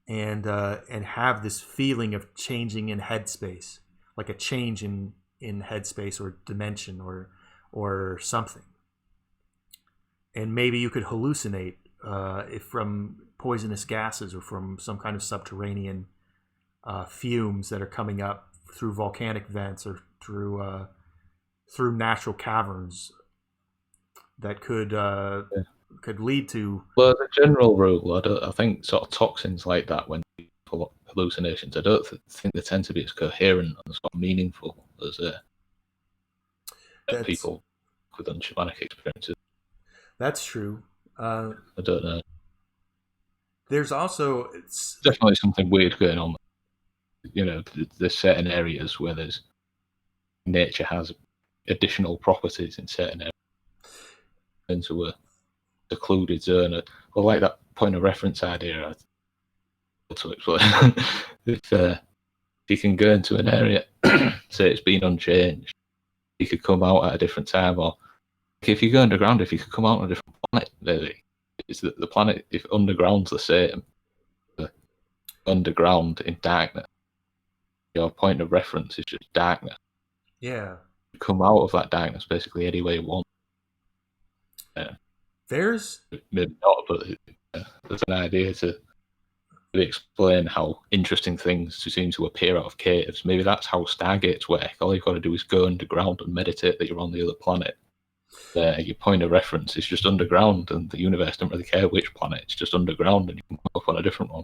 and have this feeling of changing in headspace, like a change in headspace or dimension or something. And maybe you could hallucinate, if from poisonous gases or from some kind of subterranean fumes that are coming up through volcanic vents or through natural caverns that could lead to. Well, as a general rule, I think sort of toxins like that, when people have hallucinations, I don't think they tend to be as coherent and sort of meaningful as people with unshamanic experiences. That's true. I don't know. There's also Definitely something weird going on. There's certain areas where there's nature has additional properties in certain areas into a secluded zone. Well, like that point of reference idea, to explain. If you can go into an area, say it's been unchanged, you could come out at a different time, or if you go underground, if you could come out on a different planet, maybe it's the planet. If underground's the same, underground in darkness, your point of reference is just darkness. Yeah. You come out of that darkness basically any way you want. There's maybe not, but there's an idea to explain how interesting things seem to appear out of caves. Maybe that's how stargates work. All you've got to do is go underground and meditate that you're on the other planet. Your point of reference is just underground, and the universe doesn't really care which planet. It's just underground, and you can go up on a different one.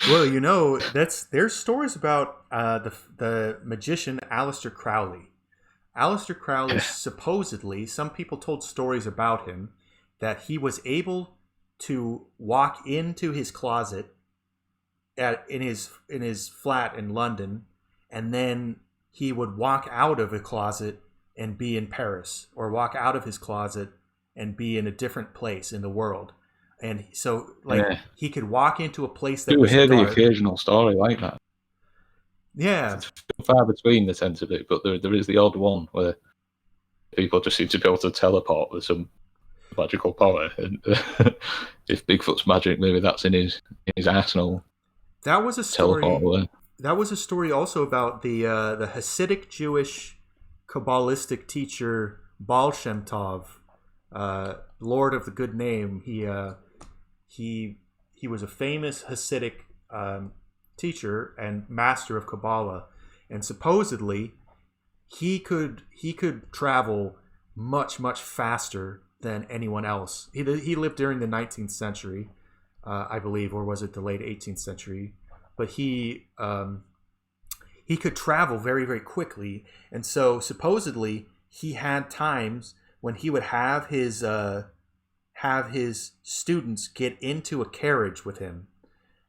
Well, there's stories about the magician Aleister Crowley. Aleister Crowley, supposedly, some people told stories about him that he was able to walk into his closet in his flat in London, and then he would walk out of a closet and be in Paris, or walk out of his closet and be in a different place in the world. And so, he could walk into a place that was hear dark. The occasional story like that. Yeah, it's far between the sense of it, but there is the odd one where people just seem to be able to teleport with some magical power. And if Bigfoot's magic, maybe that's in his arsenal. That was a story. That was a story also about the Hasidic Jewish Kabbalistic teacher Baal Shem Tov, Lord of the Good Name. He was a famous Hasidic teacher and master of Kabbalah, and supposedly he could travel much faster than anyone else. He lived during the 19th century, I believe, or was it the late 18th century? But he could travel very, very quickly, and so supposedly he had times when he would have his students get into a carriage with him,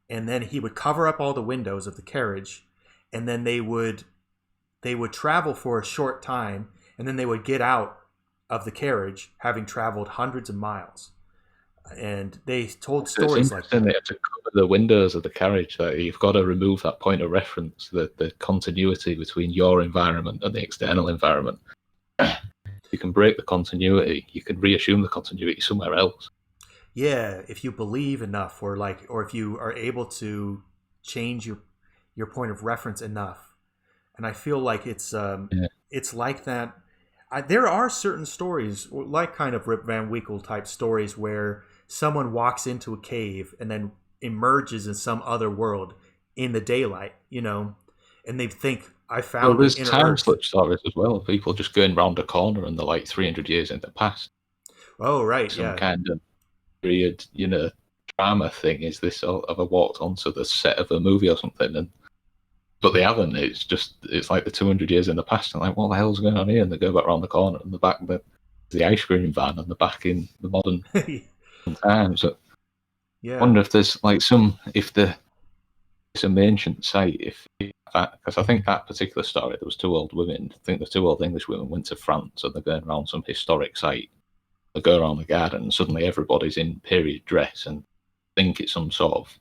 and then he would cover up all the windows of the carriage, and then they would travel for a short time, and then they would get out of the carriage having traveled hundreds of miles. And they told stories like that. They have to cover the windows of the carriage. That you've got to remove that point of reference, the continuity between your environment and the external environment. You can break the continuity. You can reassume the continuity somewhere else. Yeah, if you believe enough, or if you are able to change your point of reference enough. And I feel like it's like that. There are certain stories, like kind of Rip Van Winkle type stories, where someone walks into a cave and then emerges in some other world in the daylight, and they think, I found. Well, there's time slip stories as well. People just going round a corner and they're like 300 years in the past. Oh, right, Some kind of weird, drama thing. Is this? Have I walked onto the set of a movie or something? But they haven't. It's like the 200 years in the past. And like, what the hell's going on here? And they go back around the corner, and the back the ice cream van, and the back in the modern times. So I wonder if there's some ancient site. Because I think that particular story, there was two old women. I think the two old English women went to France, and they're going around some historic site. They go around the garden, and suddenly everybody's in period dress, and think it's some sort of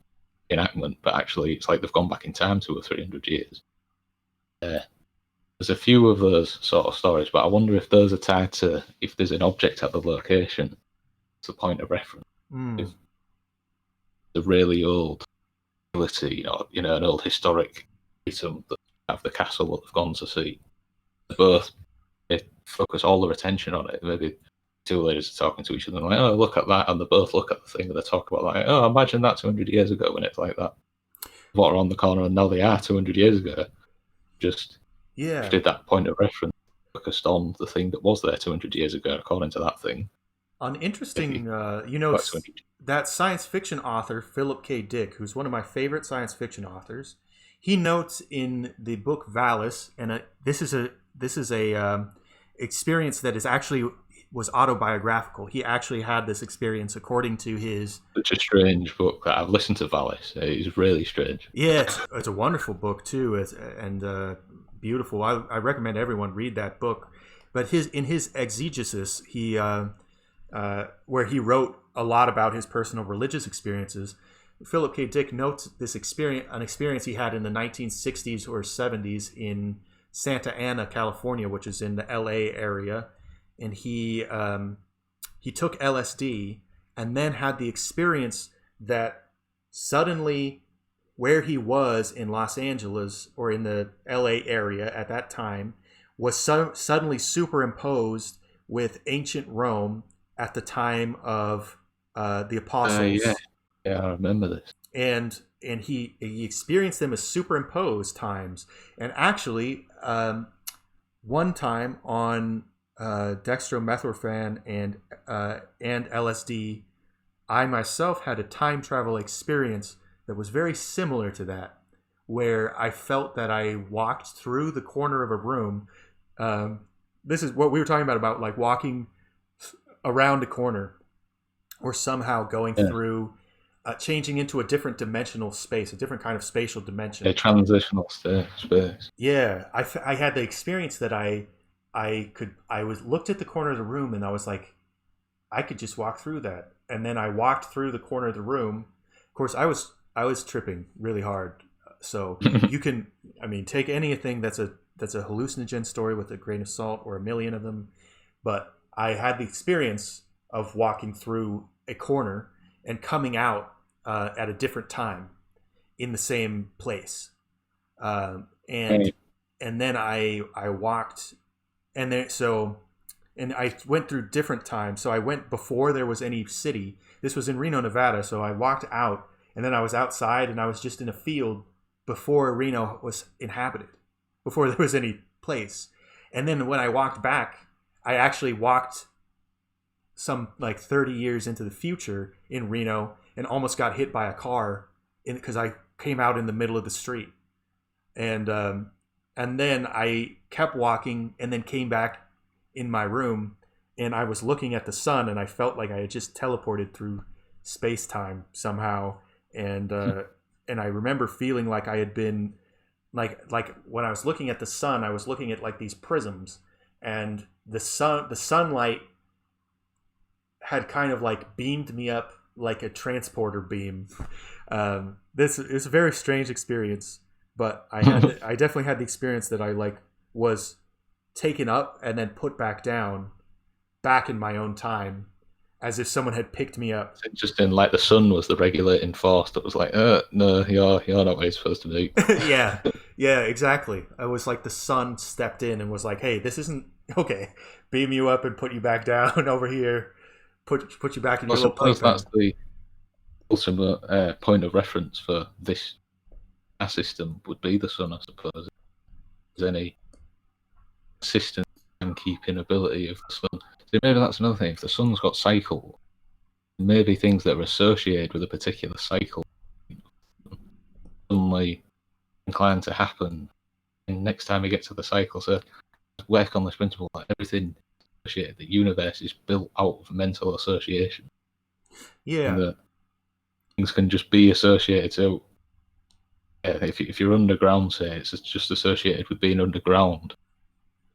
enactment, but actually it's like they've gone back in time 200 or 300 years. There's a few of those sort of stories, but I wonder if those are tied to if there's an object at the location. It's a point of reference. If the really old facility, an old historic item that have the castle that they've gone to see, they focus all their attention on it. Maybe two ladies are talking to each other and like, oh, look at that, and they both look at the thing and they talk about like, oh, imagine that 200 years ago when it's like that. What around the corner, and now they are 200 years ago. Just did that point of reference, focused on the thing that was there 200 years ago, according to that thing. An interesting, that science fiction author Philip K. Dick, who's one of my favorite science fiction authors, he notes in the book Valis, and this is a experience that is actually was autobiographical. He actually had this experience according to his... Such a strange book. I've listened to Valis. It's really strange. Yeah, it's a wonderful book too, beautiful. I recommend everyone read that book. But in his exegesis, he where he wrote a lot about his personal religious experiences. Philip K. Dick notes an experience he had in the 1960s or 70s in Santa Ana, California, which is in the LA area, and he took LSD and then had the experience that suddenly where he was in Los Angeles or in the LA area at that time was suddenly superimposed with ancient Rome at the time of the apostles. Yeah, I remember this. And he experienced them as superimposed times. And actually, one time on dextromethorphan and LSD, I myself had a time travel experience that was very similar to that, where I felt that I walked through the corner of a room. This is what we were talking about like walking around a corner, or somehow going through, changing into a different dimensional space, a different kind of spatial dimension. A transitional space. Yeah, I had the experience that I looked at the corner of the room and I was like, I could just walk through that. And then I walked through the corner of the room. Of course, I was tripping really hard. So you can, take anything that's a hallucinogen story with a grain of salt or a million of them. But I had the experience of walking through a corner and coming out at a different time in the same place. And then I walked, and I went through different times. So I went before there was any city. This was in Reno, Nevada. So I walked out, and then I was outside, and I was just in a field before Reno was inhabited, before there was any place. And then when I walked back, I actually walked some like 30 years into the future in Reno and almost got hit by a car because I came out in the middle of the street. And then I kept walking and then came back in my room, and I was looking at the sun, and I felt like I had just teleported through space-time somehow. And I remember feeling like I had been like when I was looking at the sun, I was looking at like these prisms, and the sunlight had kind of like beamed me up like a transporter beam. This is a very strange experience, but I definitely had the experience that I like was taken up and then put back down, back in my own time, as if someone had picked me up. It's interesting, like the sun was the regulating force that was like, no, you're not where you're supposed to be. Yeah, exactly. I was like the sun stepped in and was like, hey, this isn't okay. Beam you up and put you back down over here. Put you back in your little place. That's the ultimate point of reference for this system would be the sun, I suppose. There's any consistent and keeping ability of the sun. So maybe that's another thing. If the sun's got cycle, maybe things that are associated with a particular cycle suddenly inclined to happen. And next time we get to the cycle, so work on this principle that everything associated, the universe is built out of mental association. Yeah. And that things can just be associated. So if you're underground, say, it's just associated with being underground.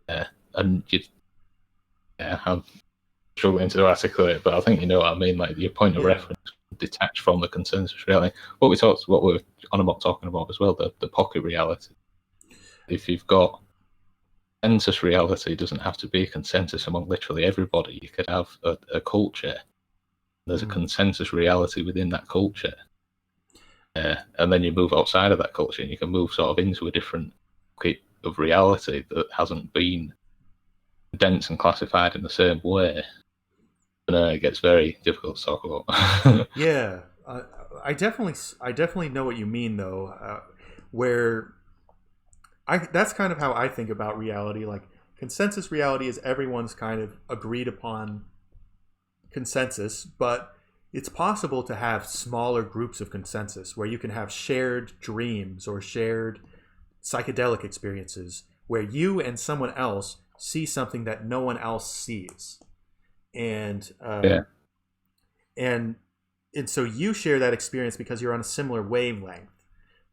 And I'm struggling to articulate, but I think you know what I mean. Like your point of reference, detached from the consensus reality. What we're on about talking about as well, the pocket reality. If you've got consensus reality, doesn't have to be a consensus among literally everybody. You could have a culture. There's a consensus reality within that culture, and then you move outside of that culture, and you can move sort of into a different pocket of reality that hasn't been dense and classified in the same way. And it gets very difficult to talk about. Yeah, I definitely know what you mean, though. Where that's kind of how I think about reality. Like consensus reality is everyone's kind of agreed upon consensus, but it's possible to have smaller groups of consensus where you can have shared dreams or shared psychedelic experiences where you and someone else see something that no one else sees, and so you share that experience because you're on a similar wavelength,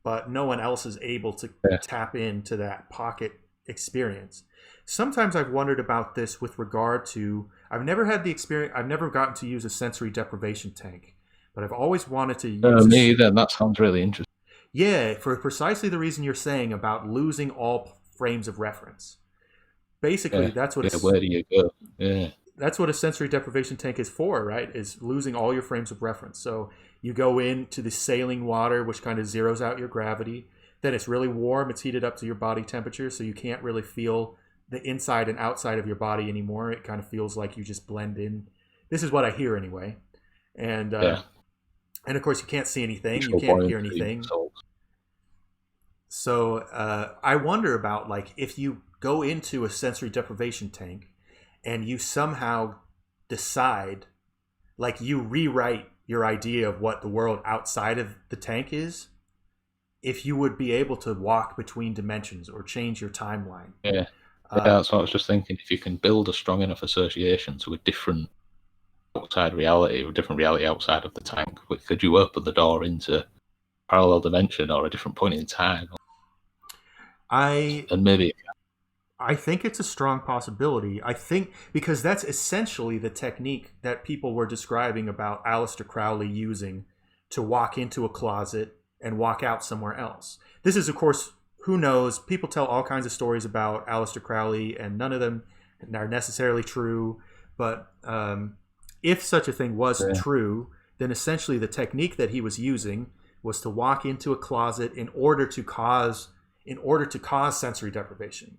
but no one else is able to tap into that pocket experience. Sometimes I've wondered about this with regard to, I've never had the experience, I've never gotten to use a sensory deprivation tank, but I've always wanted to use Me either. That sounds really interesting. yeah, for precisely the reason you're saying about losing all frames of reference. Basically, Yeah, yeah. Where do you go? Yeah, that's what a sensory deprivation tank is for, right? Is losing all your frames of reference. So you go into the saline water, which kind of zeroes out your gravity. Then it's really warm. It's heated up to your body temperature, so you can't really feel the inside and outside of your body anymore. It kind of feels like you just blend in. This is what I hear anyway. And yeah. and of course you can't see anything. You Control can't hear buoyancy, anything. so So I wonder about like if you go into a sensory deprivation tank and you somehow decide, like you rewrite your idea of what the world outside of the tank is, if you would be able to walk between dimensions or change your timeline. yeah. Yeah, that's what I was just thinking. If you can build a strong enough association to a different outside reality, or a different reality outside of the tank, could you open the door into a parallel dimension or a different point in time? I And maybe I think it's a strong possibility. I think because that's essentially the technique that people were describing about Aleister Crowley using to walk into a closet and walk out somewhere else. This is, of course, who knows? People tell all kinds of stories about Aleister Crowley, and none of them are necessarily true. But if such a thing was true, then essentially the technique that he was using was to walk into a closet in order to cause sensory deprivation.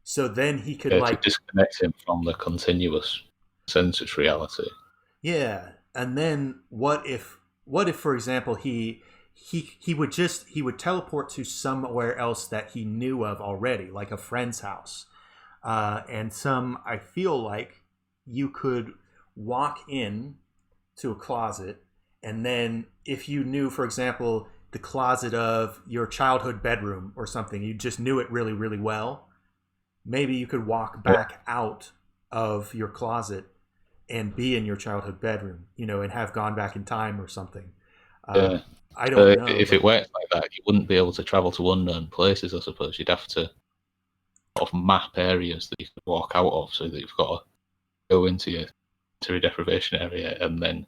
So then he could to disconnect him from the continuous sensory reality. yeah. And then what if for example he would teleport to somewhere else that he knew of already, like a friend's house, and I feel like you could walk in to a closet, and then if you knew, for example, the closet of your childhood bedroom or something, you just knew it really, really well, maybe you could walk back out of your closet and be in your childhood bedroom, and have gone back in time or something. I don't know. If it worked like that, you wouldn't be able to travel to unknown places, I suppose. You'd have to sort of map areas that you could walk out of, so that you've got to go into your sensory deprivation area and then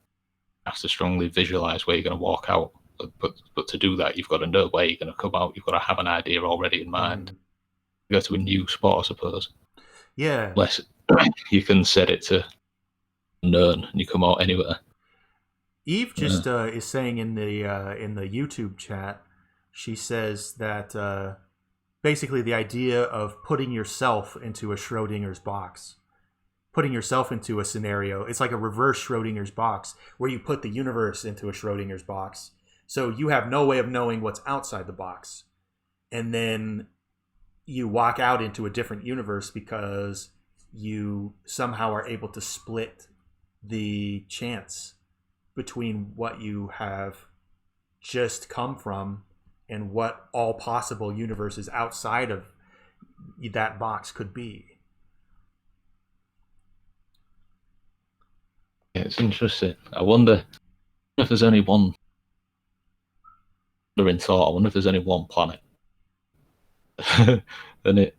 have to strongly visualize where you're going to walk out. But to do that, you've got to know where you're going to come out. You've got to have an idea already in mind. You go to a new spot, I suppose. Yeah. Unless you can set it to unknown and you come out anywhere. Eve just is saying in the YouTube chat, she says that basically the idea of putting yourself into a Schrodinger's box, putting yourself into a scenario, it's like a reverse Schrodinger's box where you put the universe into a Schrodinger's box. So you have no way of knowing what's outside the box. And then you walk out into a different universe because you somehow are able to split the chance between what you have just come from and what all possible universes outside of that box could be. Yeah, it's interesting. I wonder if there's only one. I wonder if there's only one planet. Then it.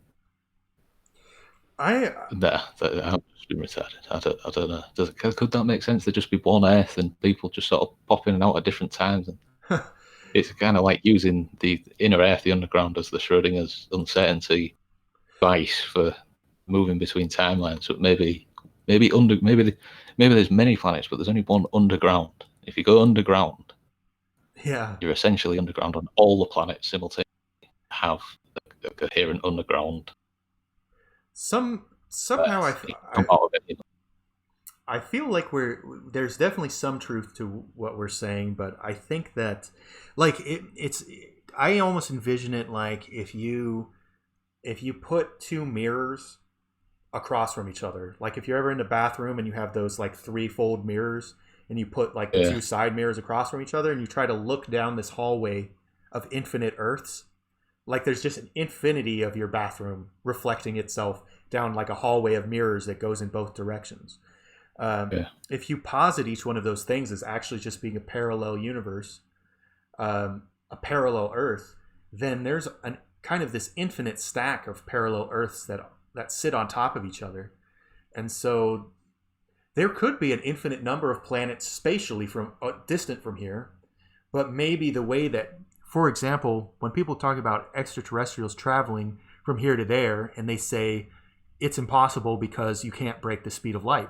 That I've just been retarded. I don't know. Could that make sense? There just be one Earth and people just sort of pop in and out at different times. And it's kind of like using the inner Earth, the underground, as the Schrodinger's uncertainty device for moving between timelines. But maybe there's many planets, but there's only one underground. If you go underground, you're essentially underground on all the planets simultaneously. Have a coherent underground. Somehow I feel like there's definitely some truth to what we're saying, but I think that like I almost envision it like if you put two mirrors across from each other, like if you're ever in the bathroom and you have those like 3-fold mirrors and you put like the two side mirrors across from each other and you try to look down this hallway of infinite Earths. Like there's just an infinity of your bathroom reflecting itself down like a hallway of mirrors that goes in both directions. If you posit each one of those things as actually just being a parallel universe, a parallel Earth, then there's kind of this infinite stack of parallel Earths that sit on top of each other, and so there could be an infinite number of planets spatially from distant from here, but maybe the way that, for example, when people talk about extraterrestrials traveling from here to there, and they say it's impossible because you can't break the speed of light,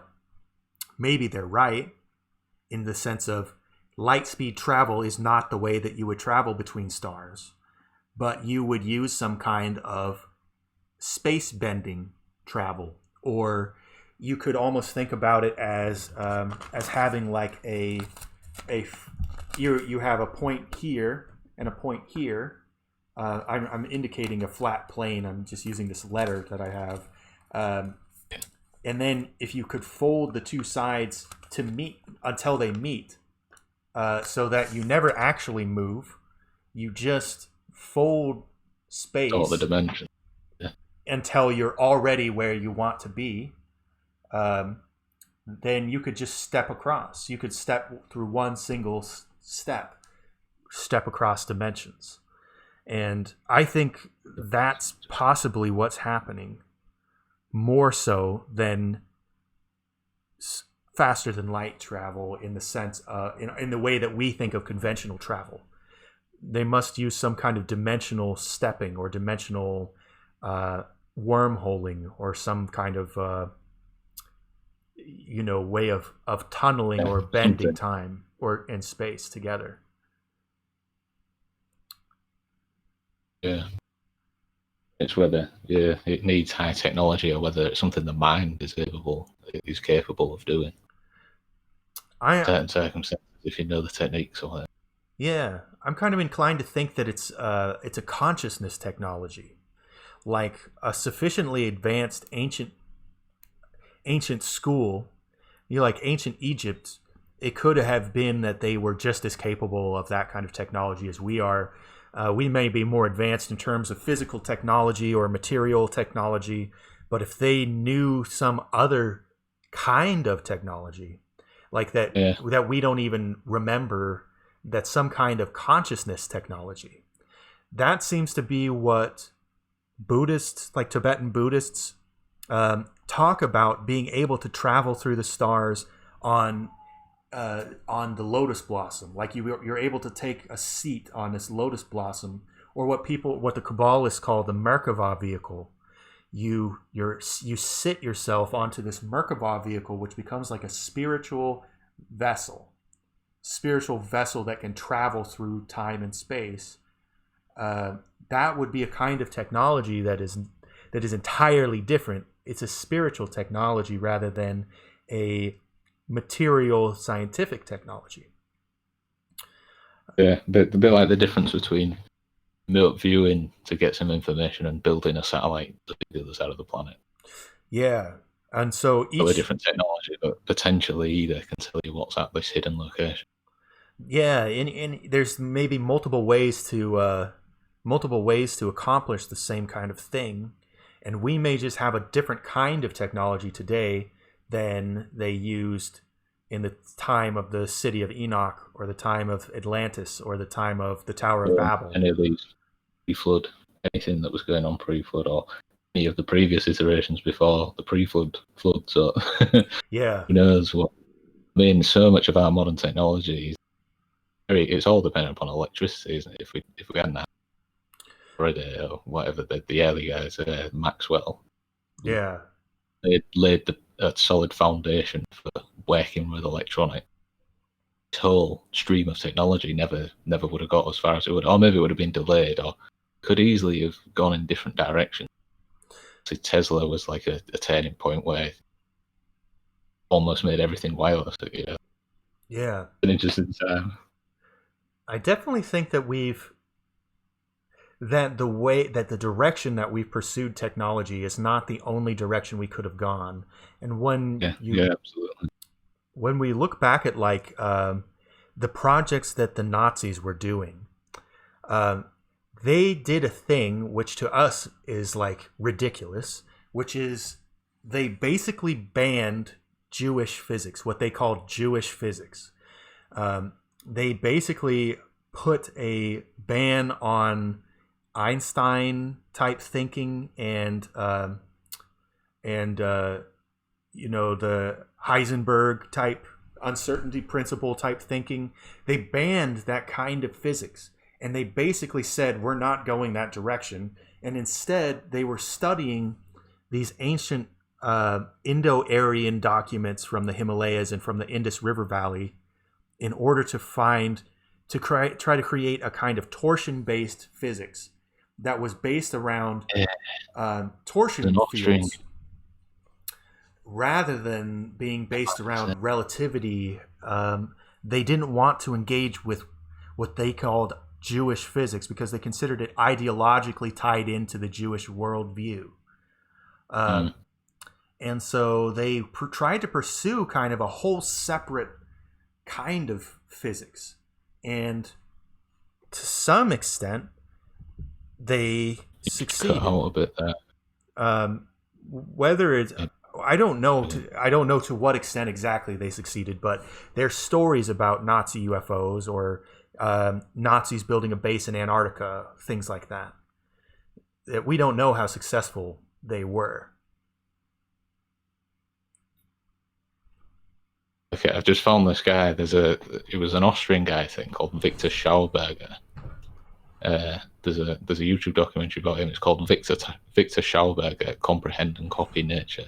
maybe they're right in the sense of light speed travel is not the way that you would travel between stars, but you would use some kind of space bending travel, or you could almost think about it as having like you have a point here and a point here. I'm indicating a flat plane. I'm just using this letter that I have, and then if you could fold the two sides to meet until they meet, so that you never actually move, you just fold space all the dimensions until you're already where you want to be. Then you could just step across. You could step through one single step across dimensions. And I think that's possibly what's happening, more so than faster than light travel in the sense in the way that we think of conventional travel. They must use some kind of dimensional stepping or dimensional wormholing or some kind of way of tunneling or bending time or in space together. Yeah. It's whether it needs high technology or whether it's something the mind is capable of doing. Certain circumstances, if you know the techniques or whatever. Yeah, I'm kind of inclined to think that it's a consciousness technology, like a sufficiently advanced ancient school, like ancient Egypt. It could have been that they were just as capable of that kind of technology as we are. We may be more advanced in terms of physical technology or material technology, but if they knew some other kind of technology, like that, that we don't even remember, that some kind of consciousness technology, that seems to be what Buddhists, like Tibetan Buddhists, talk about, being able to travel through the stars on the lotus blossom. Like you're able to take a seat on this lotus blossom, or what the Kabbalists call the Merkava vehicle. You sit yourself onto this Merkava vehicle, which becomes like a spiritual vessel that can travel through time and space. That would be a kind of technology that is entirely different. It's a spiritual technology rather than a material scientific technology. Yeah, a bit like the difference between remote viewing to get some information and building a satellite to the other side of the planet. Yeah, and so each a different technology, but potentially either can tell you what's at this hidden location. Yeah, and there's maybe multiple ways to accomplish the same kind of thing, and we may just have a different kind of technology today than they used in the time of the city of Enoch, or the time of Atlantis, or the time of the Tower of Babel. Any of these pre-flood, anything that was going on pre-flood, or any of the previous iterations before the pre-flood flood. So yeah, who knows what? I mean, so much of our modern technology it's all dependent upon electricity, isn't it? If we hadn't had Faraday or whatever the early guys, Maxwell, yeah, they laid a solid foundation for working with electronics. This whole stream of technology never would have got as far as it would, or maybe it would have been delayed, or could easily have gone in different directions. So Tesla was like a turning point where it almost made everything wireless. Yeah, it's an interesting time. I definitely think that the direction that we've pursued technology is not the only direction we could have gone. And when absolutely. When we look back at like the projects that the Nazis were doing, they did a thing which to us is like ridiculous, which is they basically banned Jewish physics, what they called Jewish physics. They basically put a ban on Einstein type thinking and the Heisenberg type uncertainty principle type thinking. They banned that kind of physics, and they basically said we're not going that direction. And instead, they were studying these ancient Indo-Aryan documents from the Himalayas and from the Indus River Valley in order to try to create a kind of torsion-based physics that was based around torsion fields rather than being based around relativity. They didn't want to engage with what they called Jewish physics because they considered it ideologically tied into the Jewish worldview. And so they tried to pursue kind of a whole separate kind of physics. And to some extent, they succeeded. Cut out a bit there. Whether it's... I don't know to what extent exactly they succeeded, but there's stories about Nazi UFOs or Nazis building a base in Antarctica, things like that. That we don't know how successful they were. Okay, I've just found this guy. It was an Austrian guy, I think, called Victor Schauberger. There's a YouTube documentary about him. It's called Victor Schauberger: Comprehend and Copy Nature.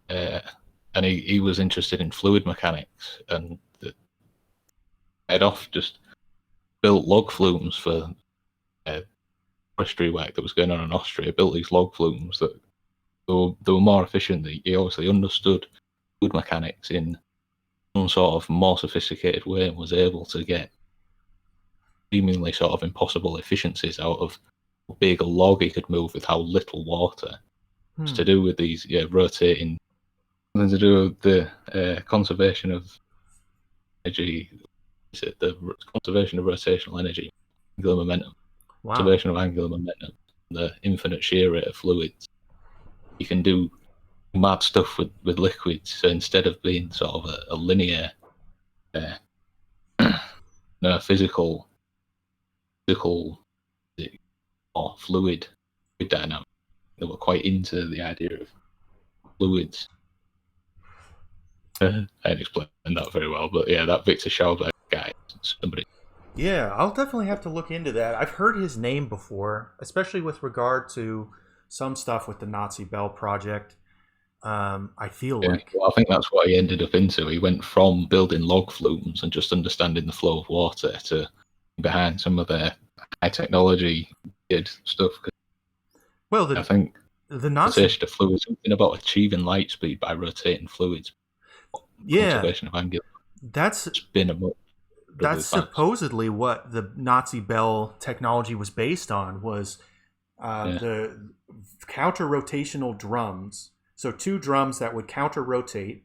And he was interested in fluid mechanics, and head off just built log flumes for forestry work that was going on in Austria. Built these log flumes that they were more efficient. He obviously understood fluid mechanics in some sort of more sophisticated way and was able to get seemingly sort of impossible efficiencies out of how big a log he could move with how little water. It's to do with these rotating, something to do with the conservation of energy. Is it the conservation of rotational energy, angular momentum? Wow. Conservation of angular momentum, the infinite shear rate of fluids. You can do mad stuff with liquids. So instead of being sort of a linear, physical or fluid dynamic, they were quite into the idea of fluids. I didn't explain that very well, but yeah, that Victor Schauberg guy, somebody. Yeah, I'll definitely have to look into that. I've heard his name before, especially with regard to some stuff with the Nazi Bell Project. I feel like... Well, I think that's what he ended up into. He went from building log flumes and just understanding the flow of water to behind some of their high technology stuff. Well, I think the Nazi... rotation of fluids, something about achieving light speed by rotating fluids. Yeah, conservation of angular. That's supposedly what the Nazi Bell technology was based on, was the counter-rotational drums. So two drums that would counter-rotate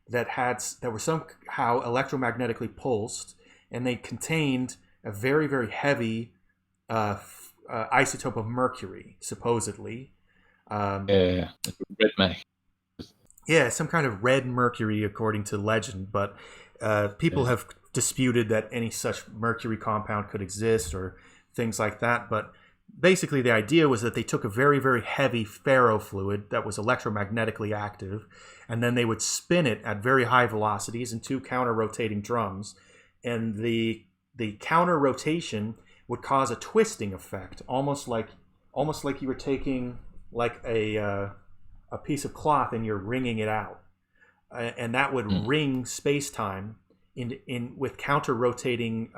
that were somehow electromagnetically pulsed, and they contained a very, very heavy isotope of mercury, supposedly. Red mercury. Yeah, some kind of red mercury, according to legend, but people have disputed that any such mercury compound could exist or things like that. But basically the idea was that they took a very, very heavy ferrofluid that was electromagnetically active, and then they would spin it at very high velocities in two counter-rotating drums, and the counter-rotation would cause a twisting effect, almost like you were taking like a piece of cloth and you're wringing it out, and that would wring space-time in with counter-rotating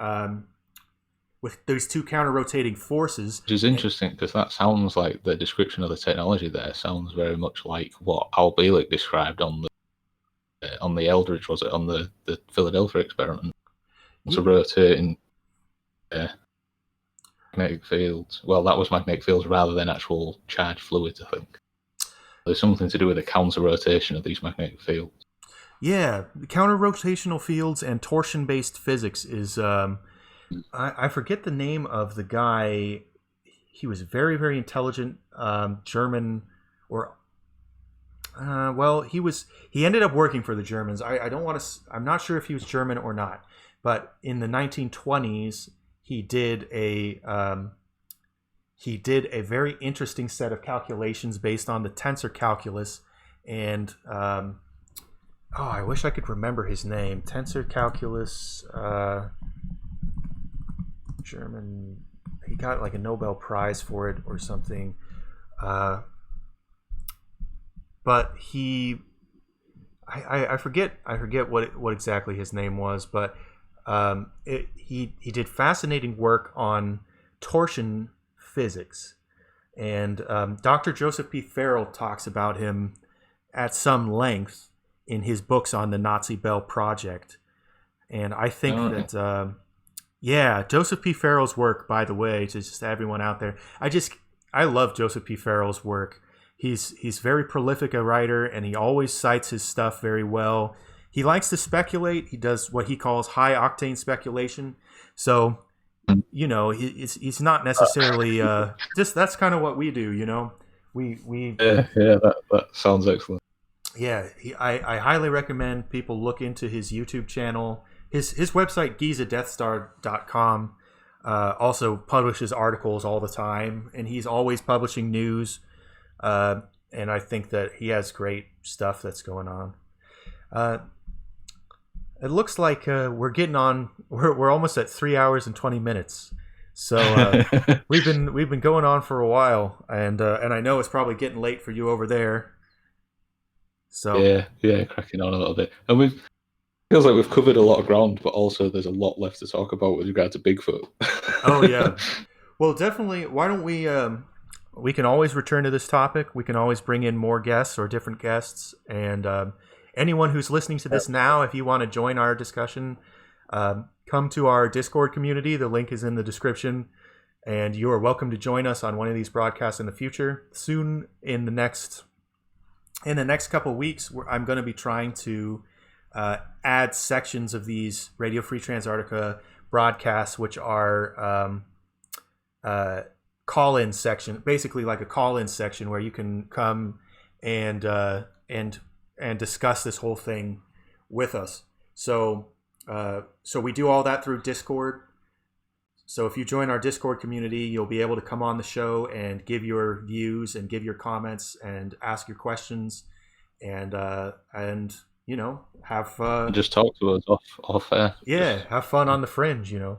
with those two counter-rotating forces. Which is interesting because that sounds like the description of the technology there sounds very much like what Al Bielek described on the Eldridge, was it, on the Philadelphia experiment? It's a rotating magnetic fields. Well, that was magnetic fields rather than actual charged fluids, I think. There's something to do with the counter-rotation of these magnetic fields. Yeah, the counter-rotational fields and torsion-based physics is... I forget the name of the guy. He was very, very intelligent, German, or... he ended up working for the Germans. I'm not sure if he was German or not, but in the 1920s, he did he did a very interesting set of calculations based on the tensor calculus. And I wish I could remember his name. Tensor calculus, German. He got like a Nobel Prize for it or something. But I forget what exactly his name was, but he did fascinating work on torsion physics, and Dr. Joseph P. Farrell talks about him at some length in his books on the Nazi Bell Project. And I think that Joseph P. Farrell's work, by the way, to just everyone out there, I love Joseph P. Farrell's work. He's very prolific a writer, and he always cites his stuff very well. He likes to speculate. He does what he calls high octane speculation. So, you know, he's not necessarily that's kind of what we do. You know, we that sounds excellent. Yeah, I highly recommend people look into his YouTube channel. His website, gizadeathstar.com, also publishes articles all the time, and he's always publishing news. And I think that he has great stuff that's going on. It looks like we're getting on. We're almost at 3 hours and 20 minutes. So we've been going on for a while, and I know it's probably getting late for you over there. So yeah, cracking on a little bit, and feels like we've covered a lot of ground, but also there's a lot left to talk about with regard to Bigfoot. Oh yeah, well definitely. Why don't we can always return to this topic. We can always bring in more guests or different guests, and anyone who's listening to this now, if you want to join our discussion, come to our Discord community. The link is in the description, and you are welcome to join us on one of these broadcasts in the future. Soon, in the next couple of weeks, I'm going to be trying to add sections of these Radio Free Transarctica broadcasts, which are call-in section, basically like a call-in section where you can come and discuss this whole thing with us. So we do all that through Discord. So if you join our Discord community, you'll be able to come on the show and give your views and give your comments and ask your questions, and you know, have just talk to us off air. Yeah, have fun on the fringe, you know.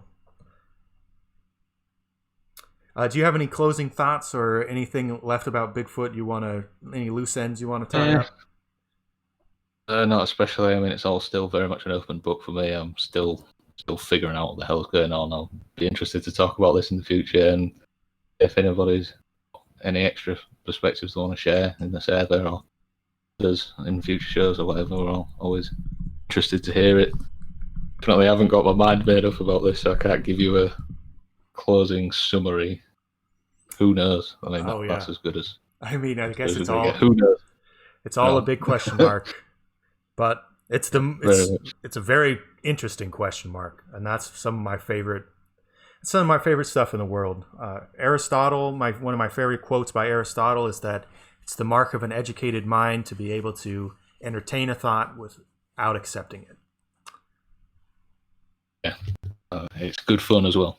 Do you have any closing thoughts or anything left about Bigfoot any loose ends you want to tie up? Not especially. I mean, it's all still very much an open book for me. I'm still figuring out what the hell's going on. I'll be interested to talk about this in the future, and if anybody's any extra perspectives they want to share in the server or does in future shows or whatever, we're always interested to hear it. Definitely haven't got my mind made up about this, so I can't give you a closing summary. Who knows? I mean, that's as good as. I mean, I guess it's all. Who knows? It's all a big question mark, but it's a very interesting question mark, and that's some of my favorite stuff in the world. Aristotle, one of my favorite quotes by Aristotle is that it's the mark of an educated mind to be able to entertain a thought without accepting it. Yeah, it's good fun as well.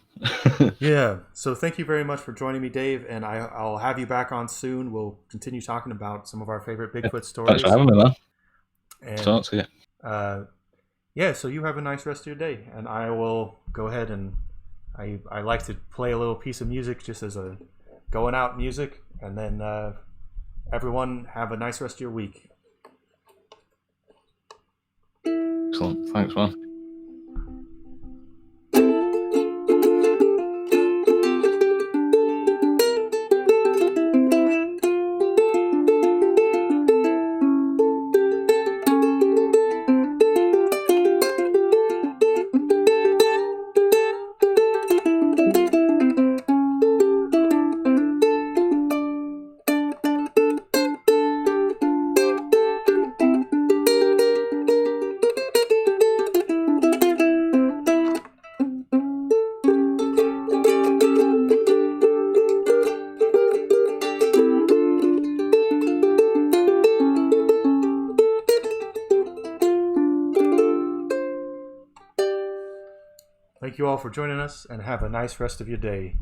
Yeah, so thank you very much for joining me, Dave, and I'll have you back on soon. We'll continue talking about some of our favorite Bigfoot stories. Thanks for having me, man. And, talk to you. So you have a nice rest of your day, and I will go ahead and I like to play a little piece of music just as a going out music, and then everyone have a nice rest of your week. Excellent. Thanks, man. Thank you all for joining us, and have a nice rest of your day.